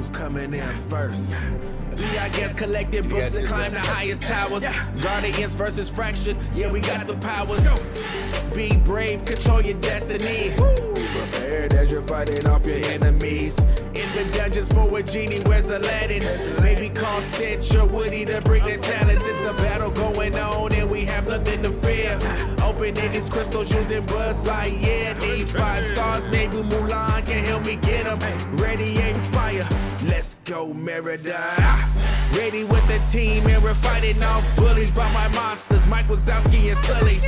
who's coming in first. We, I guess, collected books and climb the highest towers. Guardians versus Fraction, yeah, we got the powers. Be brave, control your destiny. Be prepared as you're fighting off your enemies. In the dungeons for a genie, where's Aladdin? Maybe call Stitch or Woody to bring their talents. It's a battle going on and we have nothing to fear. Opening these crystals using Buzz Lightyear. Need 5 stars, maybe Mulan can help me get them. Radiating fire, let's go Merida. Ready with the team and we're fighting off bullies by my monsters, Mike Wazowski and Sully.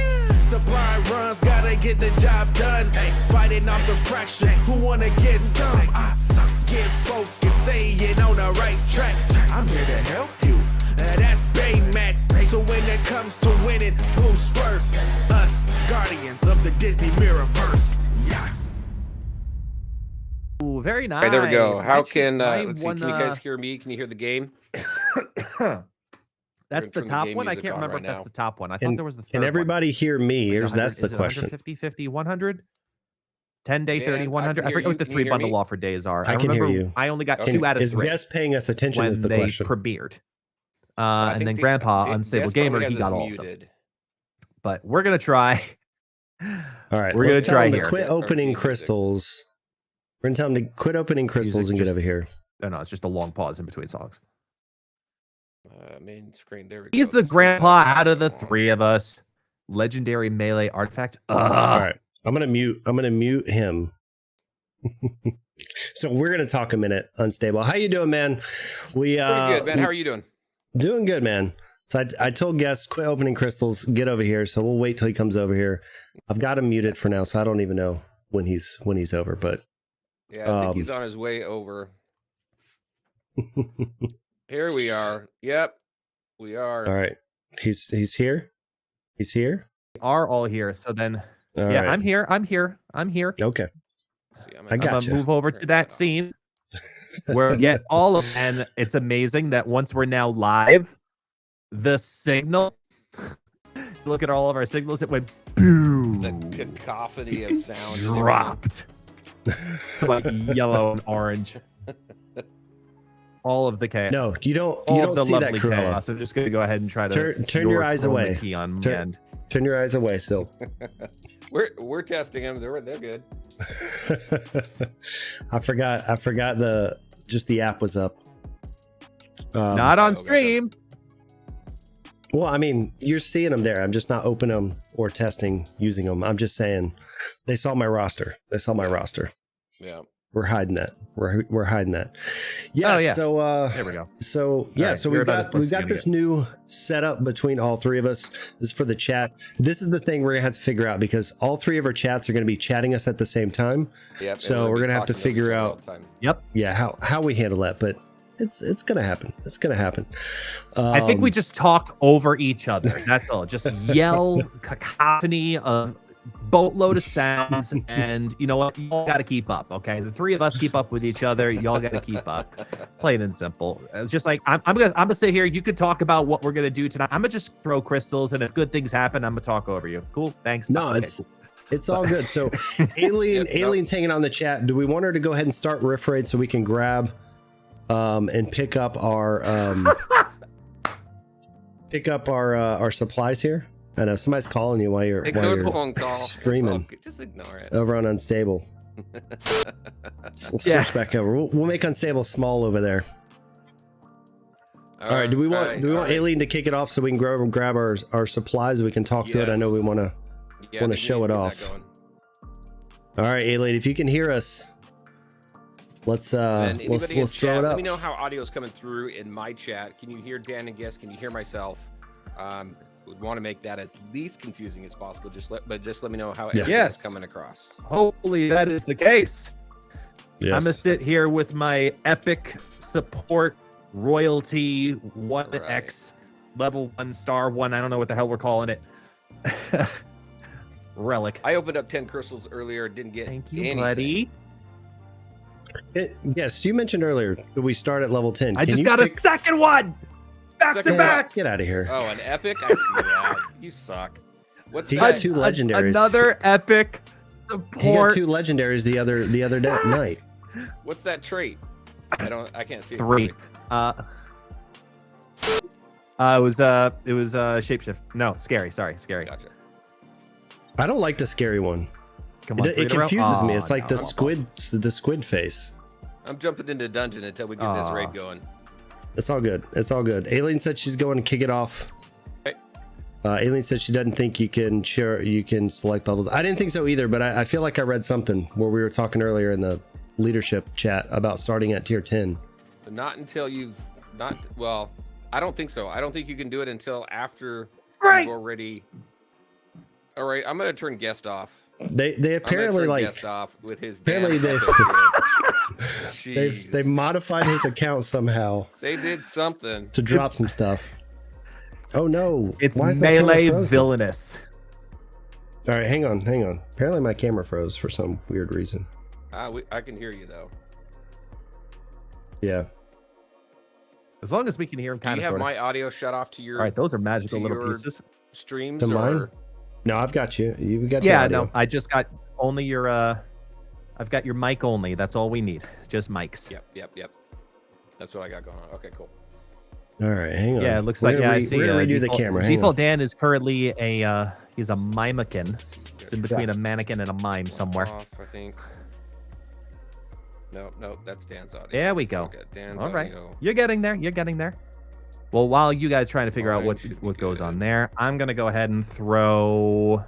Supply runs, gotta get the job done. Fighting off the Fraction, who wanna get some? Get focused, staying on the right track. I'm here to help you. That's Baymax. So when it comes to winning, who's first? Us, Guardians of the Disney Mirrorverse. Yeah. Ooh, very nice. All right, there we go. How Actually, can let's see, can you guys hear me? Can you hear the game? That's the top one. I can't remember if that's the top one. I thought there was the third Can everybody one. hear me? That's the question. 150, 50, 100? 10 day, 30, Dan, 100. I forget what the Can you 3 hear bundle me? offer days are. I can hear you. I only got Okay. 2 out of 3 Is guest paying us attention when is the they question. premiered. I And think then the- Grandpa, Guest Unstable probably Gamer, has he us got all of them. muted. But we're going to try. All right, We're let's gonna tell try them to here. quit Or opening music. crystals. We're gonna tell them to quit opening crystals and get just- over here. Oh, no, it's just a long pause in between songs. Main screen. There we go. He's the grandpa out of the 3 of us. Legendary melee artifact. All right, I'm gonna mute him. So we're gonna talk a minute. Unstable. How you doing, man? Pretty good, man. How are you doing? Doing good, man. So I told guests quit opening crystals, get over here. So we'll wait till he comes over here. I've got him muted for now, so I don't even know when he's over. But Yeah, I think he's on his way over. Here we are. Yep, we are. all right, he's here. He's here. We are all here. So then, All yeah, right. I'm here. I'm here. I'm here. Okay. See, I I'm gotcha. gonna move over to that scene where we get all of, and it's amazing that once we're now live, the signal. Look at all of our signals. It went boom. The cacophony of sound. and Dropped to like yellow and orange. All of the chaos. No, you don't. all You of the don't see that, lovely Cruella. chaos. I'm just gonna go ahead and try to Turn your eyes away. Key on my Turn- end. Turn your eyes away, Sil. We're testing them. They're good. I forgot the app was up. Not on okay. stream. Well, I mean, you're seeing them there. I'm just not opening them or testing using them. I'm just saying they saw my roster. They saw my roster. Yeah. We're hiding that. We're hiding that. Yeah. Oh, yeah. So There we go. So yeah, right, so we're we've about as got close as you're gonna this new setup between all 3 of us. This is for the chat. This is the thing we're gonna have to figure out because all 3 of our chats are gonna be chatting us at the same time. Yep. So and we're be gonna have to talking each figure other all out- the time. Yep. Yeah, how we handle that, but it's gonna happen. It's gonna happen. I think we just talk over each other. That's all. Just yell cacophony of boatload of sounds, and you know what? Y'all got to keep up. Okay, the 3 of us keep up with each other. Y'all got to keep up. Plain and simple. It's just like I'm gonna sit here. You could talk about what we're gonna do tonight. I'm gonna just throw crystals, and if good things happen, I'm gonna talk over you. Cool. Thanks. No, Bye. it's all good. So Alien's hanging on the chat. Do we want her to go ahead and start riff raid so we can grab and pick up our supplies here? I know somebody's calling you while you're Ignore the phone call. streaming. It's all good. Just ignore it. over on Unstable. Let's switch back over. We'll make Unstable small over there. All right. Do we want Alien to kick it off so we can grab our supplies? We can talk to it. I know we want to Yeah, show it off. going. All right, Alien. If you can hear us, let's And anybody in throw chat, it let up. me know how audio is coming through in my chat. Can you hear Dan and Guest? Can you hear myself? Would want to make that as least confusing as possible. Just let me know how everything's coming across. Hopefully that is the case. Yes. I'm gonna sit here with my epic support royalty 1x level 1 star 1. I don't know what the hell we're calling it. Relic. I opened up 10 crystals earlier. Didn't get Thank you, anything. buddy. Yes, you mentioned earlier that we start at level 10. I Can just you got a pick- second one. Back Second to one. back. Get out of here. Oh, an epic? I see that. You suck. What's He that? got 2 legendaries. Another epic He got support. 2 legendaries the other night. What's that trait? I can't see it. 3. It was shapeshift. No, scary. Sorry, scary. Gotcha. I don't like the scary one. Come on, It confuses me. It's like the squid face. I'm jumping into dungeon until we get this raid going. It's all good. It's all good. Aileen said she's going to kick it off. Okay. Aileen said she doesn't think you can select levels. I didn't think so either, but I feel like I read something where we were talking earlier in the leadership chat about starting at tier 10. Not until well, I don't think so. I don't think you can do it until after you've already. All right, I'm gonna turn guest off. They apparently like guest off with his. Apparently they've modified his account somehow. They did something to drop some stuff. Oh no! It's melee villainous. All right, hang on. Apparently my camera froze for some weird reason. I can hear you though. Yeah. As long as we can hear him, kind of. Do you have my audio shut off to your? All right, those are magical little pieces. Streams to mine? No, I've got you. You got. Yeah, no, I just got only your. I've got your mic only. That's all we need. Just mics. Yep. That's what I got going on. Okay, cool. All right, hang on. Yeah, it looks like I see. We're gonna redo the camera. Default Dan is currently he's a mimekin. It's in between a mannequin and a mime somewhere. Off, I think. No, that's Dan's audio. There we go. Okay, Dan's all right, audio. you're getting there. Well, while you guys trying to figure out what goes on there, I'm gonna go ahead and throw.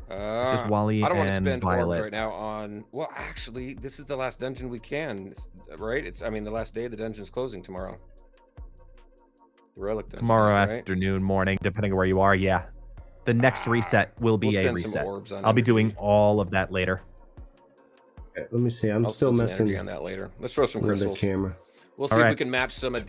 It's just Wally I don't want to and spend Violet orbs right now on. Well, actually, this is the last dungeon we can, right? I mean, the last day the dungeon's closing tomorrow. The relic dungeon. Tomorrow right? afternoon, morning, depending on where you are. Yeah, the next reset will be a reset. I'll be doing all of that later. Okay, let me see. I'm still messing on that later. Let's throw some crystals. The camera. We'll see if we can match some of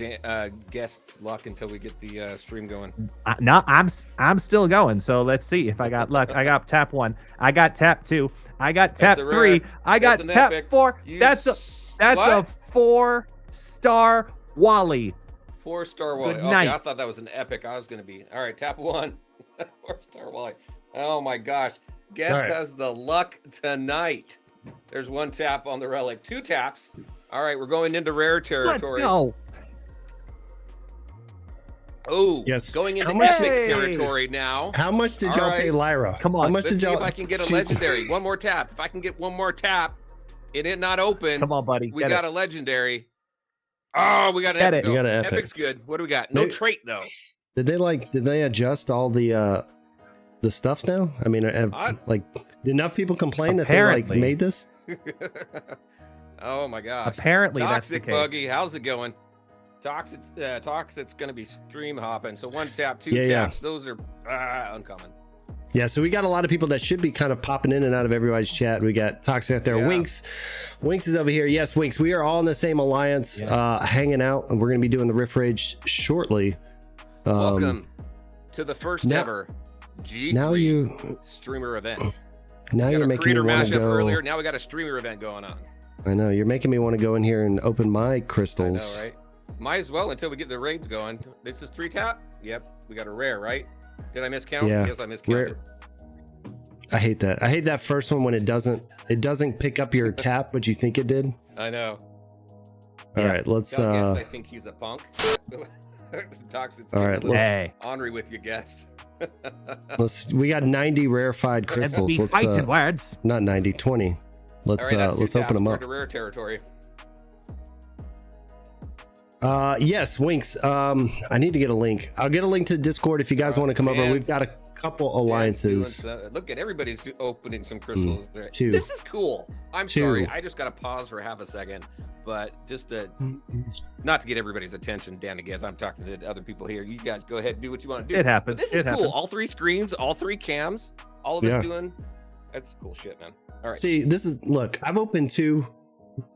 guests' luck until we get the stream going. No, I'm still going. So let's see if I got luck. I got tap 1. I got tap 2. I got tap 3. I got tap 4. That's a 4-star Wally. 4-star Wally. Good Okay, night. I thought that was an epic. I was going to be. All right, tap 1. 4-star Wally. Oh my gosh. Guest has the luck tonight. There's 1 tap on the relic. 2 taps. All right, we're going into rare territory. Let's go. Oh, yes. Going into epic territory now. How much did y'all pay Lyra? Come on. How much Let's did see y'all? if I can get a legendary. 1 more tap. If I can get 1 more tap and it not open. Come on, buddy. We got a legendary. Oh, we got an epic. You got an epic. Epic's good. What do we got? No trait though. Did they adjust all the stuffs now? I mean, did enough people complain that they made this? Oh my gosh. Apparently Toxic that's the case. Buggy, how's it going? Toxic's gonna be stream hopping. So 1 tap, 2 taps. Yeah. Those are uncommon. Yeah, so we got a lot of people that should be kind of popping in and out of everybody's chat. We got Toxic out there. Yeah. Winks is over here. Yes, Winks. We are all in the same alliance, hanging out, and we're going to be doing the Rift Rage shortly. Welcome to the first ever G3 streamer event. Now you're making me want to go. Earlier. Now we got a streamer event going on. I know you're making me want to go in here and open my crystals. I know, right? Might as well until we get the raids going. This is 3 tap. Yep, we got a rare, right? Did I miscount? Yeah. Yes, I miscounted. I hate that. I hate that first one when it doesn't pick up your tap, but you think it did. I know. All right, let's. I think he's a punk. Toxic. All right, let's. Ornery with you, guest. We got 90 rarefied crystals. Let's fighting words. Not 90, 20. Let's let's open them up. To rare territory. Yes, Winks. I need to get a link. I'll get a link to Discord if you guys want to come over. We've got a couple alliances. Look at everybody's opening some crystals. 2. This is cool. I'm 2. sorry. I just got to pause for half a second, but just to not to get everybody's attention. Dan, I guess I'm talking to other people here. You guys go ahead and do what you want to do. It happens. But this is cool. Happens. All 3 screens, all 3 cams, all of us doing. That's cool shit, man. All right. See, look. I've opened 2.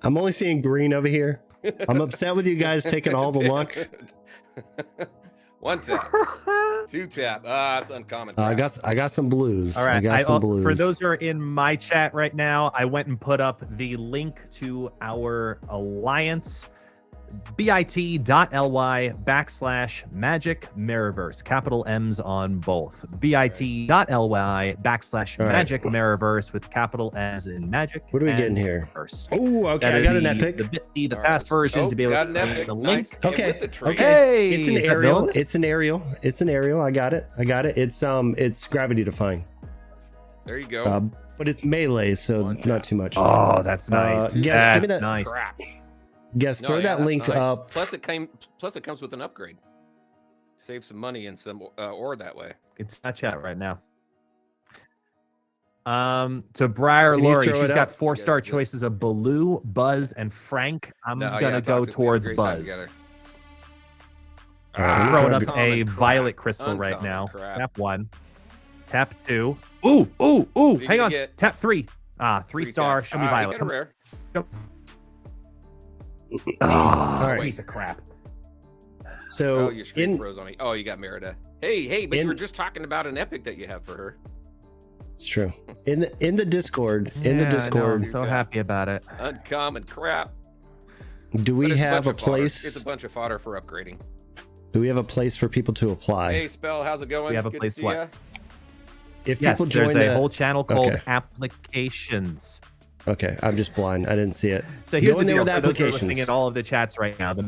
I'm only seeing green over here. I'm upset with you guys taking all the luck. 1 tap, 2 tap. It's uncommon. I got some blues. All right, I got some blues. For those who are in my chat right now, I went and put up the link to our alliance bit.ly/magic Mirrorverse, capital M's on both. bit.ly/magic Mirrorverse with capital M's in magic. What are we and getting here? Mirrorverse. Oh, okay. That I is got an epic. The bit.ly, the fast version to be able got to an find epic. the Nice. link. Get Okay. with the tree. Okay. Hey, It's an is that aerial. built? It's an aerial. It's an aerial. I got it. It's gravity defying. There you go. But it's melee, so One not tap. too much. Oh, that's nice. Guess, give me That's that. nice. Crap. Guess, throw No, that yeah, link that's nice. up. Plus it comes with an upgrade. Save some money and some ore that way. It's not chat right now. To Briar Can you Lori, throw she's it got up? 4-star Yes, yes. choices of Baloo, Buzz, and Frank. I'm No, gonna yeah, go toxic. We had a towards great time Buzz. together. All right, I'm I'm throwing gonna up go- a Uncommon crap. violet crystal right Uncommon now. crap. Tap 1. Tap 2. Ooh. you Hang gonna on. get? Tap 3. 3-star. taps. Show me Ah, violet. you got a rare. Oh, All right. piece of crap. So Oh, your screen froze on me. Oh, you got Merida. Hey, but you were just talking about an epic that you have for her. it's true. In the Discord, Yeah, I know, Discord, I'm so happy about it. Uncommon crap. do we But it's have a bunch of fodder. place? It's a bunch of fodder for upgrading. Do we have a place for people to apply? Hey, Spell, how's it going? We have a Good place to see what? ya. If Yes, people there's join a the- whole channel called Okay. Applications. Okay, I'm just blind. I didn't see it. So here's Go the in there deal with for those who are listening applications. in all of the chats right now. The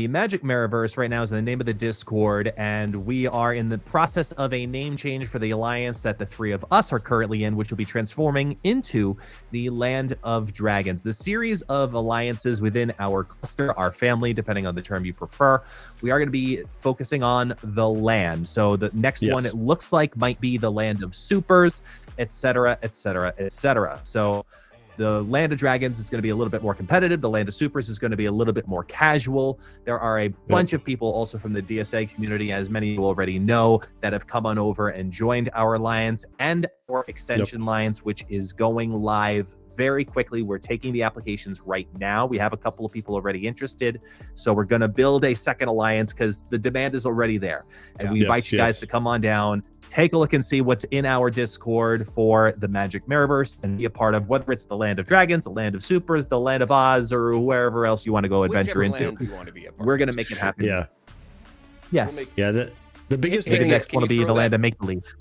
Magic Mirrorverse right now is the name of the Discord, and we are in the process of a name change for the alliance that the three of us are currently in, which will be transforming into the Land of Dragons. The series of alliances within our cluster, our family, depending on the term you prefer. We are going to be focusing on the land. So the next Yes. one, it looks like, might be the Land of Supers, etc., etc., etc. So the Land of Dragons is going to be a little bit more competitive. The Land of Supers is going to be a little bit more casual. There are a bunch of people also from the DSA community, as many of you already know, that have come on over and joined our alliance and our extension alliance, which is going live very quickly. We're taking the applications right now. We have a couple of people already interested. So we're going to build a second alliance because the demand is already there. And we invite you guys to come on down, take a look and see what's in our Discord for the Magic Mirrorverse and be a part of whether it's the Land of Dragons, the Land of Supers, the Land of Oz, or wherever else you want to go adventure Whichever into. land you want to be a part We're of. going to make it happen. Yeah, Yes. yeah. The biggest Maybe thing. the next Can one will you be throw the Land that- of Make-Believe.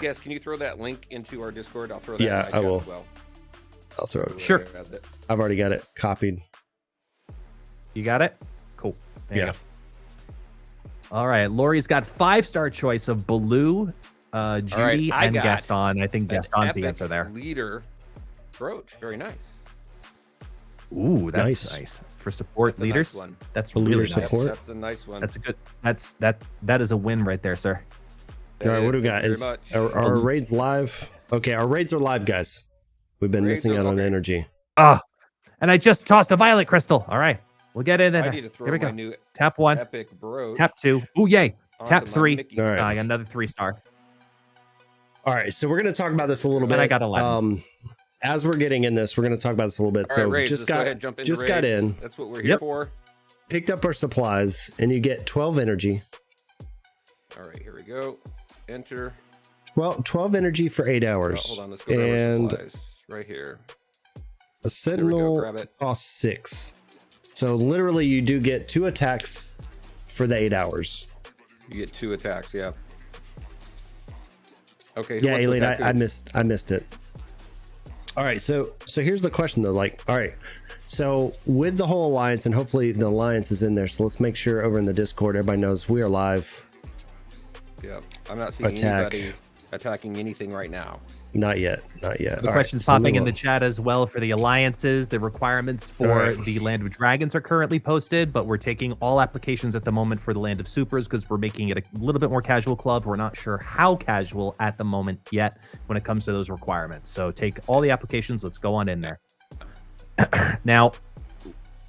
Guess, can you throw that link into our Discord? I'll throw that Yeah, in my I chat will. as well. I'll throw it. Sure. Has it. I've already got it copied. You got it? Cool. There you Yeah. go. All right. Lori's got 5-star choice of Baloo, Judy, I and got Gaston. I think Gaston's the Epic answer there. Leader brooch. Very nice. Ooh, that's Nice. nice. For support That's a nice leaders. one. That's For leader really nice. support. That's a nice one. That's a good. That is a win right there, sir. All right, what do we Thank got? you Is very much. our raids live? Okay, our raids are live, guys. We've been Raids missing are- out on okay. energy. And I just tossed a violet crystal. All right, we'll get in there. I need to throw Here we my go. new Tap 1, epic brooch. tap 2. Ooh, yay! Tap onto my 3. Mickey. All right. I got another 3-star. All right, so we're going to talk about this a little bit. And I got 11. As we're getting in this, we're going to talk about this a little bit. All right, So raids. just Let's go got ahead, jump into just got raids. in, That's what we're here Yep. for. picked up our supplies, and you get 12 energy. All right, here we go. Enter. 12 energy for 8 Oh, hours. hold on, let's go grab our and supplies right here. a There we go. sentinel Grab it. costs 6. So literally, you do get 2 attacks for the 8 hours. You get 2 attacks. Yeah. Okay. Yeah, what's the Elite, attack I do? missed it. All right, so here's the question though. Like, all right, so with the whole alliance, and hopefully the alliance is in there. So let's make sure over in the Discord, everybody knows we are live. Yeah, I'm not seeing Attack. anybody attacking anything right now. Not yet, not yet. The All questions right, so popping we in the will- chat as well for the alliances. The requirements for right. the Land of Dragons are currently posted, but we're taking all applications at the moment for the Land of Supers because we're making it a little bit more casual club. We're not sure how casual at the moment yet when it comes to those requirements. So take all the applications. Let's go on in there. Now,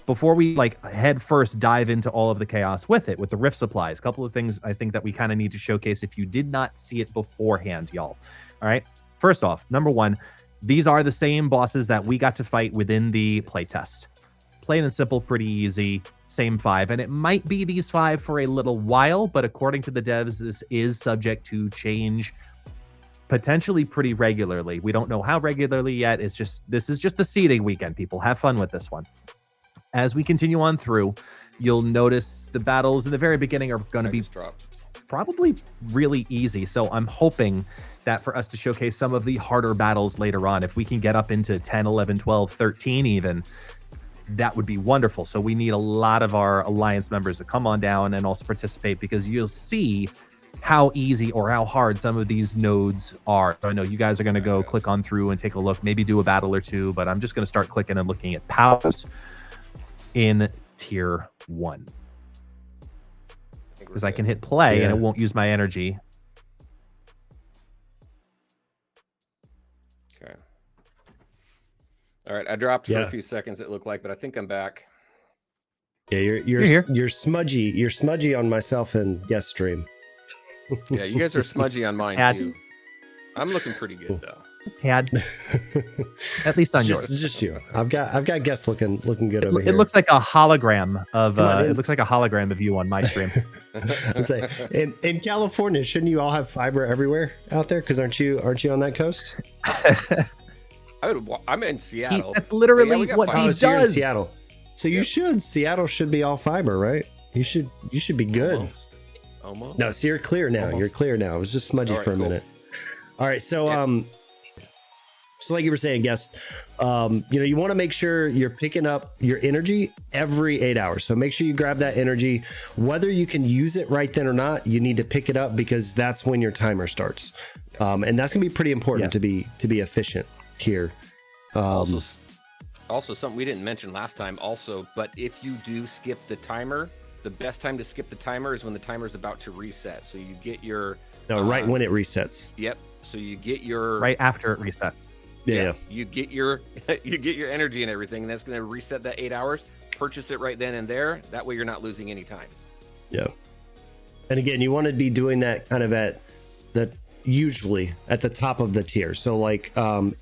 before we head first dive into all of the chaos with it, with the rift supplies, a couple of things I think that we kind of need to showcase if you did not see it beforehand, y'all. All right. First off, number 1, these are the same bosses that we got to fight within the playtest. Plain and simple, pretty easy, same 5. And it might be these 5 for a little while, but according to the devs, this is subject to change potentially pretty regularly. We don't know how regularly yet. This is just the seeding weekend, people. Have fun with this one. as we continue on through, you'll notice the battles in the very beginning are going to be probably really easy. So I'm hoping that for us to showcase some of the harder battles later on, if we can get up into 10, 11, 12, 13 even, that would be wonderful. So we need a lot of our Alliance members to come on down and also participate, because you'll see how easy or how hard some of these nodes are. I know you guys are going to go click on through and take a look, maybe do a battle or two, but I'm just going to start clicking and looking at powers in tier 1. Because I can hit play and it won't use my energy. Okay. All right, I dropped for a few seconds, it looked like, but I think I'm back. Yeah, you're smudgy. You're smudgy on myself and guest stream. Yeah, you guys are smudgy on mine too. I'm looking pretty good though. Tad. At least on yours. Just you. I've got guests looking good over here. It looks like a hologram of it looks like a hologram of you on my stream. I say, in California, shouldn't you all have fiber everywhere out there? Because aren't you on that coast? I'm in Seattle. That's literally what he does. You're in Seattle. So you should. Seattle should be all fiber, right? You should be good. Almost. No, so you're clear now. You're clear now. It was just smudgy for a minute. All right, so so like you were saying, guest, you want to make sure you're picking up your energy every 8 hours. So make sure you grab that energy, whether you can use it right then or not. You need to pick it up, because that's when your timer starts, and that's gonna be pretty important to be efficient here. Also, something we didn't mention last time. But if you do skip the timer, the best time to skip the timer is when the timer is about to reset. So you get your right when it resets. Yep. So you get your right after it resets. Yeah. You get your energy and everything, and that's going to reset that 8 hours. Purchase it right then and there. That way you're not losing any time. Yeah. And again, you want to be doing that kind of usually at the top of the tier. So like so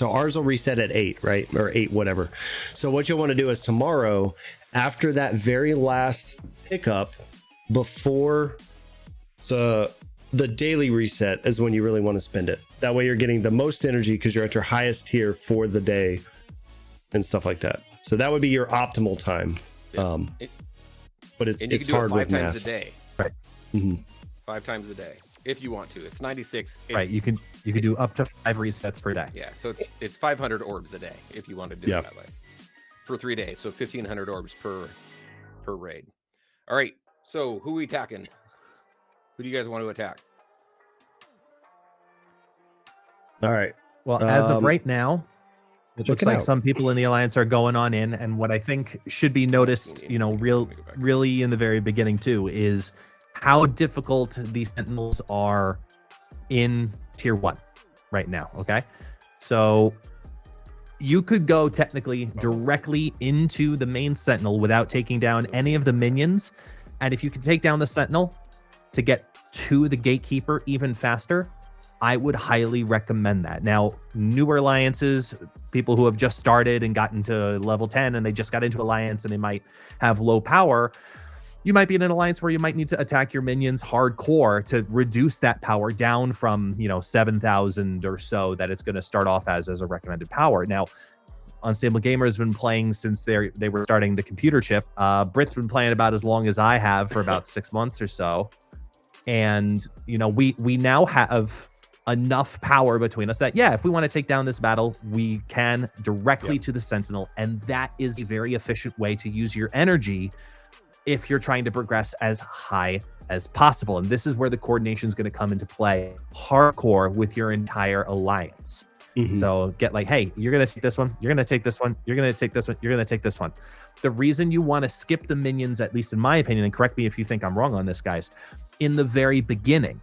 ours will reset at 8, right? Or 8, whatever. So what you'll want to do is tomorrow, after that very last pickup, before the daily reset, is when you really want to spend it. That way you're getting the most energy, because you're at your highest tier for the day and stuff like that. So that would be your optimal time. But it's hard with math. 5 times a day. Right. Mm-hmm. 5 times a day. If you want to. It's 96. Right. You can do up to 5 resets per day. Yeah. So it's 500 orbs a day if you want to do it that way. For 3 days. So 1,500 orbs per raid. All right. So who are we attacking? Who do you guys want to attack? All right. Well, as of right now, it looks like some people in the Alliance are going on in. And what I think should be noticed, really in the very beginning too, is how difficult these Sentinels are in tier 1 right now. Okay. So you could go technically directly into the main Sentinel without taking down any of the minions. And if you can take down the Sentinel to get to the Gatekeeper even faster, I would highly recommend that. Now, newer alliances, people who have just started and gotten to level 10 and they just got into alliance and they might have low power, you might be in an alliance where you might need to attack your minions hardcore to reduce that power down from 7,000 or so that it's going to start off as a recommended power. Now, Unstable Gamer has been playing since they were starting the computer chip. Brit's been playing about as long as I have, for about 6 months or so. And, we now have enough power between us that, if we want to take down this battle, we can directly to the Sentinel. And that is a very efficient way to use your energy if you're trying to progress as high as possible. And this is where the coordination is going to come into play hardcore with your entire alliance. Mm-hmm. So get like, hey, you're going to take this one. You're going to take this one. You're going to take this one. You're going to take this one. The reason you want to skip the minions, at least in my opinion, and correct me if you think I'm wrong on this, guys, in the very beginning,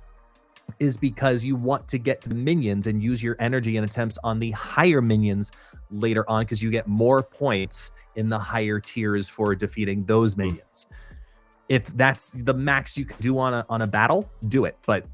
is because you want to get to the minions and use your energy and attempts on the higher minions later on, because you get more points in the higher tiers for defeating those minions. If that's the max you can do on a battle, do it. But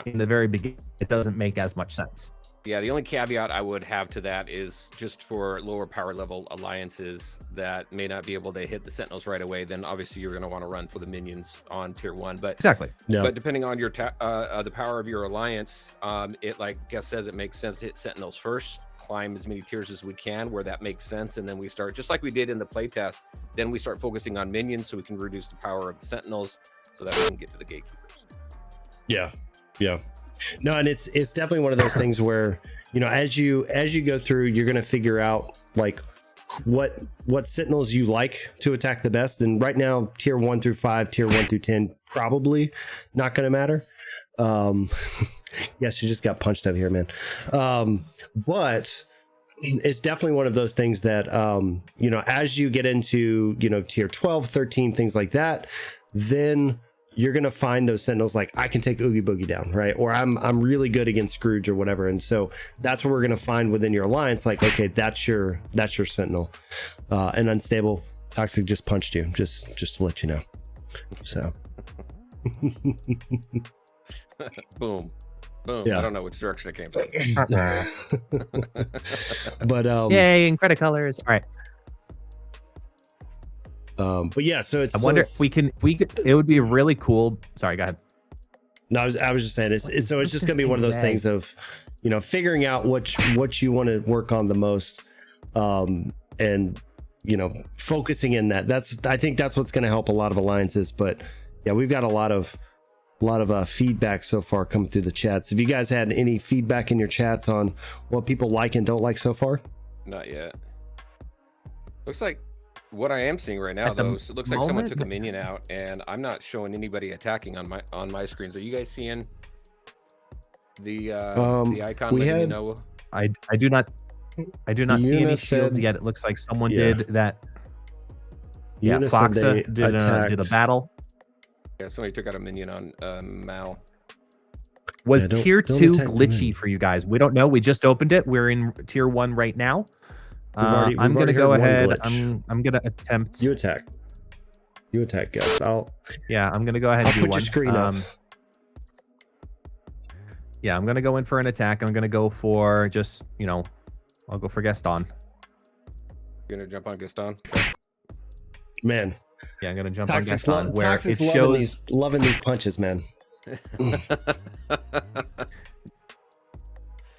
in the very beginning, it doesn't make as much sense. Yeah, the only caveat I would have to that is just for lower power level alliances that may not be able to hit the Sentinels right away, then obviously you're going to want to run for the minions on tier 1. But Exactly. Yeah. but depending on your the power of your alliance, it, like Guess says, it makes sense to hit Sentinels first, climb as many tiers as we can where that makes sense, and then we start, just like we did in the playtest, then we start focusing on minions so we can reduce the power of the Sentinels so that we can get to the gatekeepers. Yeah. No, and it's definitely one of those things where, you know, as you go through, you're going to figure out like what Sentinels you like to attack the best. And right now, tier 1 through 5, tier 1 through 10, probably not going to matter. Yes, you just got punched over here, man. But it's definitely one of those things that, you know, as you get into, you know, tier 12, 13, things like that, then you're going to find those Sentinels like, I can take Oogie Boogie down, right? Or I'm really good against Scrooge or whatever. And so that's what we're going to find within your alliance. Like, okay, that's your Sentinel. And Unstable, Toxic just punched you, just to let you know. So. Boom. Yeah. I don't know which direction it came from. But Yay, in credit colors. All right. but yeah, so it's. I wonder it's, if we could. It would be really cool. Sorry, go ahead. No, I was just saying it's just gonna be one of those things of, you know, figuring out what you want to work on the most, and you know, focusing in that. I think that's what's gonna help a lot of alliances. But yeah, we've got a lot of feedback so far coming through the chats. Have you guys had any feedback in your chats on what people like and don't like so far? Not yet. Looks like what I am seeing right now, though, it looks like someone took a minion out, and I'm not showing anybody attacking on my screens. Are you guys seeing the icon letting me know? I do not see any shields yet. It looks like someone did that. Yeah, Foxa did a battle. Yeah, somebody took out a minion on Mal. Was tier 2 glitchy for you guys? We don't know. We just opened it. We're in tier 1 right now. I'm gonna go ahead. I'm gonna attempt. You attack, guys. Yeah, I'm gonna go ahead and do put one. Your screen up. Yeah, I'm gonna go in for an attack. I'm gonna go for just, you know, I'll go for Gaston. You're gonna jump on Gaston? Man. Yeah, I'm gonna jump on Gaston where it shows loving these punches, man.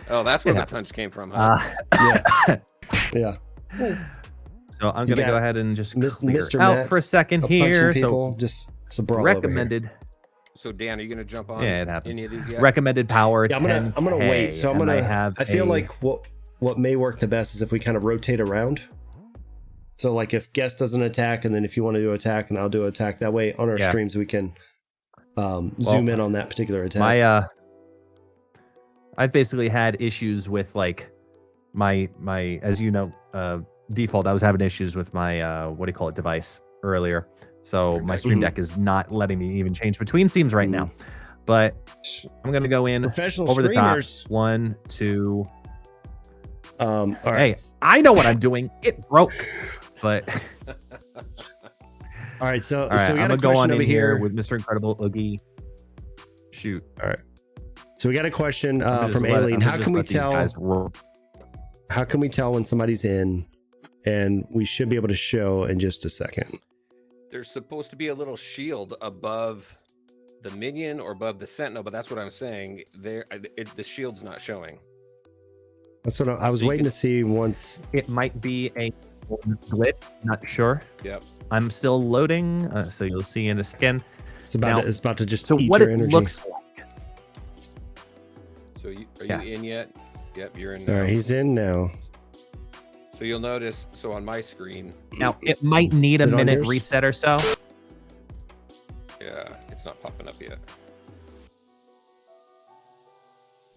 Oh, that's where the punch came from, huh? Yeah. So I'm gonna go ahead and just clear Mr. out Matt, for a second here. So just it's a brawl recommended. So Dan, are you gonna jump on any of these yet? Recommended power. Yeah, I'm gonna wait. So I'm gonna. I feel like what may work the best is if we kind of rotate around. So like if Guest does an attack, and then if you want to do attack, and I'll do attack. That way on our streams we can zoom in on that particular attack. I've basically had issues with like my as you know, default. I was having issues with my what do you call it, device earlier. So my stream deck is not letting me even change between scenes right now. But I'm gonna go in over the top. 1, 2. All right. Hey, I know what I'm doing. It broke. But all right, so we got a question over here with Mr. Incredible Oogie. Shoot. All right. So we got a question from Aileen. How can we tell? How can we tell when somebody's in? And we should be able to show in just a second. There's supposed to be a little shield above the minion or above the sentinel, but that's what I'm saying. The shield's not showing. That's what I was waiting to see. Once it might be a glitch, not sure. Yep. I'm still loading, so you'll see in a second. It's about to just so eat what your it energy. looks like. So are you in yet? Yep, you're in. All right, he's in now. So you'll notice. So on my screen. Now it might need a minute reset or so. Yeah, it's not popping up yet.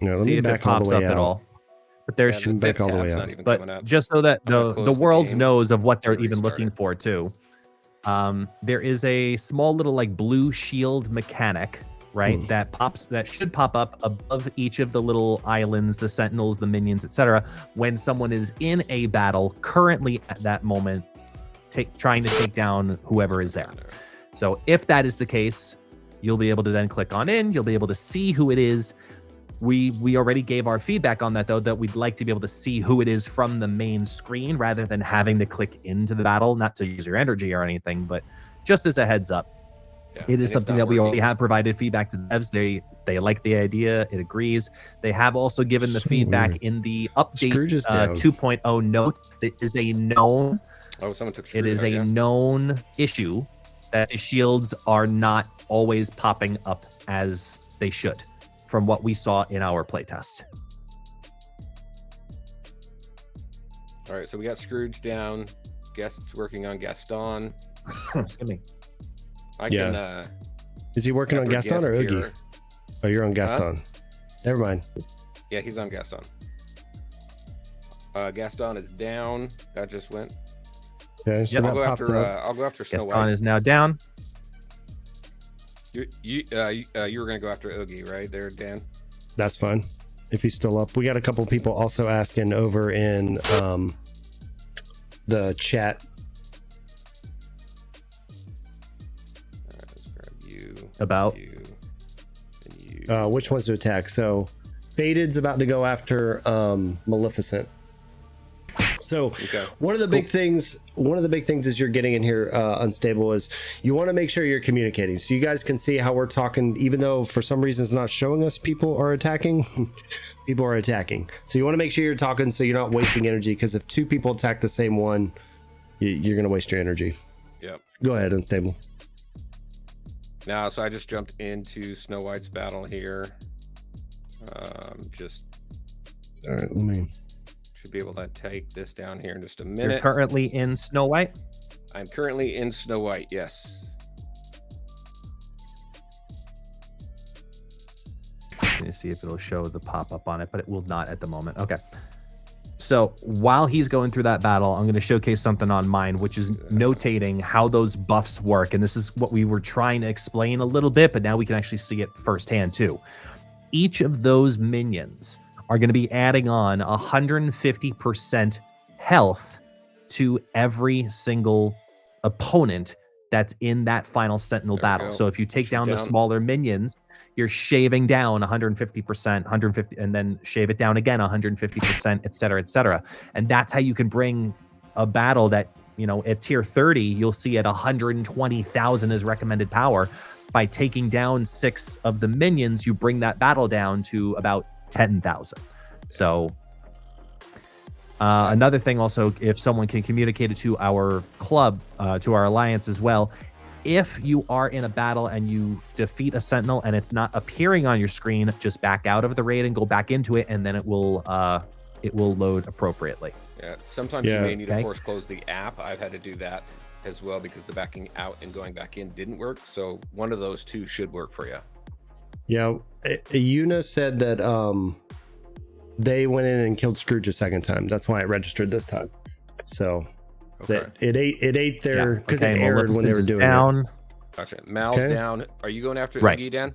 No, let see me if back it pops all the way up out. at all. But there should back all the way out. But just so that the world knows of what they're even looking for too. There is a small little like blue shield mechanic, right? That should pop up above each of the little islands, the sentinels, the minions, etc. when someone is in a battle currently at that moment, trying to take down whoever is there. So if that is the case, you'll be able to then click on in, you'll be able to see who it is. We already gave our feedback on that, though, that we'd like to be able to see who it is from the main screen rather than having to click into the battle, not to use your energy or anything, but just as a heads up. Yeah, it is something that we already have provided feedback to the devs. They like the idea. It agrees. They have also given the feedback in the update 2.0 notes. It is a known. Oh, someone took. It is a known issue that the shields are not always popping up as they should, from what we saw in our playtest. All right, so we got Scrooge down. Guest's working on Gaston. Excuse me. I can. Is he working on Gaston or Oogie? here. Oh, you're on Gaston. Never mind. Yeah, he's on Gaston. Gaston is down. That just went. Okay, so I'll go after. I'll go after Snow Gaston White. is now down. You were gonna go after Oogie, right there, Dan? That's fine. If he's still up, we got a couple people also asking over in the chat. All right, let's grab you. About you, and you. Which ones to attack? So, Fated's about to go after Maleficent. So one of the big things is you're getting in here, Unstable, is you want to make sure you're communicating so you guys can see how we're talking, even though for some reason it's not showing us people are attacking. People are attacking. So you want to make sure you're talking so you're not wasting energy, because if two people attack the same one, you're going to waste your energy. Yep. Go ahead, Unstable. Now, so I just jumped into Snow White's battle here. Just all right, let me. Should be able to take this down here in just a minute. You're currently in Snow White? I'm currently in Snow White, yes. Let me see if it'll show the pop-up on it, but it will not at the moment. Okay. So while he's going through that battle, I'm going to showcase something on mine, which is notating how those buffs work. And this is what we were trying to explain a little bit, but now we can actually see it firsthand too. Each of those minions are going to be adding on 150% health to every single opponent that's in that final Sentinel battle. So if you take down the smaller minions, you're shaving down 150%, 150, and then shave it down again 150%, et cetera, et cetera. And that's how you can bring a battle that, you know, at tier 30, you'll see at 120,000 is recommended power. By taking down 6 of the minions, you bring that battle down to about 10,000. So another thing also, if someone can communicate it to our club, to our alliance as well, if you are in a battle and you defeat a Sentinel and it's not appearing on your screen, just back out of the raid and go back into it, and then it will load appropriately. Yeah, sometimes you may need to force close the app. I've had to do that as well because the backing out and going back in didn't work. So one of those two should work for you. Yeah, Yuna said that they went in and killed Scrooge a second time. That's why it registered this time. So that it ate their, because it errored when they were doing it. Gotcha. Mal's down. Are you going after Oogie, Dan?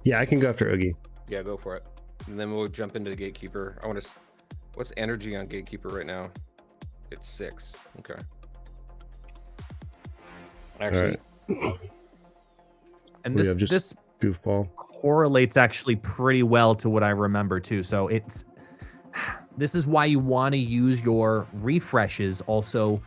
Yeah, I can go after Oogie. Yeah, go for it. And then we'll jump into the Gatekeeper. I want to. What's energy on Gatekeeper right now? It's 6. Okay. Actually, and this goofball correlates actually pretty well to what I remember too. So this is why you want to use your refreshes also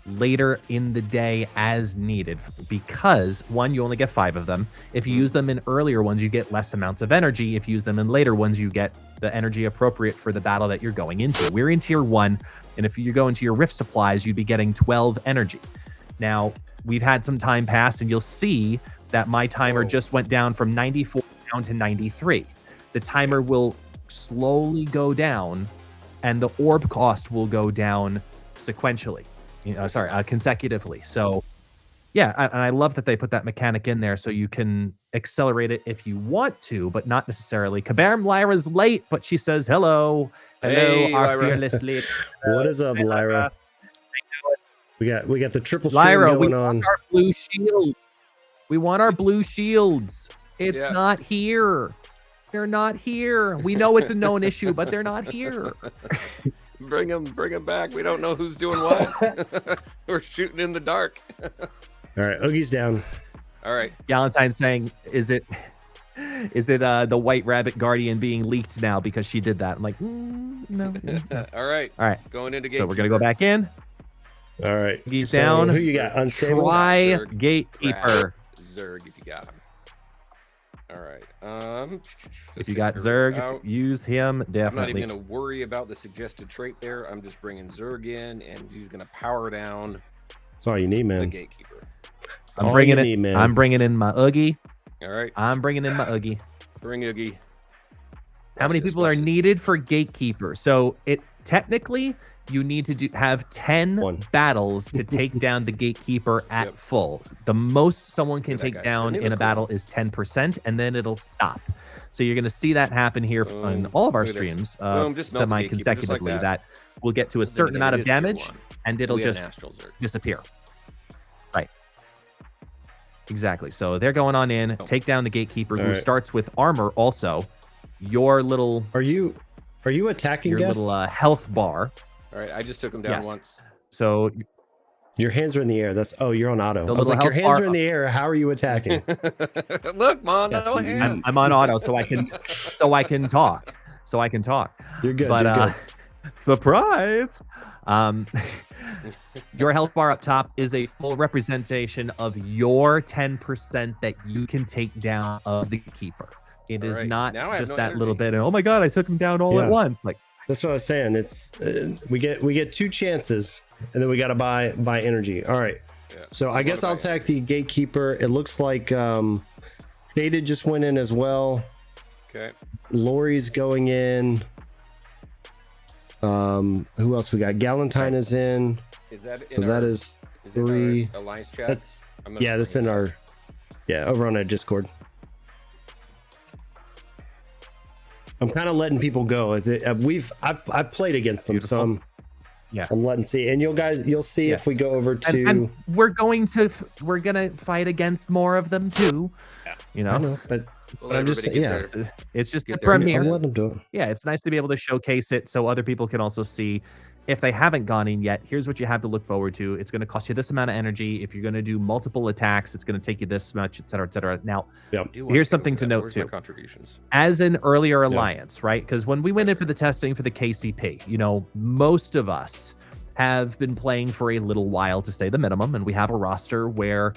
later in the day as needed, because one, you only get 5 of them. If you use them in earlier ones, you get less amounts of energy. If you use them in later ones, you get the energy appropriate for the battle that you're going into. We're in tier 1, and if you go into your rift supplies, you'd be getting 12 energy. Now, we've had some time pass, and you'll see that my timer just went down from 94 down to 93. The timer will slowly go down, and the orb cost will go down sequentially. Consecutively. So, yeah, and I love that they put that mechanic in there so you can accelerate it if you want to, but not necessarily. Kabarm Lyra's late, but she says hello. Hello, hey, our Lyra. fearless lead. What is up, Lyra? We got the triple stream Lyra, going we on. want our blue shields. We want our blue shields. It's not here. They're not here. We know it's a known issue, but they're not here. Bring them back. We don't know who's doing what. We're shooting in the dark. All right, Oogie's down. All right. Galentine's saying, is it Is it the White Rabbit Guardian being leaked now because she did that? I'm like, no. All right. All right. Going into So we're gonna go back in. All right. He's So down. who you got? Unstable. Try Zerg, Gatekeeper. Zerg, if you got him. All right. If you got Zerg, out. use him I'm not definitely. even going to worry about the suggested trait there. I'm just bringing Zerg in, and he's going to power down That's all you need, the man. Gatekeeper. I'm all bringing you it. need, man. I'm bringing in my Oogie. All right. I'm bringing in my Oogie. Bring Oogie. How many people are needed for Gatekeeper? So it technically you need to have 10 battles to take down the Gatekeeper at full. The most someone can take down in a battle is 10%, and then it'll stop. So you're going to see that happen here on all of our streams semi-consecutively. That we'll get to a certain amount of damage, and it'll just disappear. Right. Exactly. So they're going on in, take down the Gatekeeper, who starts with armor also. Your little... Are you attacking your guest? little health bar. All right, I just took him down once. So your hands are in the air. That's you're on auto. The I was like, your hands bar, are in the air. How are you attacking? Look, man, yes, no hands. I'm on auto, so I can talk. So I can talk. You're good. But you're good. surprise. Your health bar up top is a full representation of your 10% that you can take down of the keeper. It is not just that little bit. And oh my god, I took him down all at once. Like. That's what I was saying. It's we get 2 chances, and then we got to buy energy. All right. Yeah. So I guess I'll attack the Gatekeeper. It looks like Faded just went in as well. Okay. Lori's going in. Who else we got? Galentine is in. Is that so? That is 3 alliance chat. That's that's in our over on our Discord. I'm kind of letting people go. I've played against them, so I'm letting see. And you'll see if we go over to. And we're gonna fight against more of them too. Yeah. You know, I know, but I'm just saying, it's just the premiere. I'm letting them do it. Yeah, it's nice to be able to showcase it so other people can also see. If they haven't gone in yet, here's what you have to look forward to. It's going to cost you this amount of energy. If you're going to do multiple attacks, it's going to take you this much, et cetera, et cetera. Now, here's something to note too. Contributions. As an earlier alliance, right? Because when we went in for the testing for the KCP, most of us have been playing for a little while, to say the minimum, and we have a roster where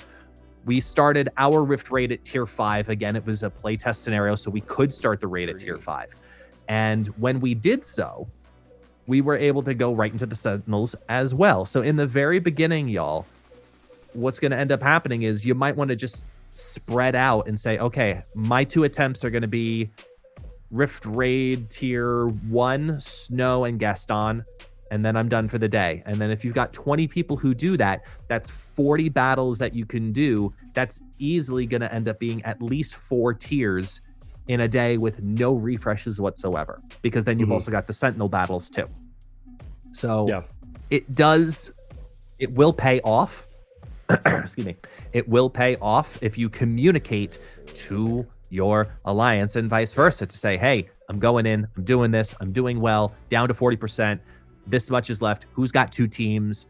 we started our Rift raid at tier 5. Again, it was a playtest scenario, so we could start the raid at tier 5. And when we did so, we were able to go right into the Sentinels as well. So in the very beginning, y'all, what's going to end up happening is you might want to just spread out and say, okay, my 2 attempts are going to be Rift Raid Tier 1, Snow, and Gaston, and then I'm done for the day. And then if you've got 20 people who do that, that's 40 battles that you can do. That's easily going to end up being at least 4 tiers in a day with no refreshes whatsoever, because then you've also got the Sentinel battles too. So it will pay off. Excuse me. It will pay off if you communicate to your alliance and vice versa to say, hey, I'm going in, I'm doing this, I'm doing well, down to 40%. This much is left. Who's got 2 teams?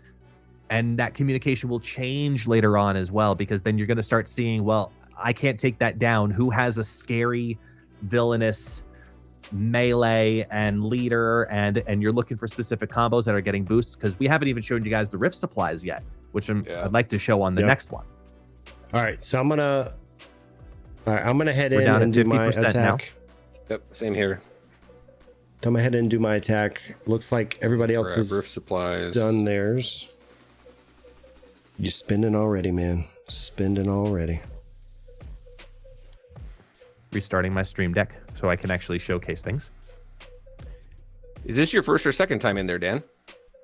And that communication will change later on as well, because then you're going to start seeing, well, I can't take that down. Who has a scary, villainous melee and leader, and you're looking for specific combos that are getting boosts, because we haven't even shown you guys the rift supplies yet, which I'd like to show on the next one. All right, so I'm gonna head in and do my attack. Now. Yep, same here. I'm gonna head in and do my attack. Looks like everybody else is rift supplies done theirs. You spending already, man. Spending already. Restarting my stream deck so I can actually showcase things. Is this your first or second time in there, Dan?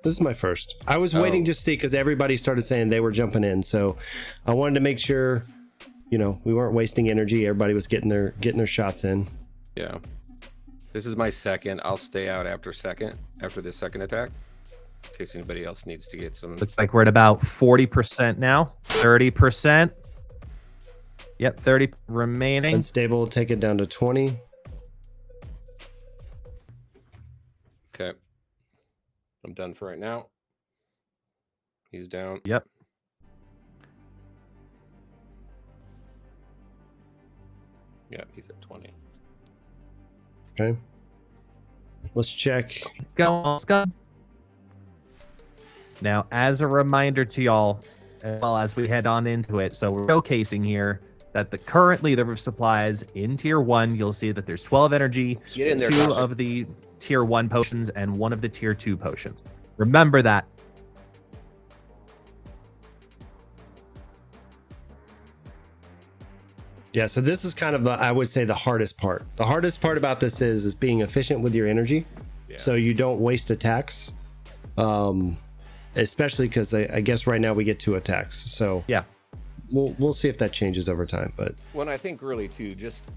This is my first. I was waiting to see, because everybody started saying they were jumping in, so I wanted to make sure, we weren't wasting energy. Everybody was getting their shots in. Yeah. This is my second. I'll stay out after this second attack, in case anybody else needs to get some. Looks like we're at about 40% now. 30%. Yep, 30 remaining. Unstable, take it down to 20. Okay. I'm done for right now. He's down. Yeah, he's at 20. Okay. Let's check. Go, Scott. Now, as a reminder to y'all, as well as we head on into it, so we're showcasing here that currently the rift supplies in tier 1, you'll see that there's 12 energy, Get in there, 2 Josh. of the tier 1 potions, and 1 of the tier 2 potions. Remember that. Yeah, so this is kind of I would say the hardest part. The hardest part about this is being efficient with your energy, so you don't waste attacks. Especially because I guess right now we get 2 attacks. So yeah, we'll see if that changes over time. But when I think really too, just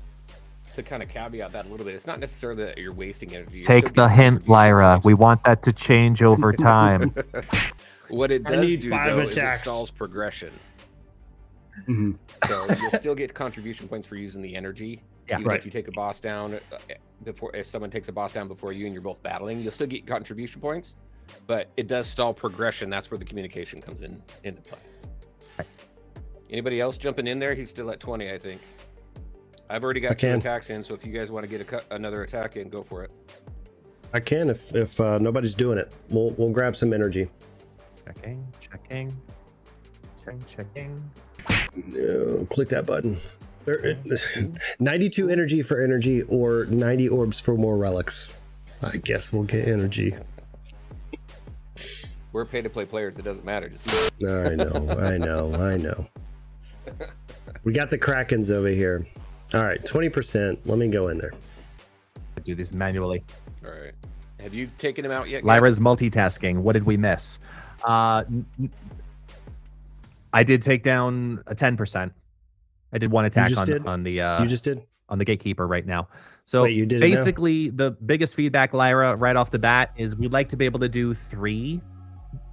to kind of caveat that a little bit, it's not necessarily that you're wasting energy. take the hint, Lyra. We want that to change over time. What it I does need do 5 though is it attacks. stalls progression. Mm-hmm. So you'll still get contribution points for using the energy. Yeah, Even right. if you take a boss down if someone takes a boss down before you and you're both battling, you'll still get contribution points, but it does stall progression. That's where the communication comes into play. Right. Anybody else jumping in there? He's still at 20, I think. I've already got 2 attacks in, so if you guys want to get another attack in, go for it. I can if nobody's doing it. We'll grab some energy. Checking. Click that button. 92 energy for energy or 90 orbs for more relics. I guess we'll get energy. We're pay-to-play players. It doesn't matter. Just I know. We got the Krakens over here. All right, 20%. Let me go in there. Do this manually. all right. Have you taken him out yet? Lyra's multitasking. What did we miss? I did take down a 10%. I did 1 attack on the You just did? on the gatekeeper right now. So Wait, you did it now? basically the biggest feedback, Lyra, right off the bat is we'd like to be able to do 3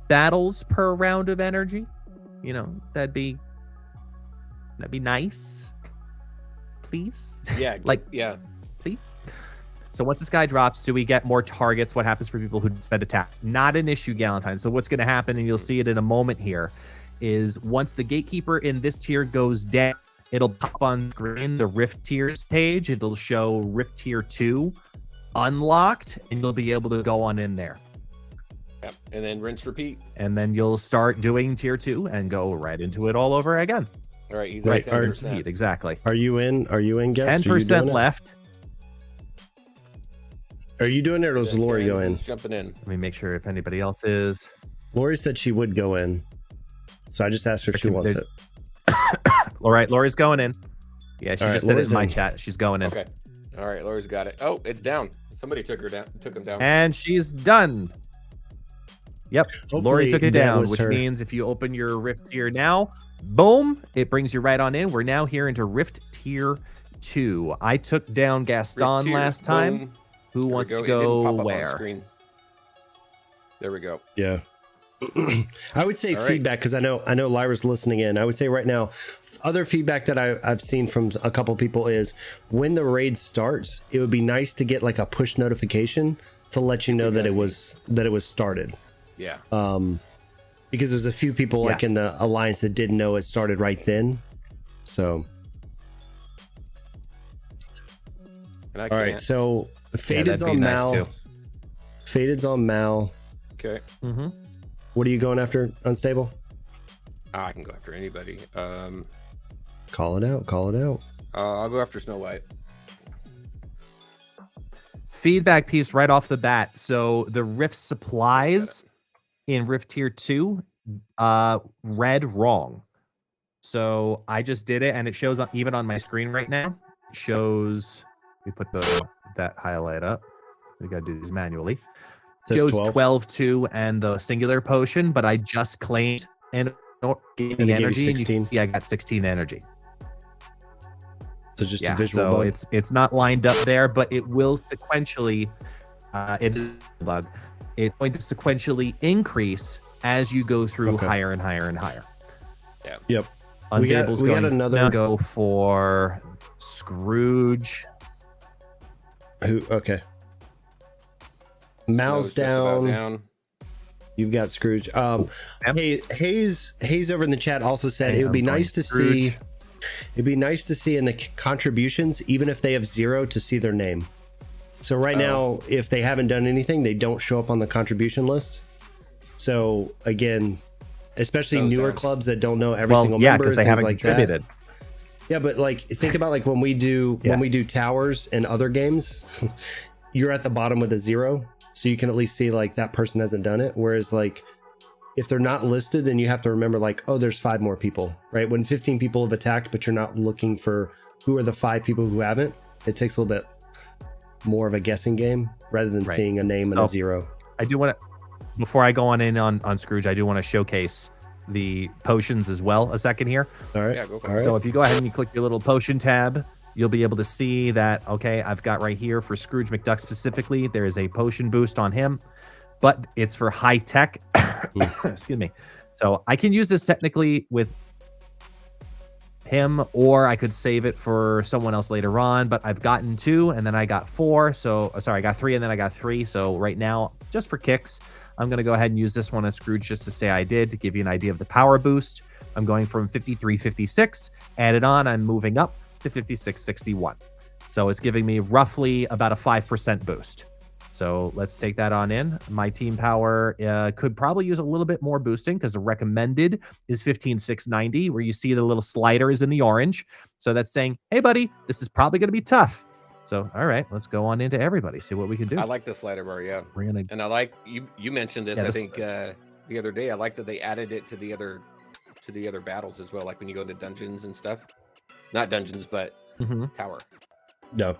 battles per round of energy. You know, that'd be nice. Please. Yeah. Yeah. Please. So once this guy drops, do we get more targets? What happens for people who spend attacks? Not an issue, Galentine. So what's going to happen, and you'll see it in a moment here, is once the gatekeeper in this tier goes down, it'll pop on screen the Rift tiers page. It'll show Rift tier 2 unlocked, and you'll be able to go on in there. Yeah. And then rinse, repeat. And then you'll start doing tier 2 and go right into it all over again. All right. He's Right, at 10%. Exactly. Are you in? Are you in, guest? 10% left. Are you doing it, or does Lori go in? He's jumping in. Let me make sure if anybody else is. Lori said she would go in. So I just asked her if she wants it. All right, Lori's going in. Yeah, she All right, just said it Lori's in my in. chat. She's going in. Okay. All right. Lori's got it. Oh, it's down. Somebody took him down. And she's done. Yep. Hopefully Lori took it that down, was which her. means if you open your Rift tier now, boom, it brings you right on in. We're now here into Rift tier 2. I took down Gaston Tier, last time. boom. Who There we wants to It didn't go pop up on where? screen. There we go. Yeah. I would say All right. feedback, because I know Lyra's listening in. I would say right now, other feedback that I've seen from a couple people is when the raid starts, it would be nice to get like a push notification to let you know that it was started. Yeah. Because there's a few people like Yes. in the alliance that didn't know it started right then. So And I all right, can't. so Faded's that'd be on nice Mal. too. Faded's on Mal. Okay. Mm-hmm. What are you going after? Unstable? I can go after anybody. Call it out. Call it out. I'll go after Snow White. Feedback piece right off the bat. So the Rift supplies in Rift tier 2 read wrong. So I just did it, and it shows even on my screen right now. It shows. We put that highlight up. We got to do these manually. Says Shows 12. 12-2 and the singular potion, but I just claimed and gave And me it gave you energy, and you 16? can see I got 16 energy. So just a Yeah, visual so bug. it's not lined up there, but it will sequentially. It is a bug. It's going to sequentially increase as you go through Okay. higher and higher and higher. Yep. Unstable's we got going another- now go for Scrooge. Okay. Mal's Just about down. You've got Scrooge. Yep. Hey, Hayes over in the chat also said Hey, it would be I'm going nice to Scrooge. see It'd be nice to see in the contributions, even if they have 0, to see their name. So right now, if they haven't done anything, they don't show up on the contribution list. So again, especially newer clubs that don't know every single member, because they haven't like contributed. Yeah, but like think about like when we do towers and other games, you're at the bottom with a 0, so you can at least see like that person hasn't done it. Whereas like if they're not listed, then you have to remember like, oh, there's 5 more people, right? When 15 people have attacked, but you're not looking for who are the 5 people who haven't, it takes a little bit more of a guessing game rather than seeing a name and a 0. I do want to, before I go on Scrooge, I do want to showcase the potions as well a second here. All right. Yeah, go for it. So if you go ahead and you click your little potion tab, you'll be able to see that, okay, I've got right here for Scrooge McDuck specifically, there is a potion boost on him, but it's for high tech. Excuse me. So I can use this technically with him, or I could save it for someone else later on, but I've gotten 2 and then I got 4. So sorry, I got 3 and then I got 3. So right now, just for kicks, I'm going to go ahead and use this one on Scrooge just to say I did, to give you an idea of the power boost. I'm going from 53.56, added on, I'm moving up to 56.61. So it's giving me roughly about a 5% boost. So let's take that on in. My team power could probably use a little bit more boosting because the recommended is 15.690, where you see the little slider is in the orange. So that's saying, hey, buddy, this is probably going to be tough. So, all right, let's go on into everybody, see what we can do. I like the slider bar, yeah. We're gonna, and I like you mentioned this. I think the other day. I like that they added it to the other battles as well. Like when you go into dungeons and stuff. Not dungeons, but tower. No.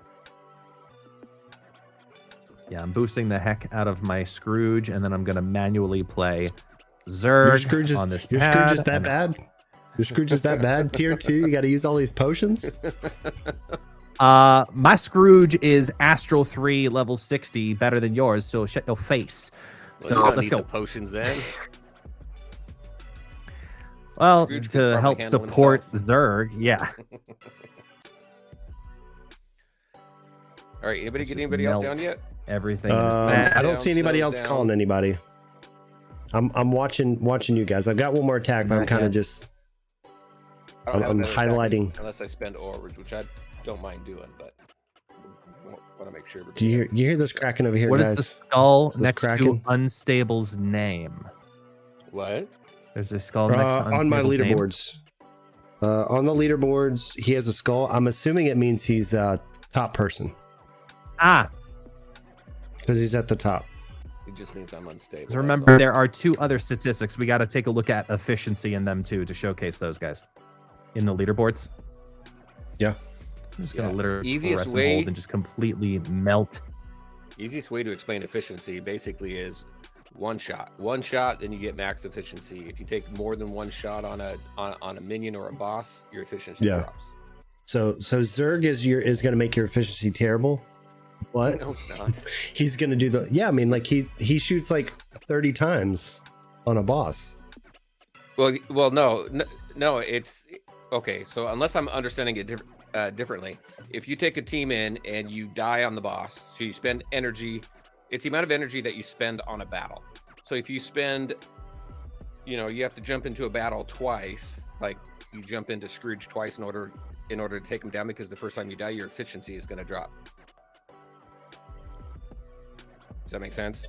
Yeah, I'm boosting the heck out of my Scrooge, and then I'm gonna manually play Zerg on this pad. Your Scrooge is that bad? Your Scrooge is that bad? Tier 2, you got to use all these potions? My Scrooge is Astral 3 level 60, better than yours, so shut your face. Well, so you don't let's need go. The potions then. Well, Scrooge to help support Zerg, yeah. All right, anybody get anybody else down yet? Everything. I don't see anybody else calling anybody. I'm watching you guys. I've got one more attack, but I'm kind of just I'm highlighting. Unless I spend orbs, which I don't mind doing, but want to make sure. Do you hear this cracking over here, what guys? What is the skull next to Unstable's name? What? There's a skull next to Unstable's on my name. leaderboards. On the leaderboards, he has a skull. I'm assuming it means he's top person. Ah, because he's at the top. It just means I'm unstable. So remember, there are 2 other statistics. We got to take a look at efficiency in them too to showcase those guys in the leaderboards. Yeah. I'm just gonna literally easiest press way and hold and just completely melt. Easiest way to explain efficiency basically is one shot, then you get max efficiency. If you take more than 1 shot on a minion or a boss, your efficiency drops. So Zerg is going to make your efficiency terrible. What? No, it's not. He's going to do I mean, like he shoots like 30 times on a boss. Well, no, it's okay. So unless I'm understanding it differently, if you take a team in and you die on the boss, so you spend energy. It's the amount of energy that you spend on a battle. So if you spend, you have to jump into a battle twice, like you jump into Scrooge twice in order to take him down, because the first time you die, your efficiency is going to drop. Does that make sense?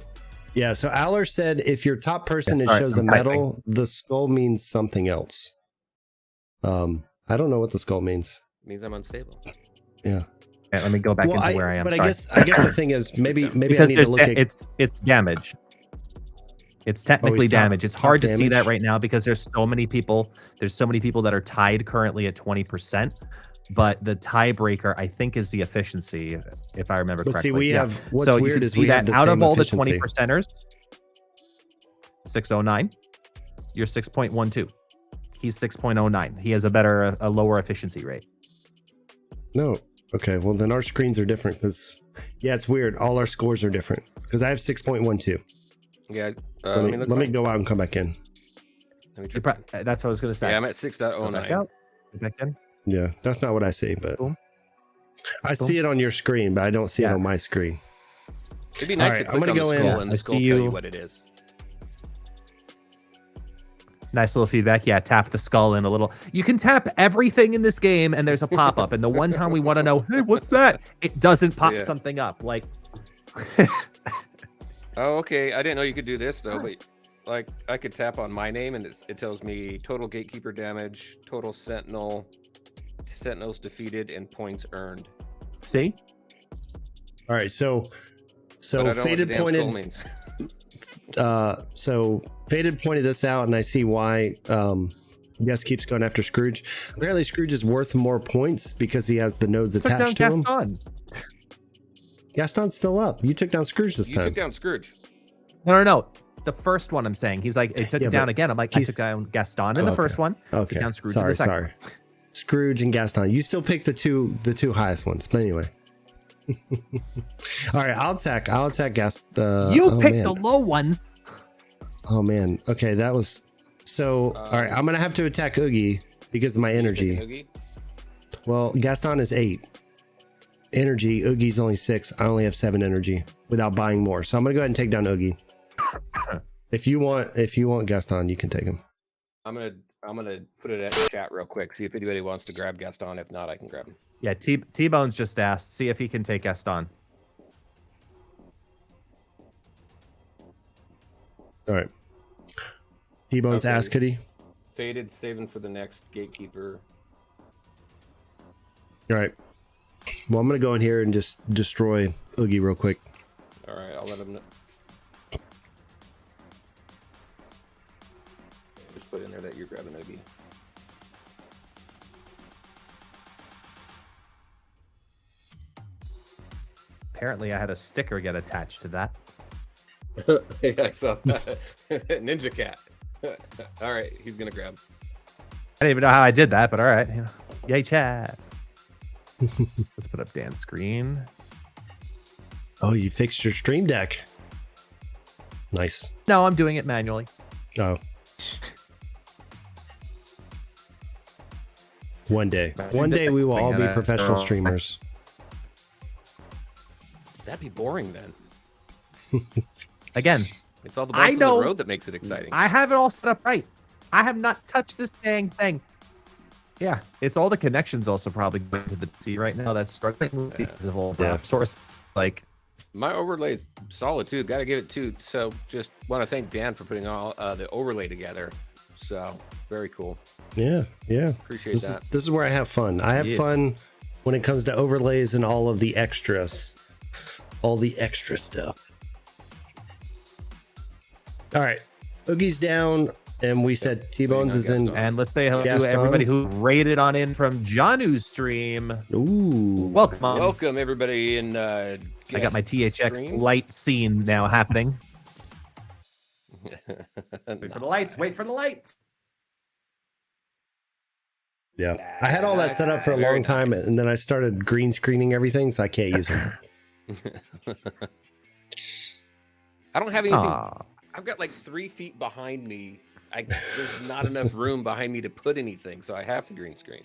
Yeah. So Aller said if your top person shows a medal, the skull means something else. I don't know what the skull means. It means I'm unstable. Yeah. Let me go back into where I am. But I guess the thing is maybe because I need to look at it's damage. It's technically damage. It's hard to see that right now because there's so many people. There's so many people that are tied currently at 20%. But the tiebreaker, I think, is the efficiency, if I remember correctly. See, we have what's weird is we have the out same of all efficiency. the 20%ers, 609, you're 6.12. He's 6.09. He has a lower efficiency rate. No. Okay, well then our screens are different because it's weird. All our scores are different because I have 6.12. Yeah. Let me go out and come back in. That's what I was going to say. Yeah, I'm at 6.09. Get back in. Yeah, that's not what I see, but cool. I see it on your screen, but I don't see it on my screen. It'd be nice to click on the skull and the skull tell you what it is. Nice little feedback. Yeah, tap the skull in a little. You can tap everything in this game, and there's a pop-up. And the one time we want to know, hey, what's that? It doesn't pop something up. Like, Oh, okay. I didn't know you could do this though, but like I could tap on my name and it tells me total gatekeeper damage, total sentinels defeated, and points earned. see? All right, so But I don't know what the Faded damn skull pointed. means. So Faded pointed this out, and I see why. Guest keeps going after Scrooge. Apparently, Scrooge is worth more points because he has the nodes Took down attached to him. Gaston. Gaston's still up. You took down Scrooge this You time. took down Scrooge. No. The first one I'm saying. He's like, it took Yeah, it down but again. I'm like, I he's- took down Gaston in the okay. first one. Okay. Took down Scrooge in Sorry, the second. sorry. Scrooge and Gaston. You still picked the two highest ones. But anyway. All right, I'll attack Gaston. You picked the low ones. Oh man. Okay, that was so. All right, I'm gonna have to attack Oogie because of my energy. Oogie? Well, Gaston is 8 energy. Oogie's only 6. I only have 7 energy without buying more. So I'm gonna go ahead and take down Oogie. If you want Gaston, you can take him. I'm gonna put it at chat real quick. See if anybody wants to grab Gaston. If not, I can grab him. Yeah, T-Bones just asked, see if he can take Gaston. All right. T-Bone's Okay. asked, could he? Faded, saving for the next gatekeeper. All right. Well, I'm gonna go in here and just destroy Oogie real quick. All right, I'll let him know. Just put in there that you're grabbing Oogie. Apparently, I had a sticker get attached to that. Yeah, I saw that. Ninja Cat. All right, he's gonna grab. I didn't even know how I did that, but all right. You know. Yay, chats. Let's put up Dan's screen. Oh, you fixed your stream deck. Nice. No, I'm doing it manually. Oh. One day we will all be professional streamers. That'd be boring then. Again, It's all the I bumps in know. the road that makes it exciting. I have it all set up right. I have not touched this dang thing. Yeah, it's all the connections also probably going to the PC right now. That's struggling because of all the sources. Like, My overlay is solid too. Got to give it to. So just want to thank Dan for putting all the overlay together. So very cool. Yeah. Appreciate This that. is where I have fun. I have fun when it comes to overlays and all of the extras. All the extra stuff. All right. Oogie's down, and we said T-Bones is in. and let's say hello to Gaston. everybody who raided on in from Janu's stream. Ooh. Welcome on. Welcome everybody in. I got my THX stream. light scene now happening. Wait for the lights. Wait for the lights. Yeah. I had all that set up for a long time, and then I started green screening everything, so I can't use them. I don't have anything. Aw. I've got like 3 feet behind me. There's not enough room behind me to put anything, so I have to green screen.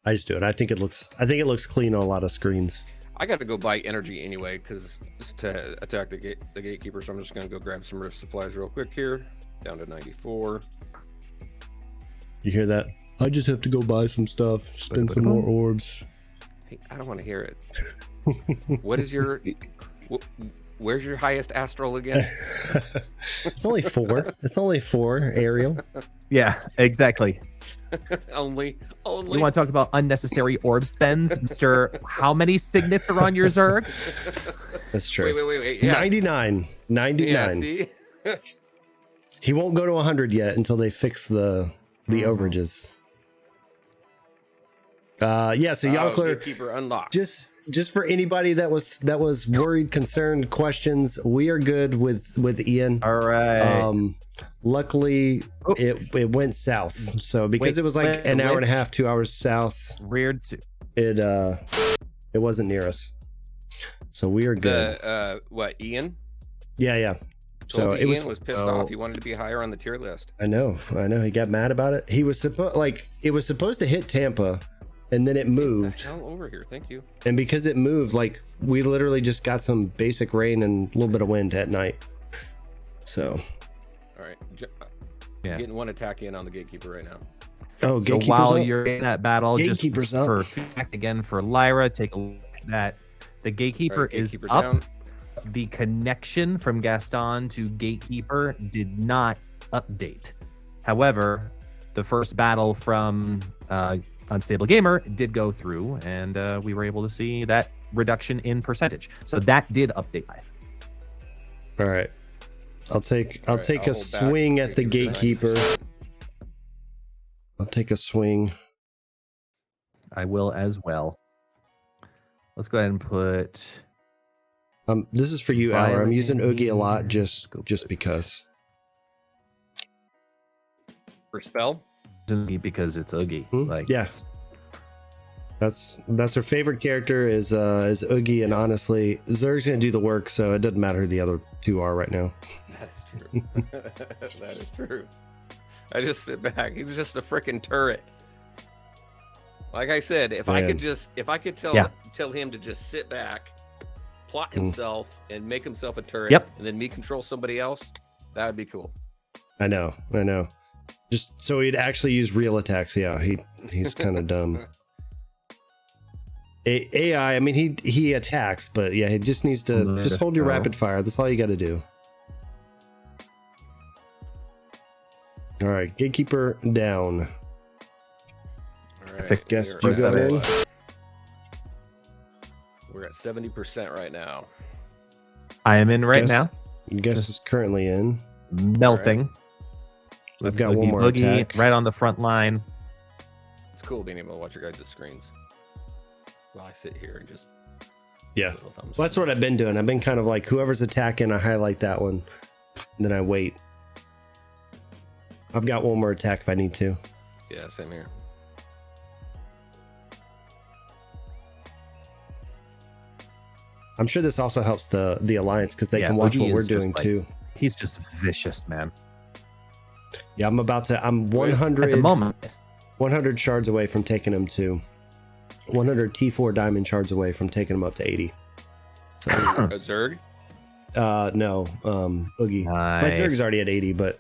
I just do it. I think it looks clean on a lot of screens. I got to go buy energy anyway, because to attack the gatekeeper. So I'm just gonna go grab some rift supplies real quick here, down to 94. You hear that? I just have to go buy some stuff, spend some more orbs. Hey, I don't want to hear it. What is your? Where's your highest astral again? It's only 4. It's only 4, Ariel. Yeah, exactly. only. We want to talk about unnecessary orb spends, Mr. How many signets are on your Zerg? That's true. Wait. Yeah. 99. Yeah, see? He won't go to 100 yet until they fix the overages. So Yonkler, Gatekeeper unlocked. just for anybody that was worried, concerned, questions, we are good with Ian. All right. Luckily it went south. So because it was like an hour and a half, 2 hours south, Reared to. it wasn't near us. So we are good. What, Ian? Yeah. So Ian it was pissed off. He wanted to be higher on the tier list. I know. He got mad about it. He was supposed to hit Tampa, and then it moved. Hell over here. Thank you. And because it moved, like we literally just got some basic rain and a little bit of wind at night. So All right. Yeah. Getting one attack in on the gatekeeper right now. Oh, So Gatekeeper's while up. you're in that battle, just Gatekeeper's up. for feedback again for Lyra, take a look at that. The gatekeeper All right, is gatekeeper up. down. The connection from Gaston to gatekeeper did not update. However, the first battle from Unstable Gamer did go through, and we were able to see that reduction in percentage. So that did update live. All right. I'll take All a right, I'll hold back. swing at the Gatekeeper's gatekeeper. nice. I'll take a swing. I will as well. Let's go ahead and put This is for you, Violet Aller. I'm using Oogie a lot here. just Let's go put- because. For spell. because it's Oogie. Hmm? Like Yeah. That's her favorite character is Oogie, and honestly, Zerg's gonna do the work, so it doesn't matter who the other two are right now. That is true. That is true. I just sit back. He's just a freaking turret. Like I said, if I Man. could tell Yeah. tell him to just sit back, plot himself, and make himself a turret, Yep. and then me control somebody else, that would be cool. I know. Just so he'd actually use real attacks. Yeah, he's kind of dumb. AI, I mean, he attacks, but yeah, he just needs to just hold your rapid fire. That's all you got to do. All right, gatekeeper down. All right. think guess we're you got at- in. We're at 70% right now. I am in right Guess- now, Guess Just- is currently in. melting. I've with got one Oogie more Boogie attack. right on the front line. It's cool being able to watch your guys' screens while I sit here and just Yeah. twiddle thumbs. Well, that's what I've been doing. I've been kind of like whoever's attacking, I highlight that one, and then I wait. I've got one more attack if I need to. Yeah, same here. I'm sure this also helps the alliance because they Yeah, can watch Oogie what we're is just doing like- too. He's just vicious, man. Yeah, I'm 100 At the moment, 100 shards away from taking him to 100 T4 diamond shards away from taking him up to 80. So, A Zerg? no, Oogie. My nice. Zerg's already at 80, but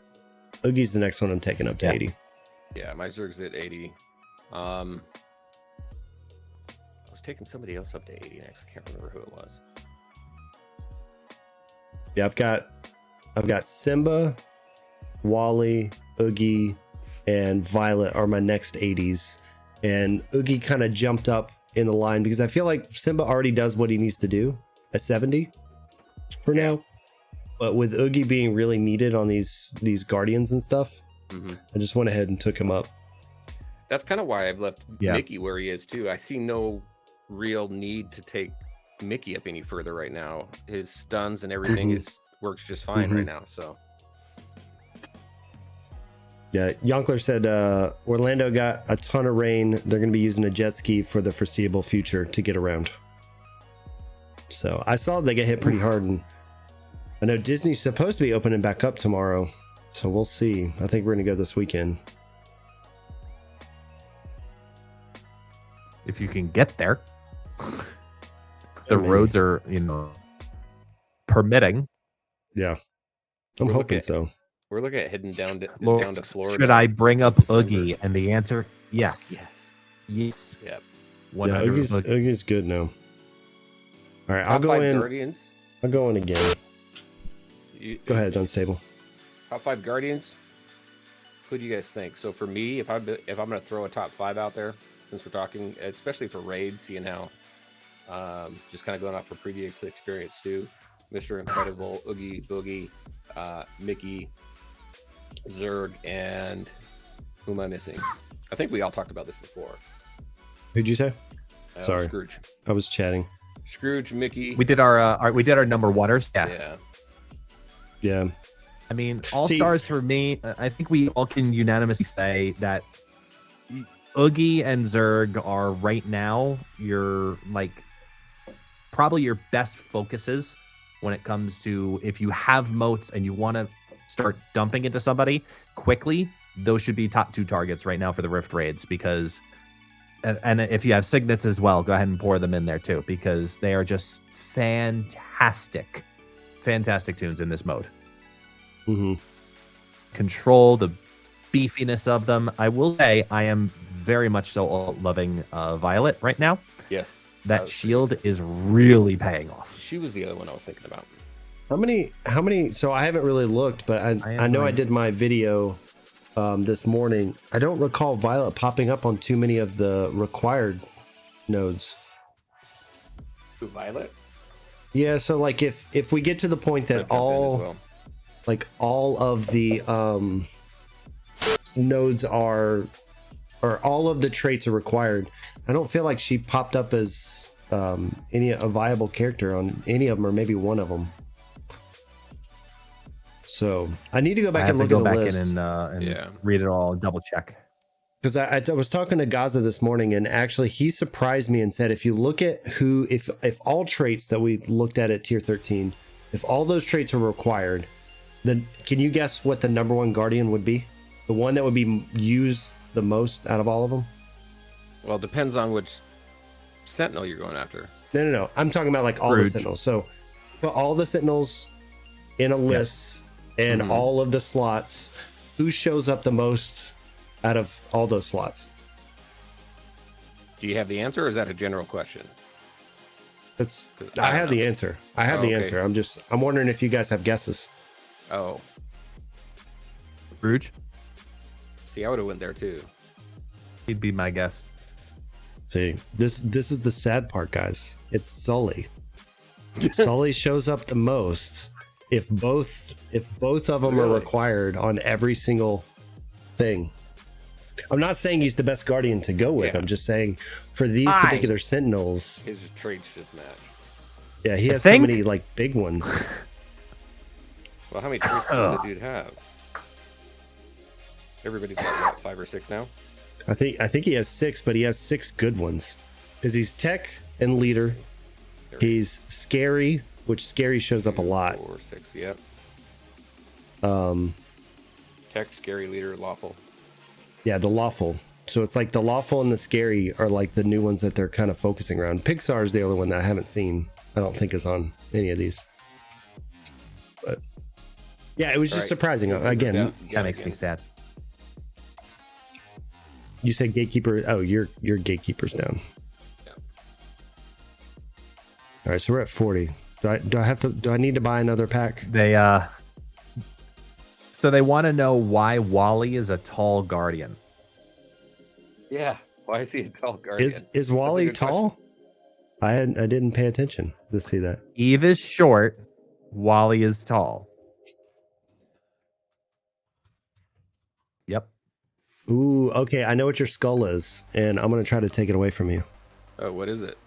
Oogie's the next one I'm taking up to Yeah. 80. Yeah, my Zerg's at 80. I was taking somebody else up to 80 next. I can't remember who it was. Yeah, I've got Simba, Wally, Oogie, and Violet are my next 80s. And Oogie kind of jumped up in the line because I feel like Simba already does what he needs to do at 70 for now. But with Oogie being really needed on these guardians and stuff, I just went ahead and took him up. That's kind of why I've left Yeah. Mickey where he is too. I see no real need to take Mickey up any further right now. His stuns and everything works just fine right now. So Yeah, Yonkler said Orlando got a ton of rain. They're going to be using a jet ski for the foreseeable future to get around. So I saw they get hit pretty hard, and I know Disney's supposed to be opening back up tomorrow. So we'll see. I think we're going to go this weekend. if you can get there, the maybe. roads are, permitting. Yeah, I'm We're hoping looking- so. we're looking at heading down to Lord, Florida. should I bring up December. Oogie? And the answer, yes. Yes. Yep. 100 Yeah, Oogie's good now. All right, I'll Top go 5 in. Guardians. I'll go in again. Go ahead, Unstable. Top 5 Guardians. Who do you guys think? So for me, if I'm going to throw a top 5 out there, since we're talking, especially for raids, seeing how, just kind of going off for previous experience too, Mr. Incredible, Oogie Boogie, Mickey, Zerg, and who am I missing? I think we all talked about this before. Who'd you say? Sorry. Scrooge. I was chatting. Scrooge, Mickey. We did our number oneers. Yeah. Yeah. Yeah. I mean, all See- stars for me. I think we all can unanimously say that Oogie and Zerg are right now your probably your best focuses when it comes to if you have moats and you want to start dumping into somebody quickly. Those should be top 2 targets right now for the Rift raids because, and if you have signets as well, go ahead and pour them in there too because they are just fantastic tunes in this mode. Mm-hmm. control, the beefiness of them. I will say I am very much so loving Violet right now. Yes. That shield is really paying off. She was the other one I was thinking about. How many? So I haven't really looked, but I know I did my video this morning. I don't recall Violet popping up on too many of the required nodes. Who, Violet? Yeah, so like if we get to the point that all of the nodes are, or all of the traits are required, I don't feel like she popped up as a viable character on any of them, or maybe one of them. So I need to go back and look at the list and read it all, double check. Because I was talking to Gaza this morning, and actually he surprised me and said, if you look at if all traits that we looked at tier 13, if all those traits are required, then can you guess what the number one guardian would be? The one that would be used the most out of all of them? Well, it depends on which sentinel you're going after. No. I'm talking about like all the sentinels. So put all the sentinels in a list and all of the slots. Who shows up the most out of all those slots? Do you have the answer, or is that a general question? I have the answer. I have the answer. I'm wondering if you guys have guesses. Oh. Rouge? See, I would have went there too. He'd be my guess. See, this is the sad part, guys. It's Sully. Sully shows up the most if both of them are required on every single thing. I'm not saying he's the best guardian to go with. I'm just saying for these particular sentinels, his traits just match. Yeah, he has so many like big ones. Well, how many traits does the dude have? Everybody's got what, 5 or 6 now? I think he has 6, but he has 6 good ones. Because he's tech and leader. He's scary, which scary shows up a lot. 4, 6, yep. Tech, scary, leader, lawful. Yeah, the lawful. So it's like the lawful and the scary are like the new ones that they're kind of focusing around. Pixar is the only one that I haven't seen. I don't think is on any of these. But yeah, it was just surprising. Again, that makes me sad. You said gatekeeper. Oh, your gatekeeper's down. Yeah. All right, so we're at 40. Do I need to buy another pack? So they want to know why Wally is a tall guardian. Yeah, why is he a tall guardian? Is Wally tall? I didn't pay attention to see that. Eve is short. Wally is tall. Yep. Ooh, okay. I know what your skull is, and I'm gonna try to take it away from you. Oh, what is it?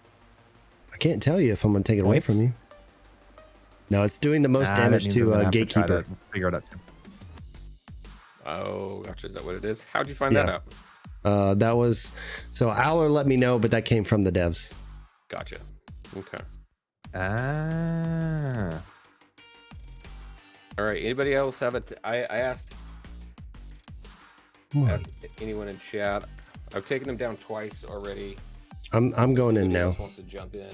I can't tell you if I'm gonna take it away from you. No, it's doing the most damage to gatekeeper. Figure it out too. Oh, gotcha. Is that what it is? How'd you find that out? That was so Owler let me know, but that came from the devs. Gotcha. Okay. All right. Anybody else have it? I asked anyone in chat. I've taken them down twice already. I'm going in now. Else wants to jump in?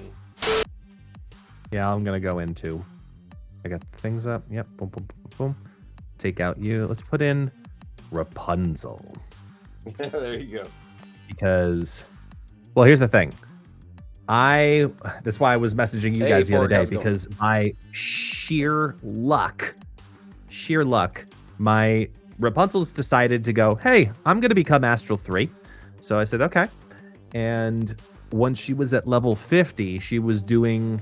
Yeah, I'm gonna go in too. I got the things up. Yep. Boom, boom, boom, boom. Take out you. Let's put in Rapunzel. There you go. Because, well, here's the thing. That's why I was messaging you guys the other day, because by sheer luck, my Rapunzel's decided to go, hey, I'm going to become Astral 3. So I said, okay. And once she was at level 50, she was doing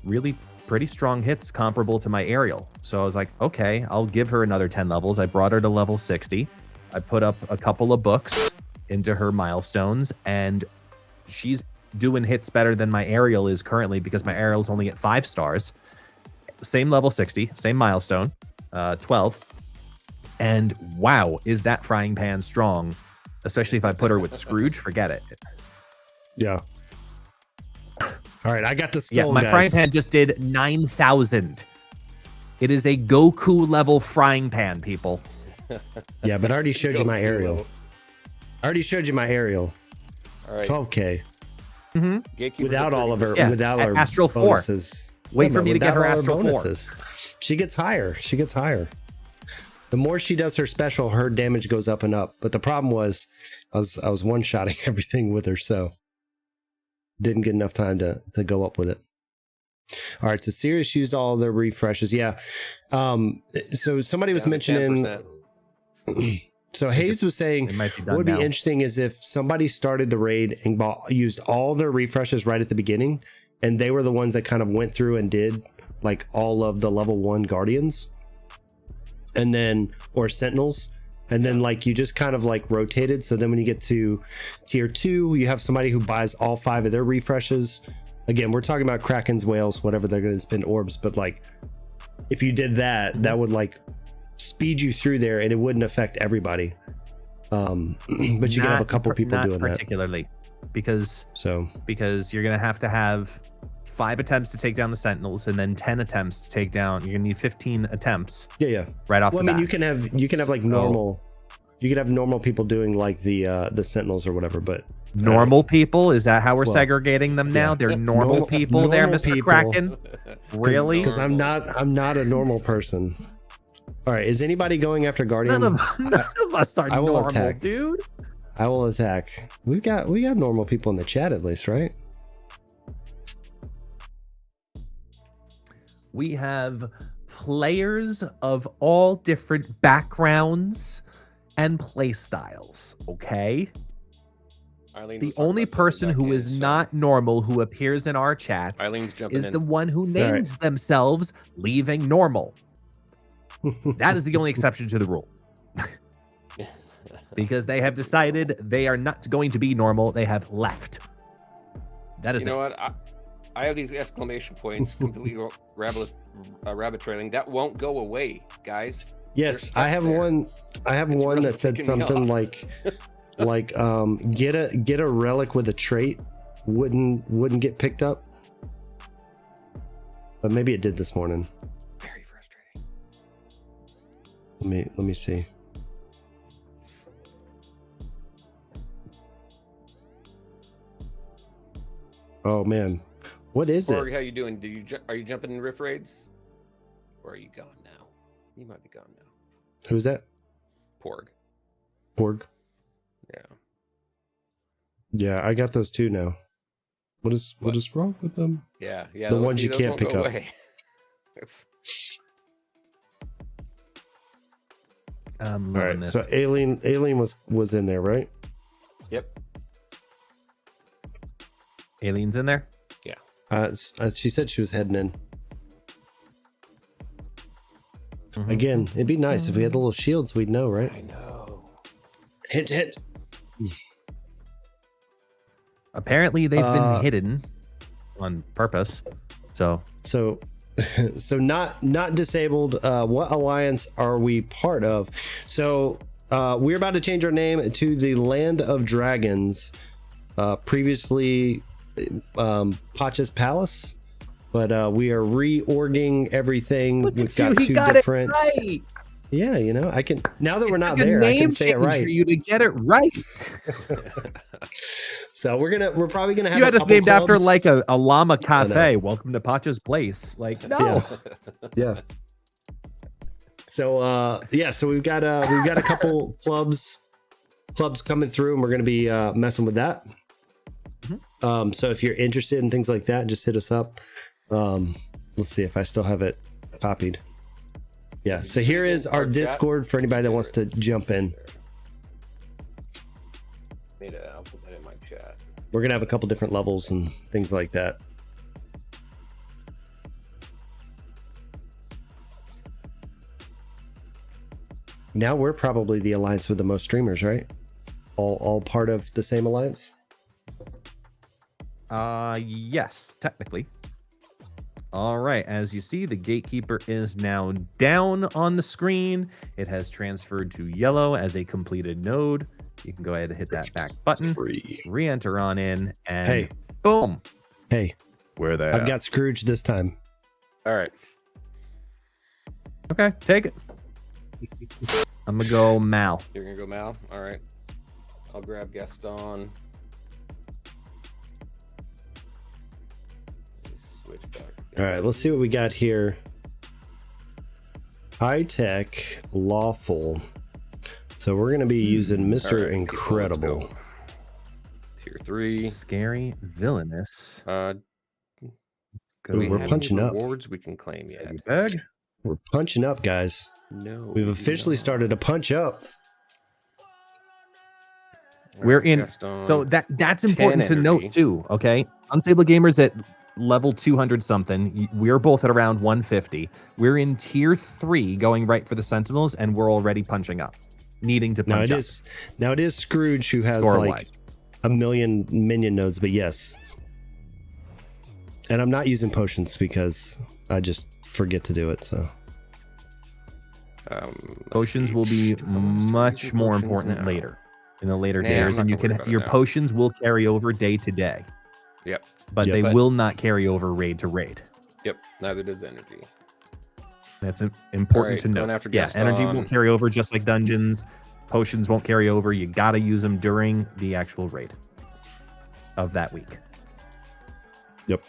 really pretty strong hits comparable to my Ariel. So I was like, okay, I'll give her another 10 levels. I brought her to level 60. I put up a couple of books into her milestones, and she's doing hits better than my Ariel is currently, because my Ariel's only at 5 stars. Same level 60, same milestone, 12. And wow, is that frying pan strong, especially if I put her with Scrooge, forget it. Yeah. All right, I got the skull, my frying pan just did 9,000. It is a Goku level frying pan, people. Yeah, but I already showed you my Ariel. All right. 12K. Mm-hmm. Without all of her, without her Astral bonuses. 4. Wait for me to get her Astral 4. She gets higher. The more she does her special, her damage goes up and up. But the problem was, I was one-shotting everything with her, so didn't get enough time to go up with it. All right, so Sirius used all their refreshes. Yeah. So somebody was mentioning. So Hayes was saying what would be interesting is if somebody started the raid and used all their refreshes right at the beginning, and they were the ones that kind of went through and did like all of the level 1 guardians, and then or sentinels, and then like you just kind of like rotated. So then when you get to tier 2, you have somebody who buys all 5 of their refreshes. Again, we're talking about Krakens, whales, whatever they're going to spend orbs, but like if you did that, that would like speed you through there, and it wouldn't affect everybody. But you can have a couple people doing that. Not particularly, because you're going to have 5 attempts to take down the sentinels, and then 10 attempts to take down. You're going to need 15 attempts. Yeah. Right off the bat. I mean, you can have like normal. You could have normal people doing like the sentinels or whatever, but normal people, is that how we're segregating them now? They're normal people there, Mr. people. Kraken. Really? Because I'm not a normal person. All right, is anybody going after Guardian? None of us are normal, attack. Dude. I will attack. We got normal people in the chat at least, right? We have players of all different backgrounds and play styles, okay? The only person who is not normal who appears in our chats is the one who names themselves Leaving Normal. That is the only exception to the rule. Because they have decided they are not going to be normal. They have left. That is You know what? I have these exclamation points completely rabbit trailing. That won't go away, guys. Yes, I have one. I have one really that said something like get a relic with a trait wouldn't get picked up. But maybe it did this morning. Very frustrating. Let me see. Oh man, what is Porg, it? How you doing? Are you jumping in riff raids, or are you gone now? You might be gone now. Who's that? Porg. Yeah. Yeah, I got those too now. What is wrong with them? Yeah. The ones you can't pick up. All right. So Alien was in there, right? Yep. Alien's in there? Yeah. She said she was heading in. Again, it'd be nice if we had the little shields, we'd know, right? I know. Hit. Apparently they've been hidden on purpose. So not disabled. What alliance are we part of? So we're about to change our name to the Land of Dragons. Previously Pacha's Palace, but we are reorging everything. We've got two different. Right. Yeah, you know, I can now that we're not there, I can say it right for you to get it right. So we're probably gonna have. You had us named after like a llama cafe. Welcome to Pacha's Place. Like no. Yeah. So so we've got a couple clubs coming through, and we're gonna be messing with that. So if you're interested in things like that, just hit us up. Let's see if I still have it copied. Yeah, so here is our Discord for anybody that wants to jump in. I'll put that in my chat. We're gonna have a couple different levels and things like that. Now we're probably the alliance with the most streamers, right? All part of the same alliance? Yes, technically. All right, as you see, the gatekeeper is now down on the screen. It has transferred to yellow as a completed node. You can go ahead and hit that back button, re-enter on in, and boom. Hey, we're there. I've got Scrooge this time. All right. Okay, take it. I'm gonna go Mal. You're gonna go Mal? All right. I'll grab Gaston. All right, let's see what we got here. High tech, lawful. So we're gonna be using Mr. Alright, Incredible. let's go. Tier 3. Scary, villainous. Do Ooh, we we're have punching any up. rewards we can claim yet? Bag. We're punching up, guys. No. We've we do officially not. started to punch up. We're in. Gaston. So that's 10 important to energy. note too. Okay, Unstable Gamers at level 200 something. We're both at around 150. We're in tier 3, going right for the Sentinels, and we're already punching up, needing to punch up. Now it is Scrooge who has Score-wise. like a million minion nodes, but yes. And I'm not using potions because I just forget to do it. So Potions will be much more important later, in the later Nah, tiers, I'm and not you gonna worry can about it your now. potions will carry over day to day, Yep. but Yep. they But- will not carry over raid to raid. Yep. Neither does energy. That's important Alright, to note. going after Yeah, energy Gaston. won't carry over just like dungeons. Potions won't carry over. You got to use them during the actual raid of that week. yep.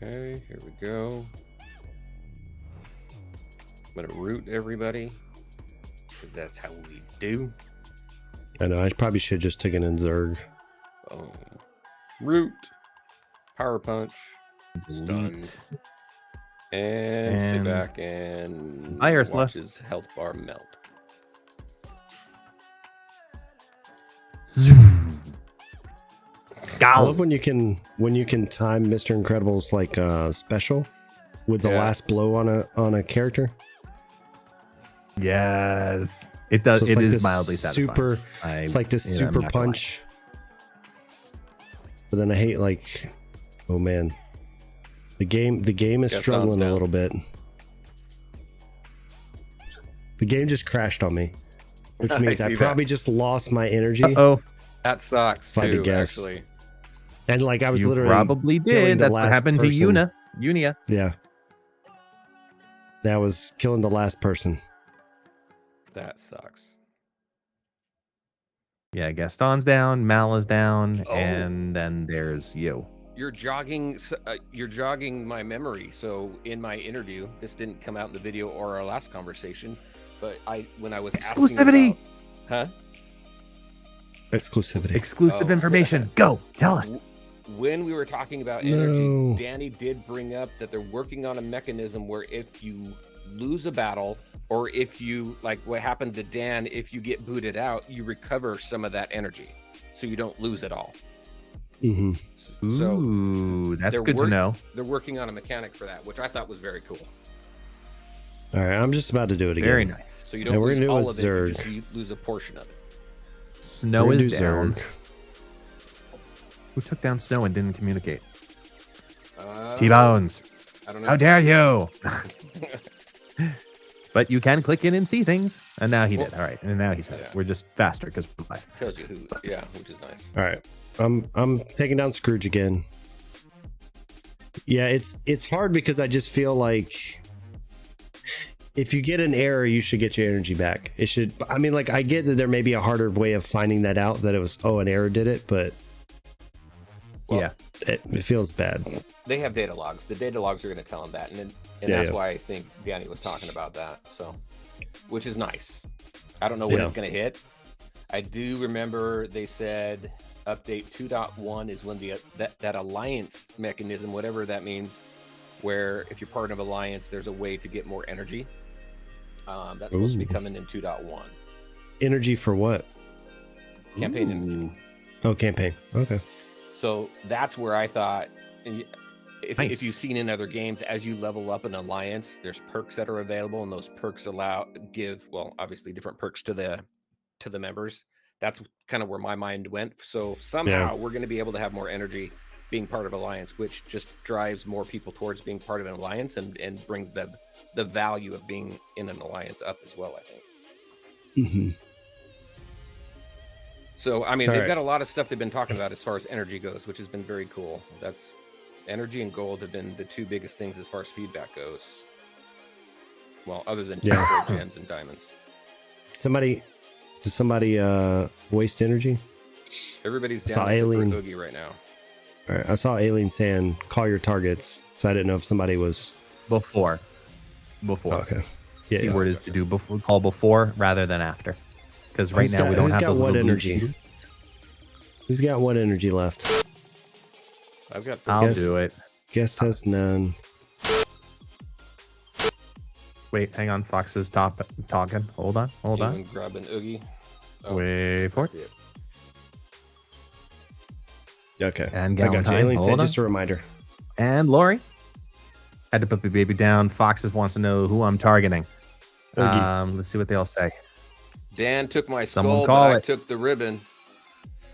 Okay, here we go. I'm gonna root everybody because that's how we do. I know. I probably should just taken in Zerg. Boom. Root. Power punch. Delete. Stunned. And sit And- back and Bye, Ursula. watch his health bar melt. Zoom. I Gal. love when you can time Mr. Incredible's like special with the Yeah. last blow on a character. Yes, it does. So it's It like is this mildly satisfying. super. It's like this I'm super not gonna lie. punch. But then I hate like, oh man, the game is Gaston's struggling a down. little bit. The game just crashed on me, which I means see I that. probably just lost my energy. Oh, That sucks If I had to too, guess. actually. And like I was you literally probably killing did. the That's what last happened to person. Unia. Yeah, that was killing the last person. That sucks. Yeah, Gaston's down, Mal is down, Oh. and then there's you. You're jogging my memory. So in my interview, this didn't come out in the video or our last conversation, but when I was Exclusivity! asking about, Exclusivity. Exclusive Oh. information. Go, tell us. when we were talking about No. energy, Danny did bring up that they're working on a mechanism where if you lose a battle, or if you, like what happened to Dan, if you get booted out, you recover some of that energy, so you don't lose it all. hmm So Ooh, that's they're good to work- know. they're working on a mechanic for that, which I thought was very cool. All right, I'm just about to do it again. Very nice. So you Yeah, don't we're lose gonna do all a of it, you Zerg. just lose a portion of it. Snow We're gonna is do down. Zerg. Who took down Snow and didn't communicate? Uh, T-Bones. I don't know. How dare you? But you can click in and see things. And now he did. All right. And now he said Yeah. it. We're just faster because we're live. Tells you who, yeah, which is nice. All right, I'm taking down Scrooge again. Yeah, it's hard because I just feel like if you get an error, you should get your energy back. It should. I mean, like I get that there may be a harder way of finding that out. That it was an error did it, but Well, yeah. it feels bad. They have data logs. The data logs are going to tell them that, and Yeah, that's yeah. why I think Danny was talking about that. So, which is nice. I don't know when Yeah. it's going to hit. I do remember they said update 2.1 is when that alliance mechanism, whatever that means, where if you're part of an alliance, there's a way to get more energy. That's supposed to be Ooh. coming in 2.1. Energy for what? Campaign energy. Oh, campaign. Okay. So that's where I thought, and if Nice. you've seen in other games, as you level up an alliance, there's perks that are available, and those perks give obviously different perks to the members. That's kind of where my mind went. So somehow we're going to be able to have more energy being part of alliance, which just drives more people towards being part of an alliance and brings the value of being in an alliance up as well, I think. hmm So, I mean, All they've right. got a lot of stuff they've been talking about as far as energy goes, which has been very cool. That's energy and gold have been the two biggest things as far as feedback goes. Well, other than Yeah. gems and diamonds. Does somebody waste energy? Everybody's I saw down except for Alien. Oogie right now. All right, I saw Alien saying call your targets, so I didn't know if somebody was. Before. Oh, okay. Yeah. Keyword is to do call before rather than after. Because right now we don't have got those what little blue energy? shields. Who's got what energy left? I've got I'll Guess- do it. Guest has none. Wait, hang on. Fox is talking. Hold on. even grabbing Oogie. Oh, Wait for I it. see it. Okay. And I got you. Galentine, Alien hold said on. just a reminder. And Lori. Had to put the baby down. Foxes wants to know who I'm targeting. Oogie. Let's see what they all say. Dan took my Someone skull, call but I it. took the ribbon.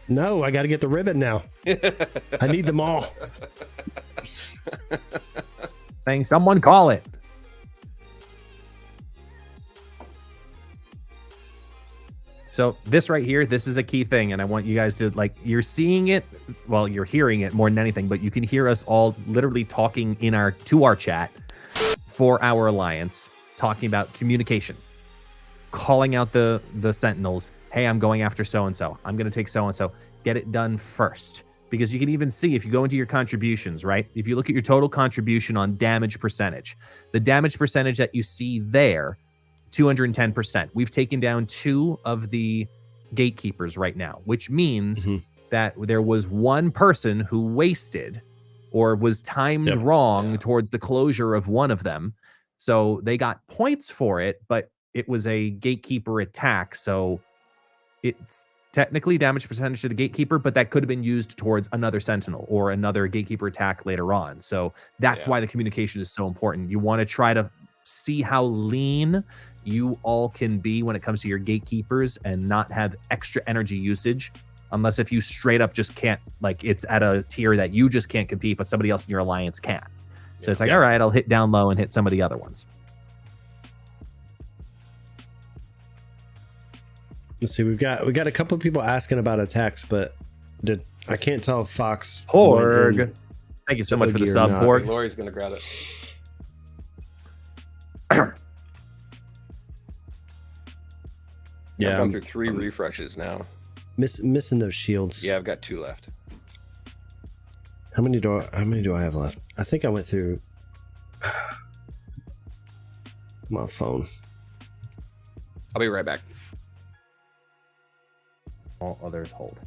No, I got to get the ribbon now. I need them all. Saying someone call it. So this right here, this is a key thing, and I want you guys to, like, you're seeing it, well, you're hearing it more than anything, but you can hear us all literally talking to our chat for our alliance, talking about communication, calling out the sentinels. Hey, I'm going after so-and-so. I'm going to take so-and-so. Get it done first. Because you can even see if you go into your contributions, right? If you look at your total contribution on damage percentage, the damage percentage that you see there, 210%. We've taken down 2 of the gatekeepers right now, which means that there was one person who wasted or was timed wrong towards the closure of one of them. So they got points for it, but it was a gatekeeper attack. So it's technically damage percentage to the gatekeeper, but that could have been used towards another sentinel or another gatekeeper attack later on. So that's why the communication is so important. You want to try to see how lean you all can be when it comes to your gatekeepers and not have extra energy usage, unless if you straight up just can't, like, it's at a tier that you just can't compete, but somebody else in your alliance can. So it's like, all right, I'll hit down low and hit some of the other ones. Let's see. We got a couple of people asking about attacks, but I can't tell if Fox. Porg. Thank you so much for the Oogie or sub, not. Porg. Lori's going to grab it. Yeah, I've gone I'm through 3 refreshes now. missing those shields. Yeah, I've got 2 left. How many do I have left? I think I went through my phone. I'll be right back. All others hold.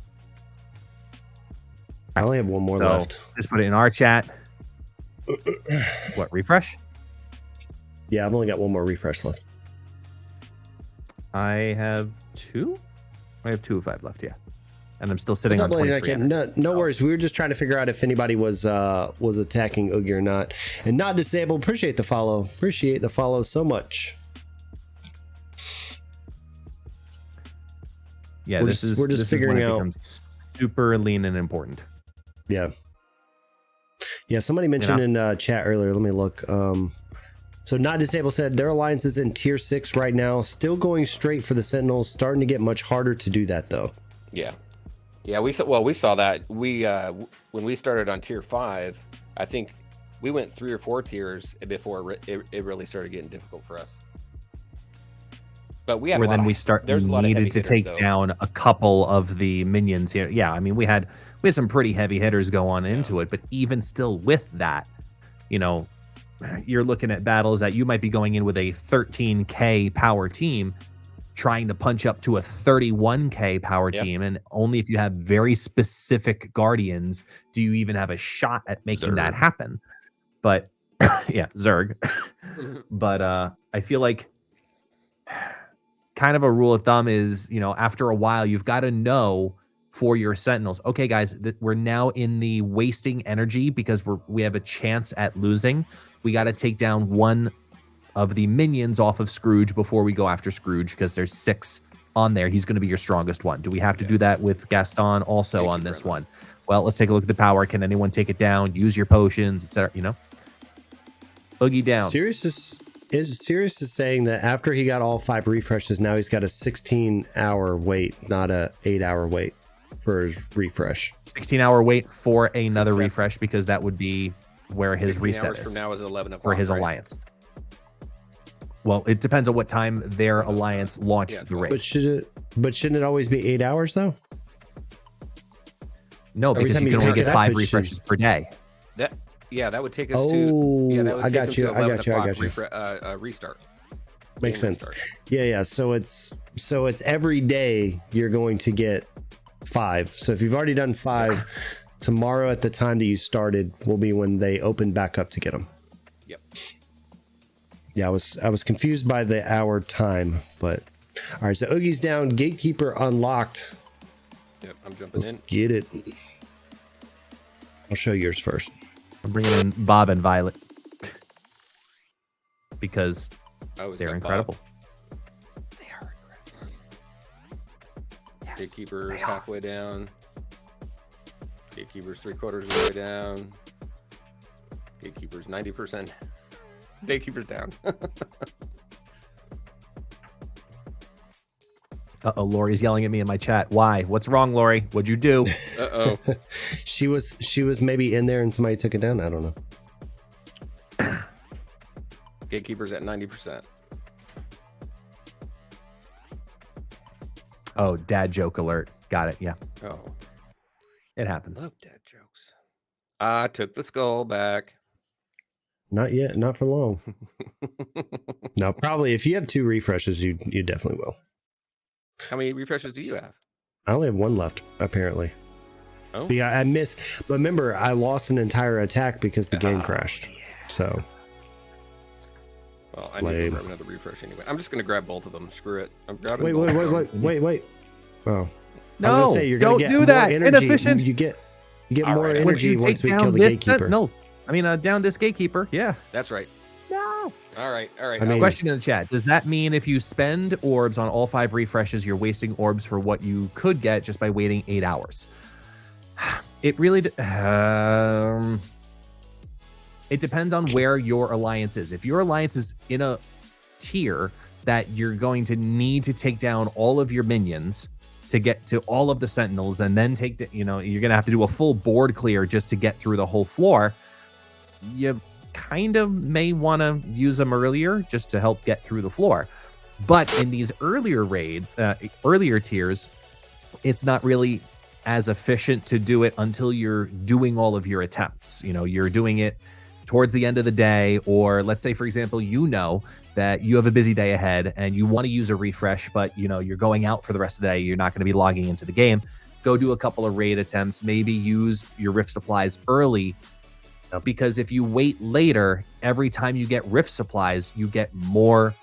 I only have one more So left. just put it in our chat. What, refresh? Yeah, I've only got one more refresh left. I have 2? I have 2 of 5 left, yeah. And I'm still sitting What's on up, Lady 23. Nightcap? No worries. We were just trying to figure out if anybody was attacking Oogie or not. And not disabled. Appreciate the follow. Appreciate the follow so much. Yeah, We're this just- is we're just this is when figuring it out- becomes super lean and important. Yeah. Yeah, somebody mentioned in chat earlier. Let me look. So Not Disabled said their alliance is in tier 6 right now, still going straight for the Sentinels, starting to get much harder to do that though. Yeah. Yeah, we saw that. We when we started on tier 5, I think we went 3 or 4 tiers before it really started getting difficult for us. But we had Where a lot then of, we start there's a lot of needed heavy to hitters, take though. down a couple of the minions here. Yeah, I mean we had some pretty heavy hitters go on into it, but even still with that, you know, you're looking at battles that you might be going in with a 13k power team trying to punch up to a 31k power team, and only if you have very specific guardians do you even have a shot at making that happen. But yeah, Zerg. But I feel like kind of a rule of thumb is, you know, after a while you've got to know for your sentinels, okay guys, we're now in the wasting energy because we have a chance at losing. We got to take down one of the minions off of Scrooge before we go after Scrooge, because there's 6 on there. He's going to be your strongest one. Do we have to do that with Gaston also on this one? Well, let's take a look at the power. Can anyone take it down? Use your potions, etc. You know, Boogie down. Sirius is saying that after he got all 5 refreshes, now he's got a 16-hour wait, not a 8-hour wait for his refresh. 16-hour wait for another refresh, because that would be where his 16 reset hours is from now is 11 o'clock for his right? alliance. Well, it depends on what time their alliance launched the raid. But shouldn't it always be 8 hours though? No, Every because time you you can only pick get it up, 5 it refreshes per day. That would take us Oh, to. Yeah, that would I take got us you, to I 11 got you, I o'clock got you. Restart. Makes Game sense. restart. Yeah. So it's every day you're going to get 5. So if you've already done 5, tomorrow at the time that you started will be when they open back up to get them. Yep. Yeah, I was confused by the hour time, but all right. So Oogie's down. Gatekeeper unlocked. Yep. I'm jumping Let's in. get it. I'll show yours first. I'm bringing in Bob and Violet because It's they're got incredible. Bob. Gatekeeper's halfway down. Gatekeeper's 3/4 of the way down. Gatekeeper's 90%. Gatekeeper's down. Uh-oh, Lori's yelling at me in my chat. Why? What's wrong, Lori? What'd you do? Uh-oh. She was maybe in there and somebody took it down. I don't know. Gatekeeper's at 90%. Oh, dad joke alert. Got it. Yeah, Oh, it happens. love dad jokes. I took the skull back. Not yet. Not for long. No, probably if you have 2 refreshes, you definitely will. How many refreshes do you have? I only have 1 left, apparently. Oh, But yeah, I missed. But remember, I lost an entire attack because the game Oh, crashed. yeah. So Well, I need to Lame. grab another refresh anyway. I'm just gonna grab both of them. Screw it. I'm grabbing. wait. both of them. Oh, I was No, gonna say, you're gonna don't get do more that. energy. Inefficient. You get All more right, Once you energy once take we down kill the this, gatekeeper. no, I mean down this gatekeeper. Yeah. That's right. No. All right. I mean- Question in the chat: does that mean if you spend orbs on all 5 refreshes, you're wasting orbs for what you could get just by waiting 8 hours? It really. It depends on where your alliance is. If your alliance is in a tier that you're going to need to take down all of your minions to get to all of the sentinels, and then you're gonna have to do a full board clear just to get through the whole floor. You kind of may want to use them earlier just to help get through the floor. But in these earlier raids, earlier tiers, it's not really as efficient to do it until you're doing all of your attempts. You're doing it towards the end of the day, or let's say, for example, that you have a busy day ahead and you want to use a refresh, but you're going out for the rest of the day. You're not going to be logging into the game. Go do a couple of raid attempts, maybe use your rift supplies early, because if you wait later, every time you get rift supplies, you get more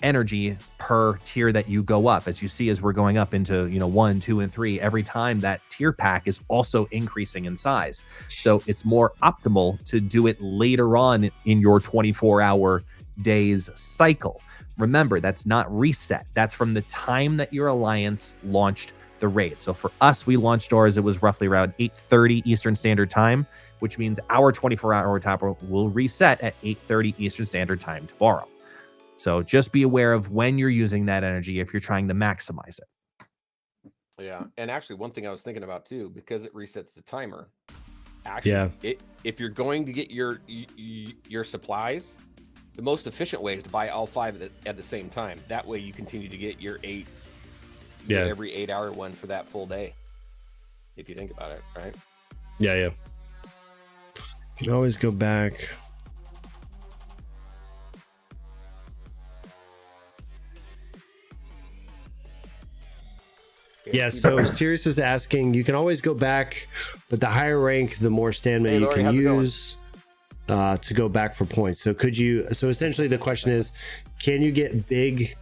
energy per tier that you go up. As you see, as we're going up into 1, 2, and 3, every time that tier pack is also increasing in size. So it's more optimal to do it later on in your 24-hour days cycle. Remember, that's not reset. That's from the time that your alliance launched the raid. So for us, we launched ours, it was roughly around 8:30 Eastern Standard Time, which means our 24-hour timer will reset at 8:30 Eastern Standard Time tomorrow. So just be aware of when you're using that energy if you're trying to maximize it. Yeah, and actually, one thing I was thinking about too, because it resets the timer. Actually, if you're going to get your supplies, the most efficient way is to buy all 5 at the same time. That way, you continue to get your 8. Yeah. Every 8-hour one for that full day. If you think about it, right? Yeah. You can always go back. Yeah, so Sirius is asking, you can always go back, but the higher rank, the more stamina you can use to go back for points. So essentially the question is, can you get big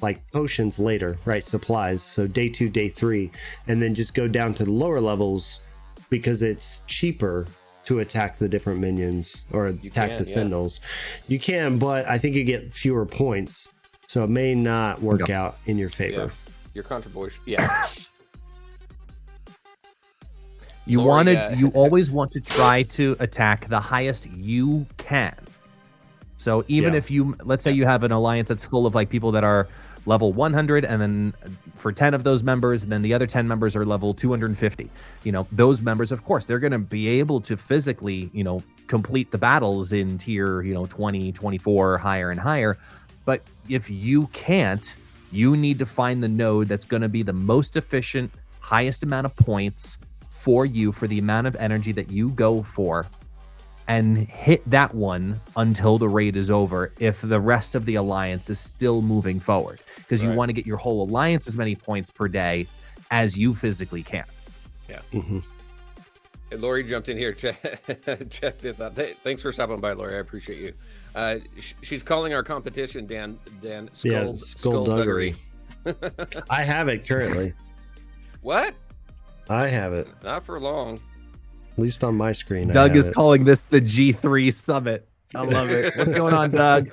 like potions later, right? Supplies. So day 2, day 3, and then just go down to the lower levels because it's cheaper to attack the different minions or attack the sentinels. You can, but I think you get fewer points. So it may not work out in your favor. Yeah. Your contribution, yeah. You always want to try to attack the highest you can. So even if let's say you have an alliance that's full of like people that are level 100, and then for 10 of those members, and then the other 10 members are level 250. Those members, of course, they're going to be able to physically, complete the battles in tier, 20, 24, higher and higher. But if you can't, you need to find the node that's going to be the most efficient, highest amount of points for you for the amount of energy that you go for, and hit that one until the raid is over if the rest of the alliance is still moving forward, because you want to get your whole alliance as many points per day as you physically can. Yeah. Hey, Lori jumped in here. Check this out. Thanks for stopping by, Lori. I appreciate you. She's calling our competition Dan Skullduggery. I have it currently. What? I have it. Not for long. At least on my screen. Doug is calling this the G3 Summit. I love it. What's going on, Doug?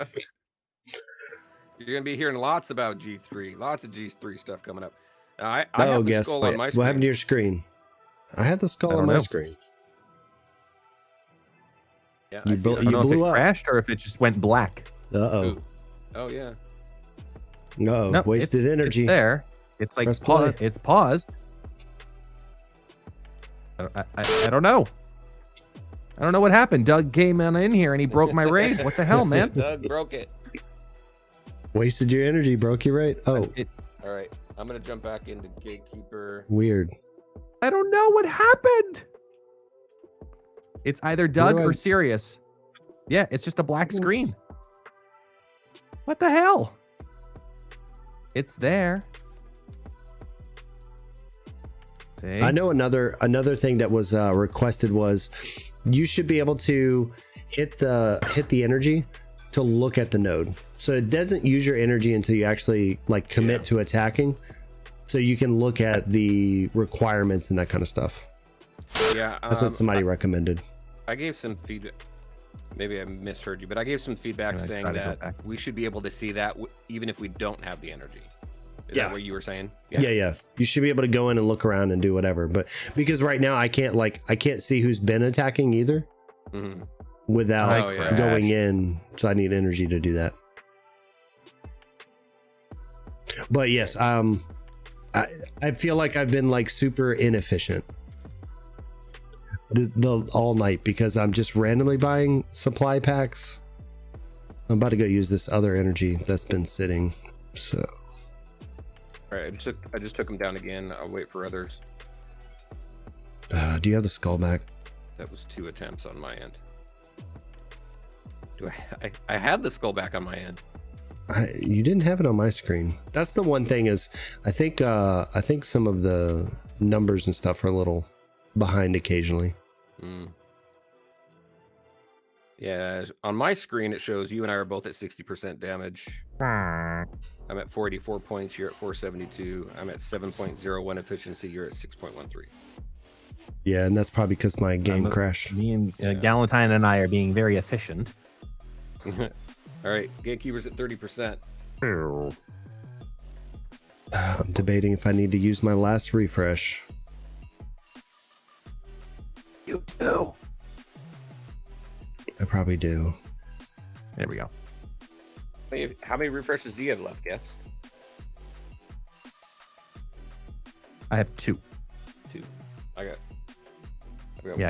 You're going to be hearing lots about G3. Lots of G3 stuff coming up. I have the skull on my screen. What happened to your screen? I had the skull on my screen. Yeah, you blew up. Crashed or if it just went black. Uh-oh. Oh, yeah. No, nope, wasted energy. It's there. It's like it's paused. I don't know. I don't know what happened. Doug came in here and he broke my raid. What the hell, man? Doug broke it. Wasted your energy, broke your raid. Oh. All right. I'm going to jump back into Gatekeeper. Weird. I don't know what happened. It's either Doug or Sirius. Yeah, it's just a black screen. What the hell? It's there. See? I know another thing that was requested was you should be able to hit the energy to look at the node. So it doesn't use your energy until you actually like commit to attacking. So you can look at the requirements and that kind of stuff. Yeah, that's what somebody recommended. I gave some feedback. Maybe I misheard you, but I gave some feedback saying that we should be able to see that even if we don't have the energy. Is that what you were saying? Yeah. You should be able to go in and look around and do whatever. But because right now I can't see who's been attacking either without going in. So I need energy to do that. But yes, I feel like I've been like super inefficient the all night because I'm just randomly buying supply packs. I'm about to go use this other energy that's been sitting. So, all right, I just took them down again. I'll wait for others. Do you have the skull back? That was 2 attempts on my end. I had the skull back on my end. You didn't have it on my screen. That's the one thing is I think some of the numbers and stuff are a little behind occasionally. Yeah, on my screen it shows you and I are both at 60% damage. I'm at 44 points, you're at 472. I'm at 7.01 efficiency, you're at 6.13. Yeah, and that's probably because my game crashed. Me and Galentine and I are being very efficient. All right, Gatekeeper's at 30%. I'm debating if I need to use my last refresh. You do. I probably do. There we go. How many refreshes do you have left, Guest? I have 2. 2. I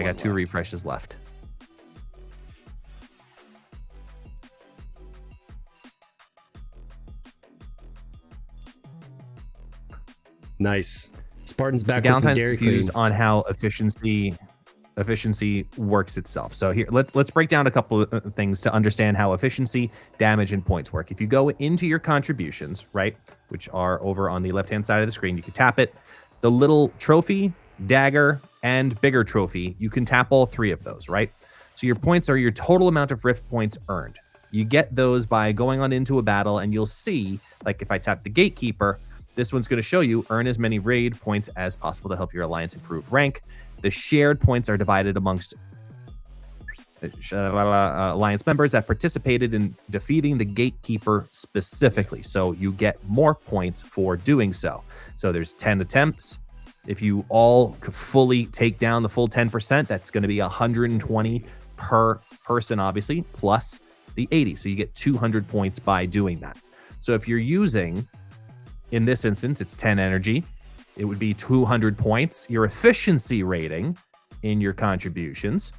got 2 refreshes left. Nice. Spartan's back with some Dairy confused Queen. on how efficiency works itself. So here, let's break down a couple of things to understand how efficiency, damage, and points work. If you go into your contributions, right, which are over on the left-hand side of the screen, you can tap it. The little trophy, dagger, and bigger trophy, you can tap all 3 of those, right? So your points are your total amount of rift points earned. You get those by going on into a battle, and you'll see, like if I tap the Gatekeeper, this one's going to show you earn as many raid points as possible to help your alliance improve rank. The shared points are divided amongst alliance members that participated in defeating the Gatekeeper specifically. So you get more points for doing so. So there's 10 attempts. If you all fully take down the full 10%, that's going to be 120 per person, obviously, plus the 80. So you get 200 points by doing that. So if you're using, in this instance, it's 10 energy, it would be 200 points. Your efficiency rating in your contributions,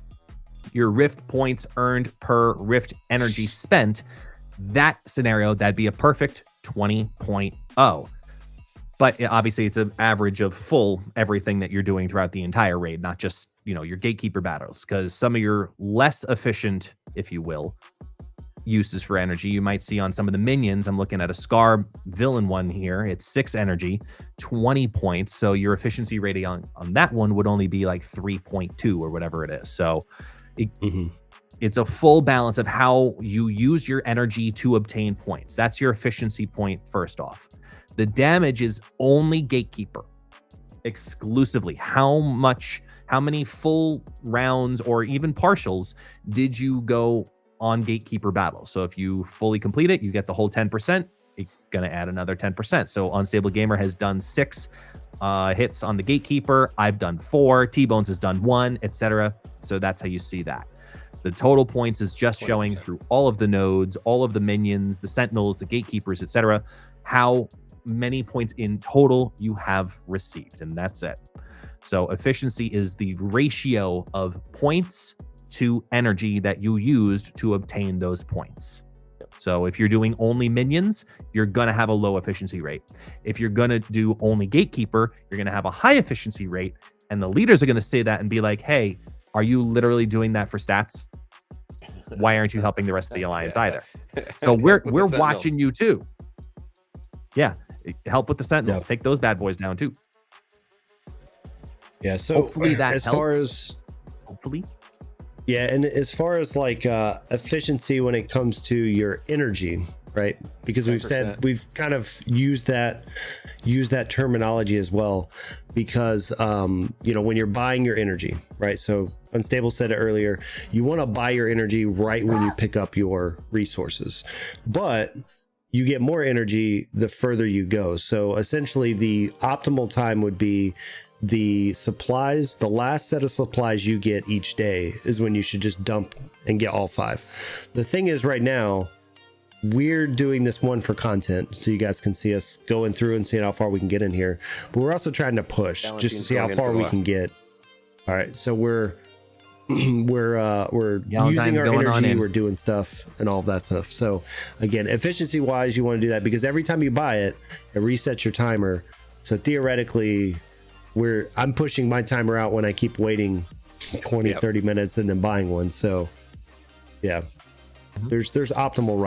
your rift points earned per rift energy spent, that scenario, that'd be a perfect 20.0. But obviously, it's an average of full everything that you're doing throughout the entire raid, not just, your gatekeeper battles, because some of your less efficient, if you will, uses for energy you might see on some of the minions. I'm looking at a Scar villain one here. It's 6 energy, 20 points. So your efficiency rating on that one would only be like 3.2 or whatever it is. So it's a full balance of how you use your energy to obtain points. That's your efficiency point first off. The damage is only gatekeeper exclusively. How many full rounds or even partials did you go on gatekeeper battle? So if you fully complete it, you get the whole 10%. It's gonna add another 10%. So Unstable Gamer has done 6 hits on the gatekeeper. I've done 4. T-Bones has done 1, etc. So that's how you see that. The total points is just 20%. Showing through all of the nodes, all of the minions, the sentinels, the gatekeepers, etc. how many points in total you have received, and that's it. So efficiency is the ratio of points to energy that you used to obtain those points. So if you're doing only minions, you're going to have a low efficiency rate. If you're going to do only gatekeeper, you're going to have a high efficiency rate. And the leaders are going to say that and be like, hey, are you literally doing that for stats? Why aren't you helping the rest of the alliance either? So we're watching you too. Yeah. Help with the sentinels. Yep. Take those bad boys down too. Yeah. So hopefully that as helps. Far as hopefully. Yeah, and as far as like efficiency when it comes to your energy, right? Because we've kind of used that terminology as well, because when you're buying your energy, right? So Unstable said it earlier, you want to buy your energy right when you pick up your resources, but you get more energy the further you go. So essentially the optimal time would be the supplies, the last set of supplies you get each day is when you should just dump and get all 5. The thing is right now, we're doing this one for content so you guys can see us going through and seeing how far we can get in here. But we're also trying to push just to see how far we can get. All right, so we're using our energy, we're doing stuff and all of that stuff. So again, efficiency wise, you want to do that because every time you buy it, it resets your timer. So theoretically, I'm pushing my timer out when I keep waiting 20, 30 minutes and then buying one. So yeah, there's optimal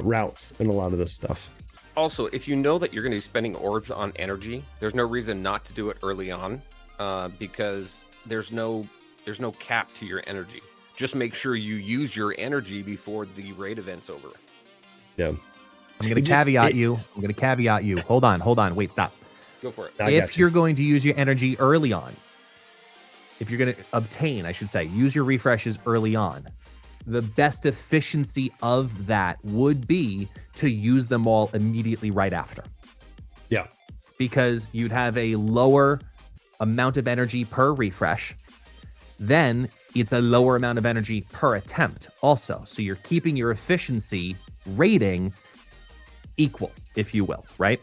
routes in a lot of this stuff. Also, if you know that you're going to be spending orbs on energy, there's no reason not to do it early on, because there's no cap to your energy. Just make sure you use your energy before the raid event's over. Yeah. I'm going to caveat you. Hold on. Wait, stop. Go for it. If you're going to use your energy early on, if you're going to obtain, I should say, use your refreshes early on, the best efficiency of that would be to use them all immediately right after. Yeah. Because you'd have a lower amount of energy per refresh. Then it's a lower amount of energy per attempt also. So you're keeping your efficiency rating equal, if you will, right?